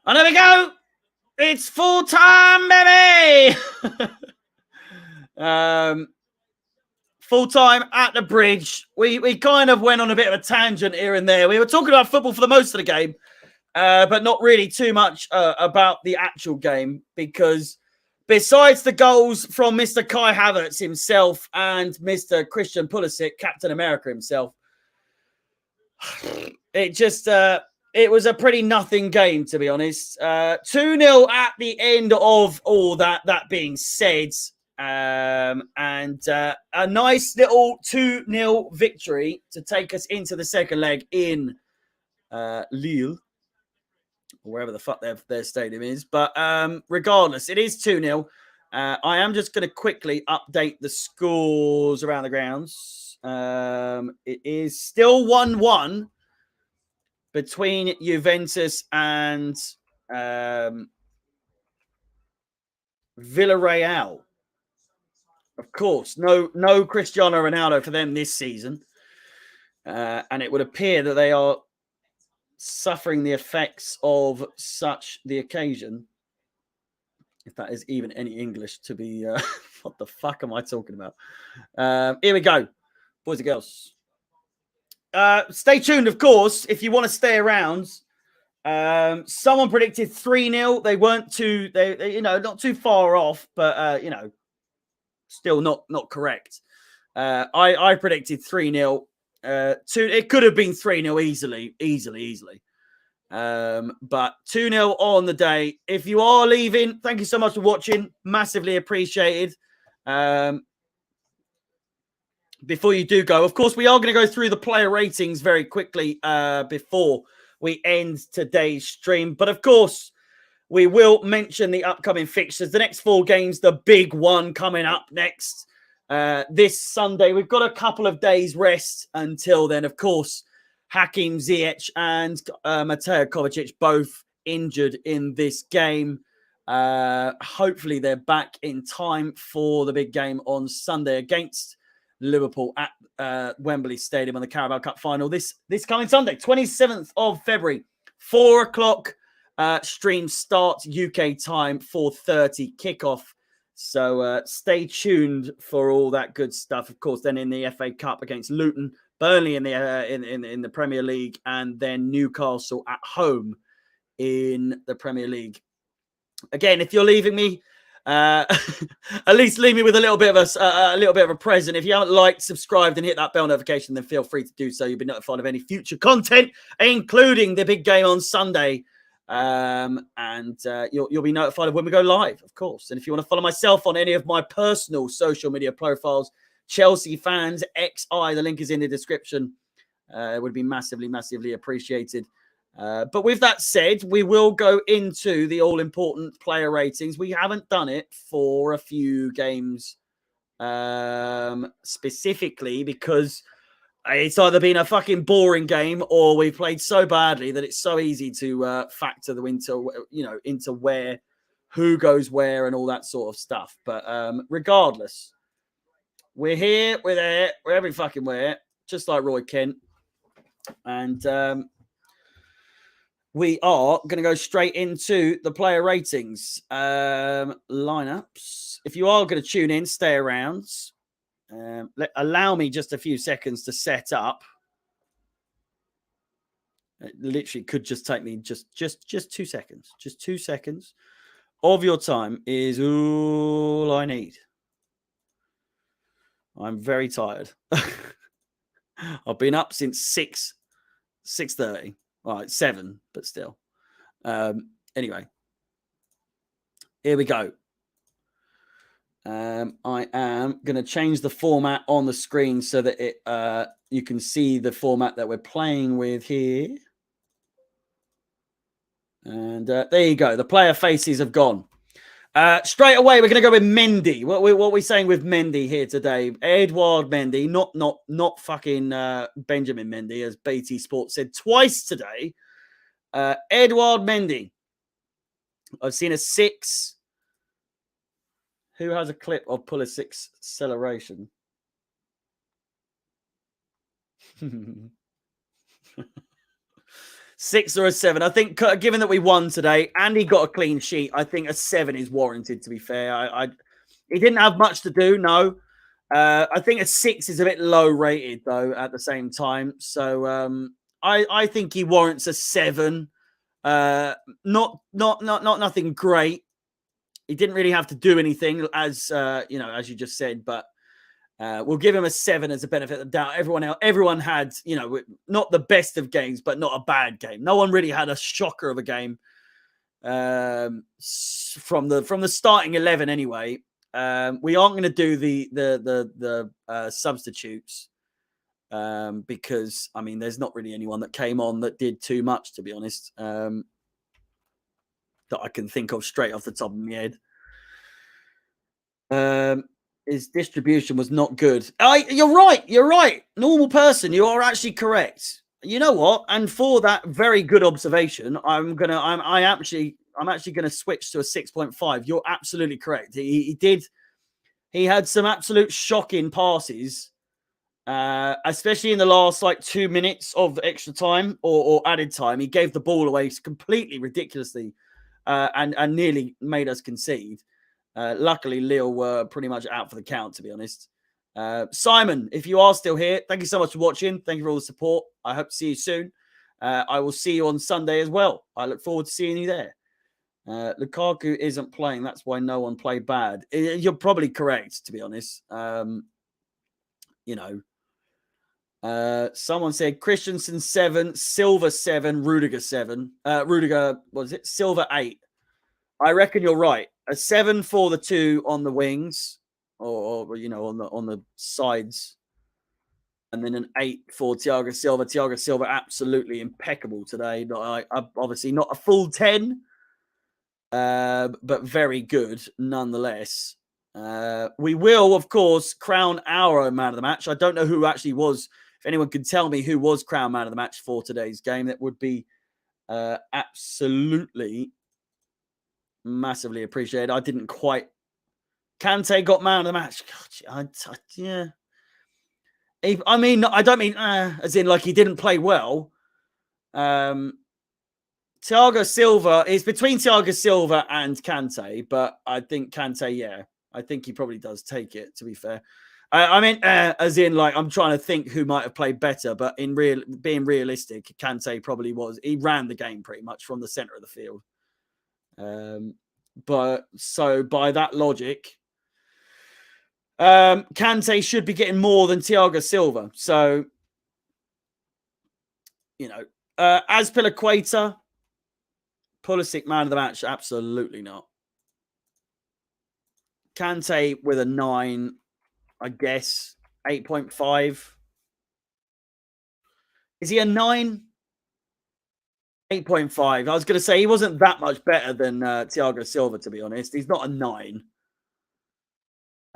And there we go. It's full time, baby. Full time at the bridge. We kind of went on a bit of a tangent here and there. We were talking about football for the most of the game, but not really too much about the actual game because besides the goals from Mr. Kai Havertz himself and Mr. Christian Pulisic, Captain America himself, it just it was a pretty nothing game, to be honest. 2-0 at the end of all that. That being said, and a nice little 2-0 victory to take us into the second leg in Lille, wherever the fuck their stadium is. But regardless, it is 2-0. I am just going to quickly update the scores around the grounds. It is still 1-1 between Juventus and Villarreal. Of course, no Cristiano Ronaldo for them this season. And it would appear that they are suffering the effects of such the occasion. If that is even any English to be... what the fuck am I talking about? Here we go. Boys and girls. Stay tuned, of course, if you want to stay around. Someone predicted 3-0. They weren't too, they not too far off, but still not correct. I predicted 3-0. It could have been 3-0 easily. But 2-0 on the day. If you are leaving, thank you so much for watching. Massively appreciated. Before you do go, of course, we are going to go through the player ratings very quickly before we end today's stream. But of course, we will mention the upcoming fixtures. The next 4 games, the big one coming up next this Sunday. We've got a couple of days rest until then. Of course, Hakim Ziyech and Mateo Kovacic both injured in this game. Hopefully, they're back in time for the big game on Sunday against Liverpool at Wembley Stadium on the Carabao Cup final this coming Sunday, 27th of February, 4 o'clock. Stream starts UK time, 4:30 kickoff. So stay tuned for all that good stuff. Of course, then in the FA Cup against Luton, Burnley in the Premier League, and then Newcastle at home in the Premier League. Again, if you're leaving me, at least leave me with a little bit of a present. If you haven't liked, subscribed, and hit that bell notification, then feel free to do so. You'll be notified of any future content, including the big game on Sunday. And you'll be notified of when we go live, of course. And if you want to follow myself on any of my personal social media profiles, Chelsea Fans XI, the link is in the description. It would be massively appreciated. But with that said, we will go into the all-important player ratings. We haven't done it for a few games specifically because It's either been a fucking boring game or we played so badly that it's so easy to factor the into where, who goes where and all that sort of stuff. But regardless, we're here, we're there, we're every fucking where, just like Roy Kent. And we are going to go straight into the player ratings lineups. If you are going to tune in, stay around. Allow me just a few seconds to set up. It literally could just take me just 2 seconds. Just 2 seconds of your time is all I need. I'm very tired. I've been up since 6:30. Well, it's 7, but still. Anyway, here we go. I am going to change the format on the screen so that you can see the format that we're playing with here. And there you go. The player faces have gone. Straight away, we're going to go with Mendy. What are we saying with Mendy here today? Edouard Mendy, not fucking Benjamin Mendy, as BT Sports said twice today. Edouard Mendy. I've seen a 6. Who has a clip of Pulisic's celebration? 6 or a 7. I think, given that we won today and he got a clean sheet, I think a 7 is warranted, to be fair. He didn't have much to do, no. I think a 6 is a bit low rated, though, at the same time. So I think he warrants a 7. Not nothing great. He didn't really have to do anything, as as you just said, but we'll give him a 7 as a benefit of the doubt. Everyone had, not the best of games, but not a bad game. No one really had a shocker of a game from the starting 11 anyway. We aren't going to do the substitutes because, I mean, there's not really anyone that came on that did too much, to be honest, that I can think of straight off the top of my head. His distribution was not good. You're right. Normal person, you are actually correct. You know what? And for that very good observation, I'm actually gonna switch to a 6.5. You're absolutely correct. He had some absolute shocking passes, especially in the last 2 minutes of extra time or added time. He gave the ball away completely ridiculously, and nearly made us concede. Luckily, Lille were pretty much out for the count, to be honest. Simon, if you are still here, thank you so much for watching. Thank you for all the support. I hope to see you soon. I will see you on Sunday as well. I look forward to seeing you there. Lukaku isn't playing. That's why no one played bad. You're probably correct, to be honest. Someone said Christensen 7, Silva 7, Rudiger 7. Rudiger, what was it? Silva 8. I reckon you're right. A 7 for the 2 on the wings, or on the sides, and then an 8 for Thiago Silva. Thiago Silva absolutely impeccable today. Obviously not a full 10, but very good nonetheless. We will, of course, crown our own man of the match. I don't know who actually was. If anyone could tell me who was crowned man of the match for today's game, that would be absolutely massively appreciated. I didn't quite. Kante got man of the match. God, yeah. I mean, I don't mean as in he didn't play well. Thiago Silva is between Thiago Silva and Kante, but I think Kante, yeah, I think he probably does take it. To be fair, I mean, as in I'm trying to think who might have played better, but being realistic, Kante probably was. He ran the game pretty much from the center of the field. But so by that logic, Kante should be getting more than Thiago Silva. So, as Piliqueta, Pulisic man of the match, absolutely not. Kante with a 9, I guess, 8.5. Is he a 9? 8.5. I was going to say he wasn't that much better than Thiago Silva, to be honest. He's not a 9.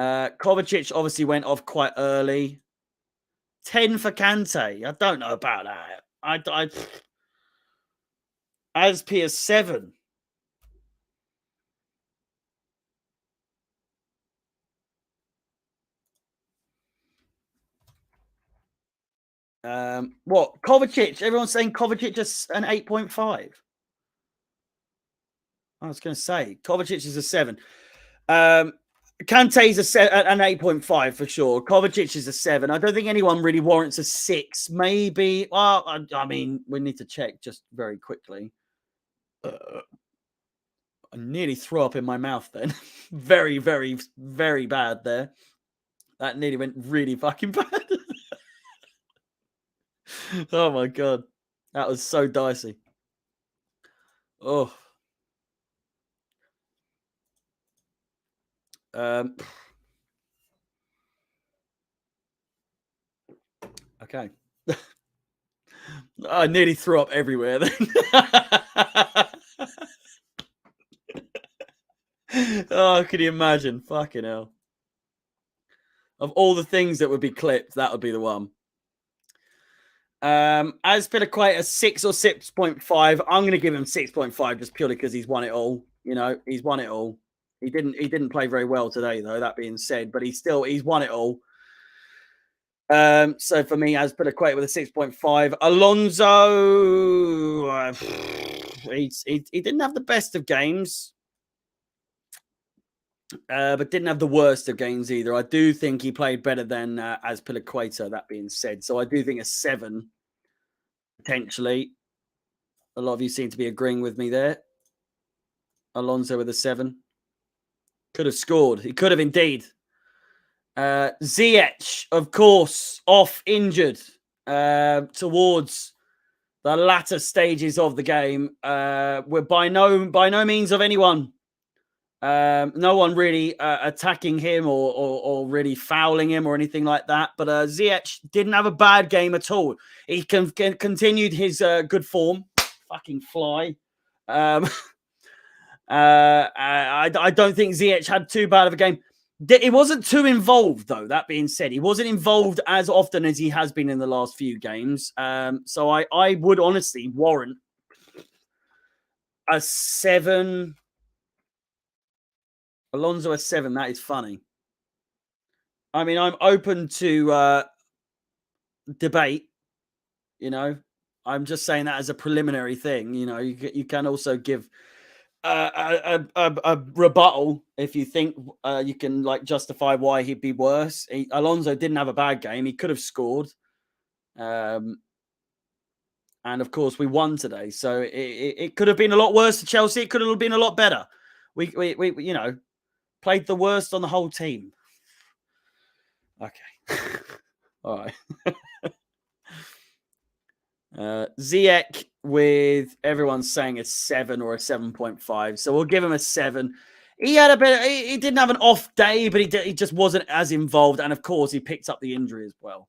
Kovacic obviously went off quite early. 10 for Kante. I don't know about that. Aspi is 7. What? Kovacic. Everyone's saying Kovacic is an 8.5. I was going to say Kovacic is a 7. Kante's an 8.5 for sure. Kovacic is a 7. I don't think anyone really warrants a 6. Maybe. Well, I mean, we need to check just very quickly. I nearly threw up in my mouth then. Very, very, very bad there. That nearly went really fucking bad. Oh my God. That was so dicey. Oh. Okay. I nearly threw up everywhere then. Oh, can you imagine? Fucking hell. Of all the things that would be clipped, that would be the one. Azpilicueta 6 or 6.5. I'm going to give him 6.5 just purely because he's won it all. You know, he's won it all. He didn't play very well today, though. That being said, but he's won it all. So for me, Azpilicueta with a 6.5. Alonso, he didn't have the best of games. But didn't have the worst of games either. I do think he played better than Azpilicueta, that being said. So I do think a 7, potentially. A lot of you seem to be agreeing with me there. Alonso with a 7. Could have scored. He could have indeed. Ziyech, of course, off injured towards the latter stages of the game. We're by no means of anyone. No one really attacking him or really fouling him or anything like that. But Ziyech didn't have a bad game at all. He continued his good form. Fucking fly. I don't think Ziyech had too bad of a game. He wasn't too involved, though. That being said, he wasn't involved as often as he has been in the last few games. So I would honestly warrant a 7. Alonso a 7. That is funny. I mean, I'm open to debate. You know, I'm just saying that as a preliminary thing. You know, you can also give a rebuttal if you think you can like justify why he'd be worse. Alonso didn't have a bad game. He could have scored. And of course, we won today, so it could have been a lot worse for Chelsea. It could have been a lot better. We you know, played the worst on the whole team. Okay. All right. Ziyech with everyone saying a 7 or a 7.5. So we'll give him a 7. He had a bit, he didn't have an off day, but he just wasn't as involved. And of course, he picked up the injury as well.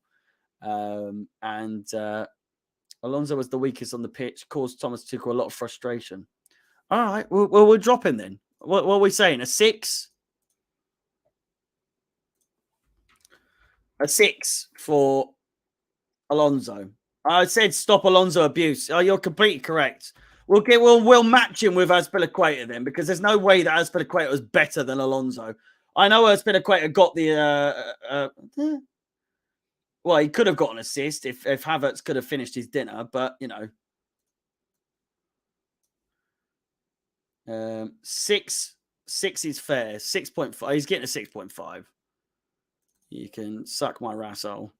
Alonso was the weakest on the pitch, caused Thomas Tuchel a lot of frustration. All right. Well, we'll drop him then. What are we saying? A 6? A 6 for Alonso. I said stop Alonso abuse. Oh, you're completely correct. We'll match him with Azpilicueta then, because there's no way that Azpilicueta was better than Alonso. I know Azpilicueta got the well, he could have got an assist if Havertz could have finished his dinner, but you know. 6 is fair. 6.5. He's getting a 6.5. You can suck my rasshole.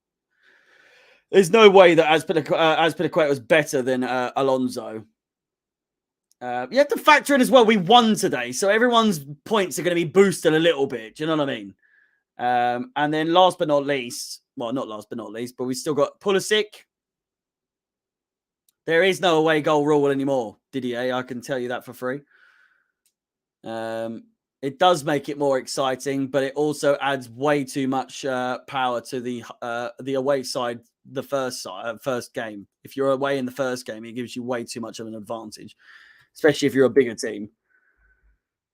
There's no way that Azpilicueta was better than Alonso. You have to factor in as well, we won today, so everyone's points are going to be boosted a little bit. Do you know what I mean? And then last but not least, well, not last but not least, but we still got Pulisic. There is no away goal rule anymore, Didier. I can tell you that for free. It does make it more exciting, but it also adds way too much power to the away side. The first game. If you're away in the first game, it gives you way too much of an advantage, especially if you're a bigger team.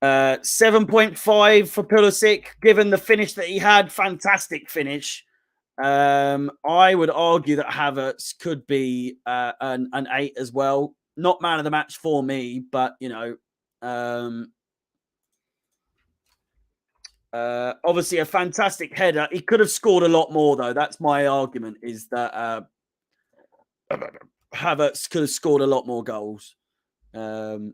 7.5 for Pulisic, given the finish that he had. Fantastic finish. I would argue that Havertz could be an 8 as well. Not man of the match for me, but obviously a fantastic header. He could have scored a lot more, though. That's my argument, is that Havertz could have scored a lot more goals. Havertz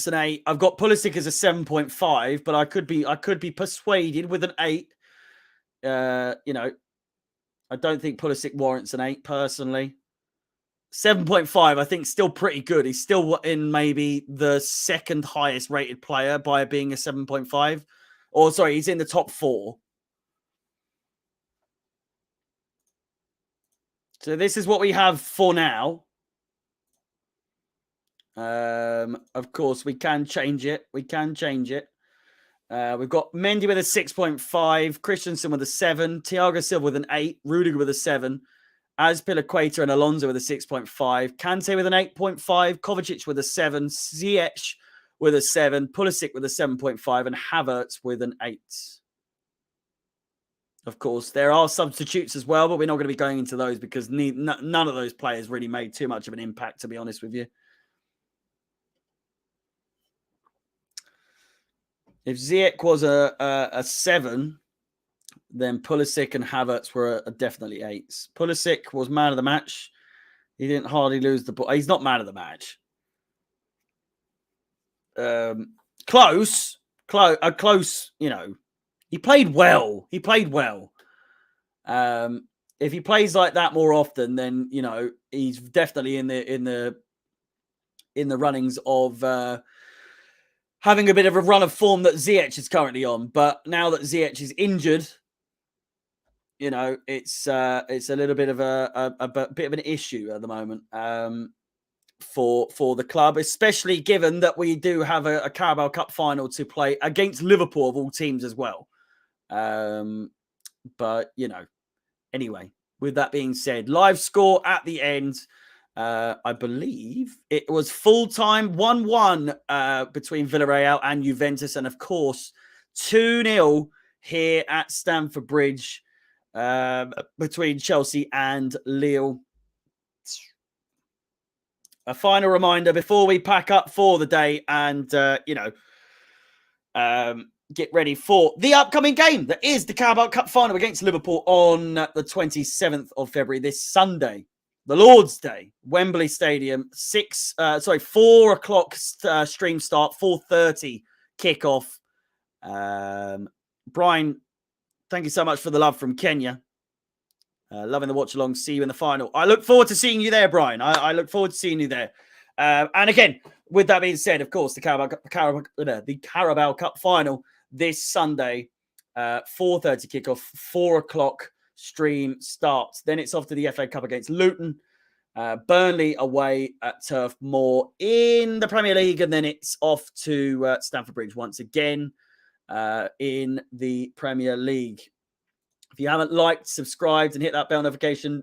an 8. I've got Pulisic as a 7.5, but I could be persuaded with an 8. I don't think Pulisic warrants an 8 personally. 7.5, I think, still pretty good. He's still in maybe the second highest rated player by being a 7.5. Or sorry, he's in the top 4. So this is what we have for now. Of course, we can change it. We've got Mendy with a 6.5, Christensen with a 7, Thiago Silva with an 8, Rudiger with a 7, Azpilicueta and Alonso with a 6.5, Kante with an 8.5, Kovacic with a 7, Ziyech with a 7, Pulisic with a 7.5, and Havertz with an 8. Of course, there are substitutes as well, but we're not going to be going into those because none of those players really made too much of an impact, to be honest with you. If Ziyech was a 7, then Pulisic and Havertz were definitely 8s. Pulisic was man of the match. He didn't hardly lose the ball. He's not man of the match. Close. He played well. If he plays like that more often, then he's definitely in the runnings of having a bit of a run of form that Ziyech is currently on. But now that Ziyech is injured, it's a little bit of a bit of an issue at the moment for the club, especially given that we do have a Carabao Cup final to play against Liverpool of all teams as well. But anyway, with that being said, live score at the end. I believe it was full-time 1-1 between Villarreal and Juventus. And of course, 2-0 here at Stamford Bridge between Chelsea and Lille. A final reminder before we pack up for the day and, get ready for the upcoming game that is the Carabao Cup final against Liverpool on the 27th of February, this Sunday. The Lord's Day, Wembley Stadium, 4 o'clock stream start, 4:30 kickoff. Brian, thank you so much for the love from Kenya. Loving the watch along. See you in the final. I look forward to seeing you there, Brian. I look forward to seeing you there. And again, with that being said, of course, the Carabao Cup final this Sunday, 4:30 kickoff, 4 o'clock. Stream starts. Then it's off to the FA Cup against Luton. Burnley away at Turf Moor in the Premier League. And then it's off to Stamford Bridge once again in the Premier League. If you haven't liked, subscribed, and hit that bell notification,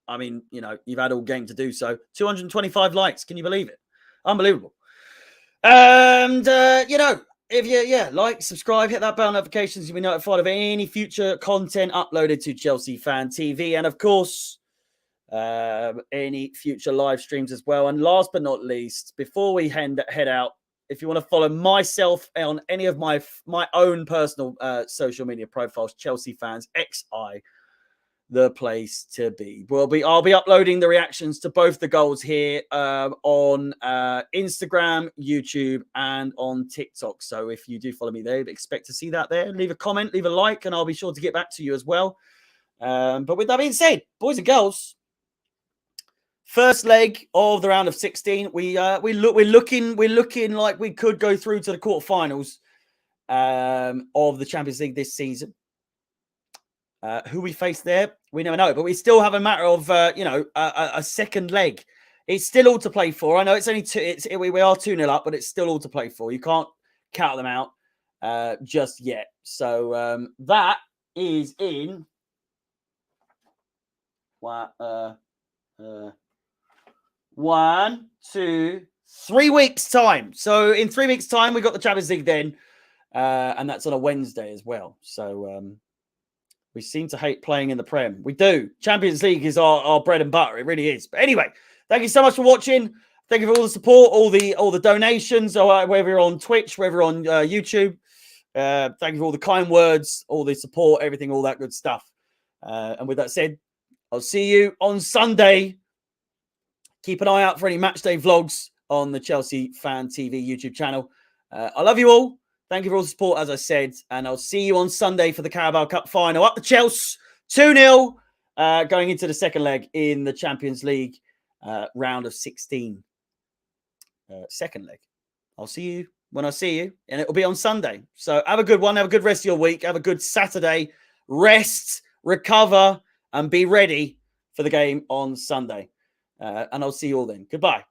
I mean, you've had all game to do so. 225 likes. Can you believe it? Unbelievable. And, if you, like, subscribe, hit that bell notifications, you'll be notified of any future content uploaded to Chelsea Fan TV. And, of course, any future live streams as well. And last but not least, before we head out, if you want to follow myself on any of my own personal social media profiles, Chelsea Fans XI, the place to be. I'll be uploading the reactions to both the goals here on Instagram, YouTube, and on TikTok. So if you do follow me there, expect to see that there. Leave a comment, leave a like, and I'll be sure to get back to you as well. But with that being said, boys and girls, first leg of the round of 16. We're looking like we could go through to the quarterfinals of the Champions League this season. Who we face there, we never know, but we still have a matter of a second leg. It's still all to play for. I know it's only two. We are 2-0 up, but it's still all to play for. You can't count them out just yet. So that is in 1, 2, 3 weeks time. So in 3 weeks time, we got the Champions League then, and that's on a Wednesday as well. So We seem to hate playing in the Prem. We do. Champions League is our bread and butter. It really is. But anyway, thank you so much for watching. Thank you for all the support, all the donations, whether you're on Twitch, whether you're on YouTube. Thank you for all the kind words, all the support, everything, all that good stuff. And with that said, I'll see you on Sunday. Keep an eye out for any matchday vlogs on the Chelsea Fan TV YouTube channel. I love you all. Thank you for all the support, as I said. And I'll see you on Sunday for the Carabao Cup final. Up the Chelsea, 2-0, going into the second leg in the Champions League round of 16. Second leg. I'll see you when I see you, and it'll be on Sunday. So have a good one. Have a good rest of your week. Have a good Saturday. Rest, recover, and be ready for the game on Sunday. And I'll see you all then. Goodbye.